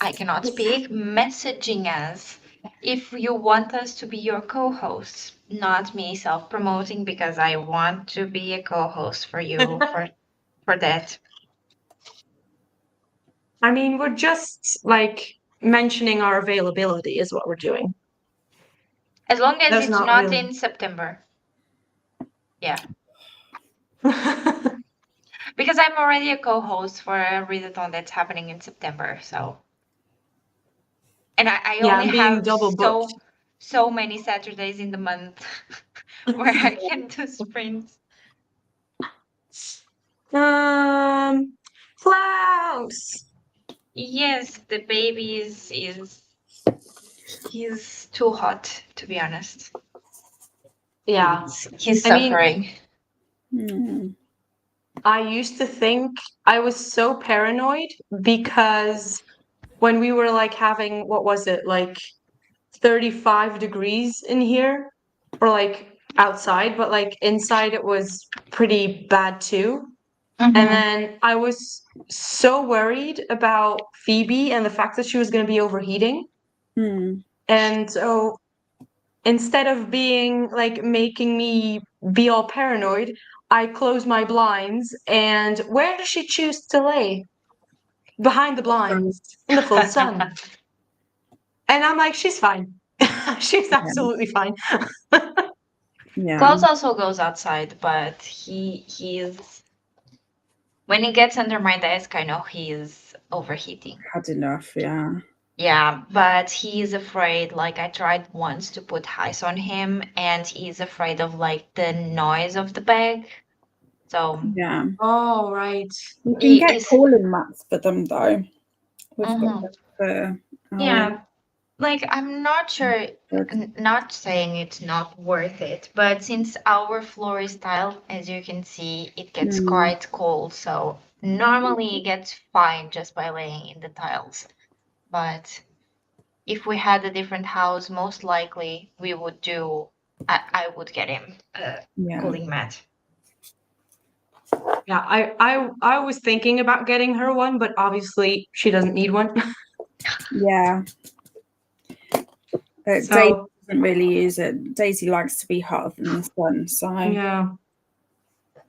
I cannot speak, messaging us if you want us to be your co-hosts, not me self-promoting because I want to be a co-host for you for that. I mean, we're just like mentioning our availability is what we're doing. As long as That's it's not not really. in September. Yeah. Because I'm already a co-host for a readathon that's happening in September, so and I Yeah, only I'm being have double booked. so many Saturdays in the month where I can do sprints. Klaus. Yes, the baby is he's too hot, to be honest. Yeah. He's I mean, suffering. I used to think I was so paranoid because when we were like having, what was it, like 35 degrees in here, or like outside, but like inside it was pretty bad too. And Mhm. then I was so worried about Phoebe and the fact that she was going to be overheating. Mm. And so instead of being like making me be all paranoid, I close my blinds. And where does she choose to lay? Behind the blinds in the full sun. And I'm like, she's fine. She's absolutely fine. Yeah. Klaus also goes outside, but he's when he gets under my desk, I know he is overheating. Had enough, yeah. Yeah, but he is afraid. Like I tried once to put ice on him, and he's afraid of like the noise of the bag. So Yeah. Oh, right. You can he get is. cooling mats for them though. We've got Mhm. them for our Yeah, like I'm not sure. good. Not saying it's not worth it, but since our floor is tiled, as you can see, it gets Mm. quite cold. So normally it gets fine just by laying in the tiles. But if we had a different house, most likely we would do I would get him a Yeah. cooling mat. Yeah, I was thinking about getting her one, but obviously she doesn't need one. Yeah. Daisy So doesn't really use it. Daisy likes to be hotter than the sun, so yeah.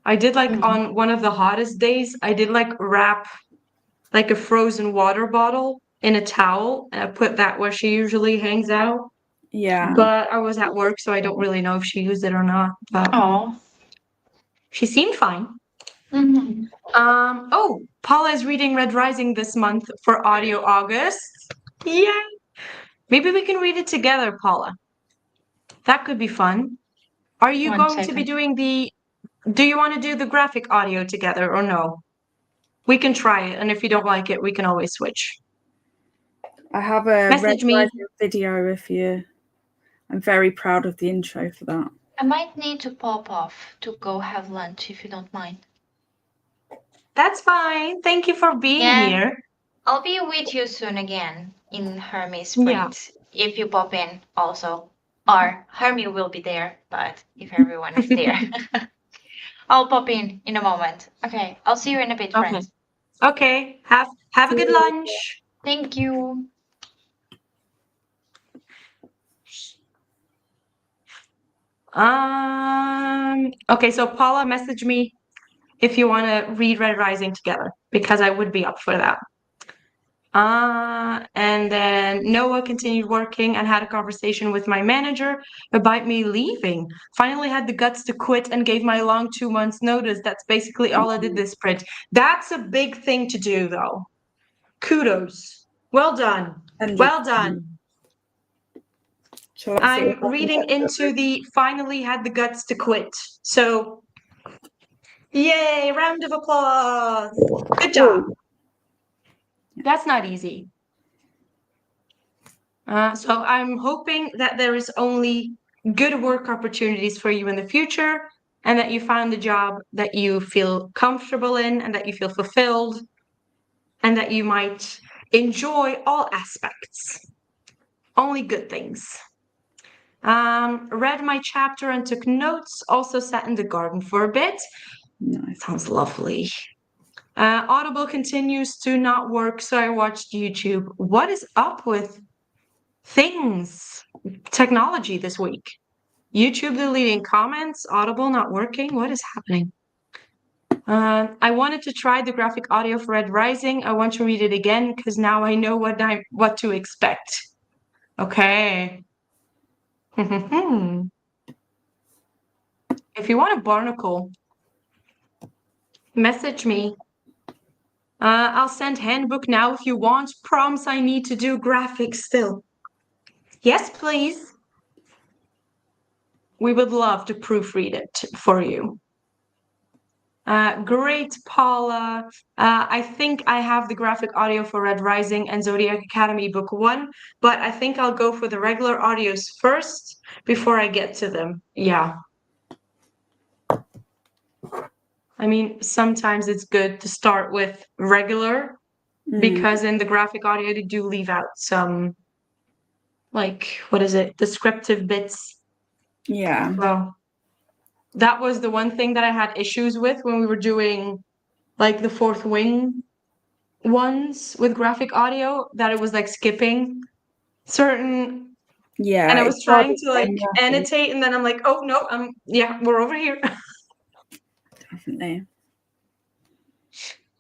I did like Mhm. on one of the hottest days, I did like wrap like a frozen water bottle in a towel and I put that where she usually hangs out. yeah. But I was at work, so I don't really know if she used it or not. But Oh. she seemed fine. Mm-hmm. Oh, Paula is reading Red Rising this month for Audio August. Yeah. Maybe we can read it together, Paula. That could be fun. Are you 1 going to be second. doing do you want to do the graphic audio together or no? We can try it, and if you don't like it, we can always switch. I have a Red Message me. Rising video if you. I'm very proud of the intro for that. I might need to pop off to go have lunch if you don't mind. That's fine. Thank you for being Yeah. here. I'll be with you soon again in Hermes Yeah. Springs. If you pop in also. Or Hermie will be there, but if everyone is there. I'll pop in a moment. Okay, I'll see you in a bit, Okay. friends. Okay. Have a good lunch. Thank you. Okay, so Paula, message me if you want to read Red Rising together, because I would be up for that. And then Noah continued working and had a conversation with my manager about me leaving. Finally had the guts to quit and gave my long 2 months notice. That's basically all I did this sprint. That's a big thing to do, though. Kudos. Well done. 100%. Well done. Shall I see if I'm I can reading get into the finally had the guts to quit. So, yay, round of applause. Good job. That's not easy. So I'm hoping that there is only good work opportunities for you in the future and that you found the job that you feel comfortable in and that you feel fulfilled and that you might enjoy all aspects. Only good things. Read my chapter and took notes, also sat in the garden for a bit. Nice. Sounds lovely. Audible continues to not work, so I watched YouTube. What is up with things, technology this week? YouTube deleting comments, Audible not working. What is happening? I wanted to try the graphic audio for Red Rising. I want to read it again because now I know what to expect. Okay. If you want a barnacle, message me. I'll send handbook now if you want. Prompts I need to do graphics still. Yes, please. We would love to proofread it for you. Great, Paula. I think I have the graphic audio for Red Rising and Zodiac Academy Book 1, but I think I'll go for the regular audios first before I get to them. Yeah. I mean, sometimes it's good to start with regular because in the graphic audio, they do leave out some, like, what is it? Descriptive bits. Yeah. Well, that was the one thing that I had issues with when we were doing like the Fourth Wing ones with graphic audio, that it was like skipping certain, Yeah. and I It's was hard trying to like to annotate and then I'm like, oh no, yeah, we're over here. definitely.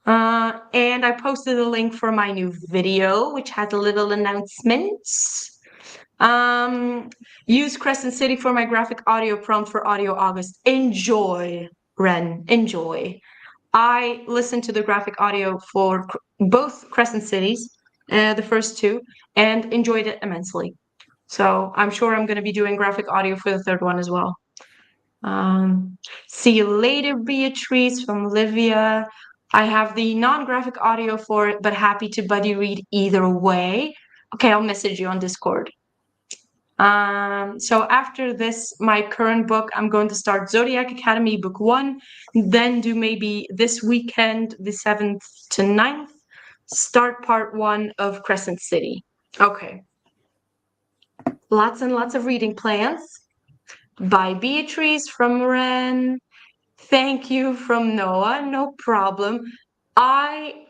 And I posted a link for my new video, which has a little announcements. Use Crescent City for my graphic audio prompt for Audio August. Enjoy, Ren, enjoy. I listened to the graphic audio for both Crescent Cities, the first two, and enjoyed it immensely. So I'm sure I'm going to be doing graphic audio for the third one as well. See you later, Beatrice from Livia. I have the non-graphic audio for it, but happy to buddy read either way. Okay, I'll message you on Discord. So after this, my current book, I'm going to start Zodiac Academy Book 1, then do maybe this weekend, the 7th to 9th, start part 1 of Crescent City. Okay. Lots and lots of reading plans. by Beatrice from Ren. Thank you from Noah. No problem. I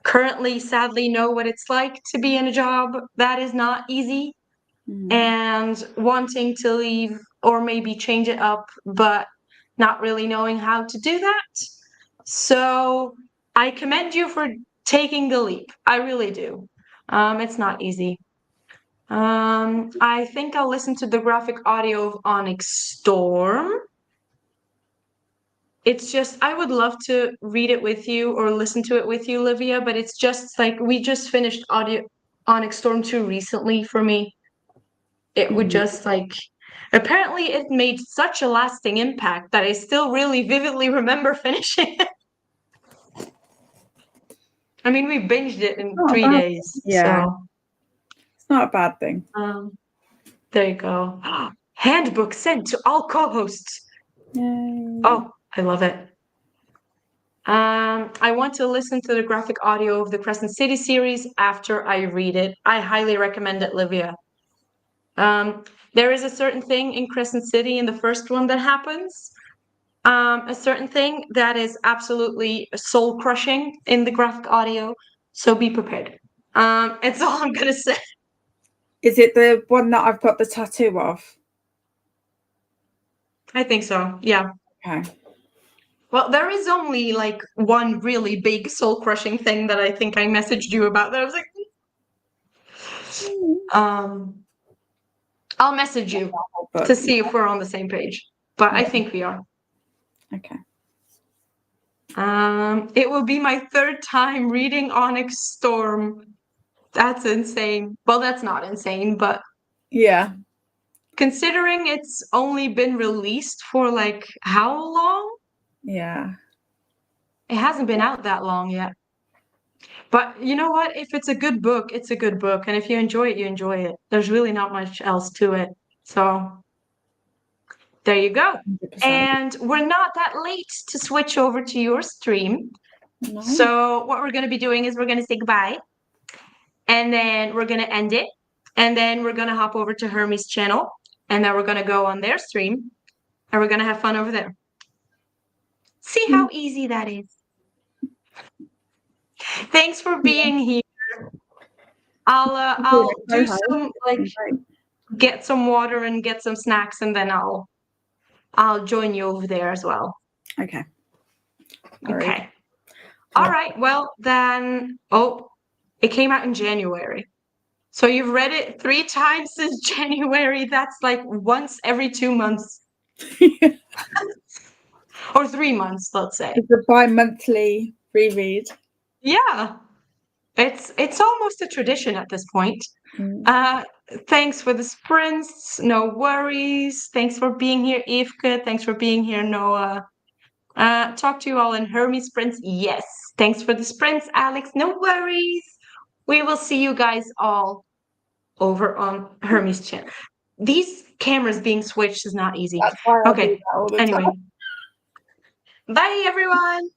currently sadly know what it's like to be in a job that is not easy and wanting to leave or maybe change it up, but not really knowing how to do that. So I commend you for taking the leap. I really do. It's not easy. I think I'll listen to the graphic audio of Onyx Storm. It's just, I would love to read it with you or listen to it with you, Livia, but it's just like we just finished audio Onyx Storm 2 recently for me. It would just like, apparently it made such a lasting impact that I still really vividly remember finishing it. I mean, we binged it in 3 days. Yeah. So it's not a bad thing. There you go. Handbook sent to all co-hosts. Yay. Oh, I love it. I want to listen to the graphic audio of the Crescent City series after I read it. I highly recommend it, Livia. There is a certain thing in Crescent City in the first one that happens. A certain thing that is absolutely soul-crushing in the graphic audio. So be prepared. It's all I'm gonna say. Is it the one that I've got the tattoo of? I think so, yeah. Okay. Well, there is only like one really big soul-crushing thing that I think I messaged you about that I was like, I'll message you to see if we're on the same page, but I think we are. Okay. It will be my 3rd time reading Onyx Storm. That's insane. Well, that's not insane, but yeah, considering it's only been released for like how long? Yeah. It hasn't been out that long yet. But you know what? If it's a good book, it's a good book. And if you enjoy it, you enjoy it. There's really not much else to it. So there you go. 100%. And we're not that late to switch over to your stream. No. So what we're going to be doing is we're going to say goodbye. And then we're going to end it. And then we're going to hop over to Hermie's channel. And then we're going to go on their stream. And we're going to have fun over there. See how easy that is. Thanks for being here. I'll do some get some water and get some snacks, and then I'll join you over there as well. Okay. Okay. All right. Well, then, it came out in January. So you've read it 3 times since January. That's like once every 2 months. Or 3 months, let's say. It's a bi-monthly reread. Yeah. It's almost a tradition at this point. Thanks for the sprints. No worries. Thanks for being here, Evke. Thanks for being here, Noah. Talk to you all in Hermes sprints. Yes. Thanks for the sprints, Alex. No worries. We will see you guys all over on Hermes channel. These cameras being switched is not easy. That's why I do Okay. that all the Anyway. time. Bye, everyone.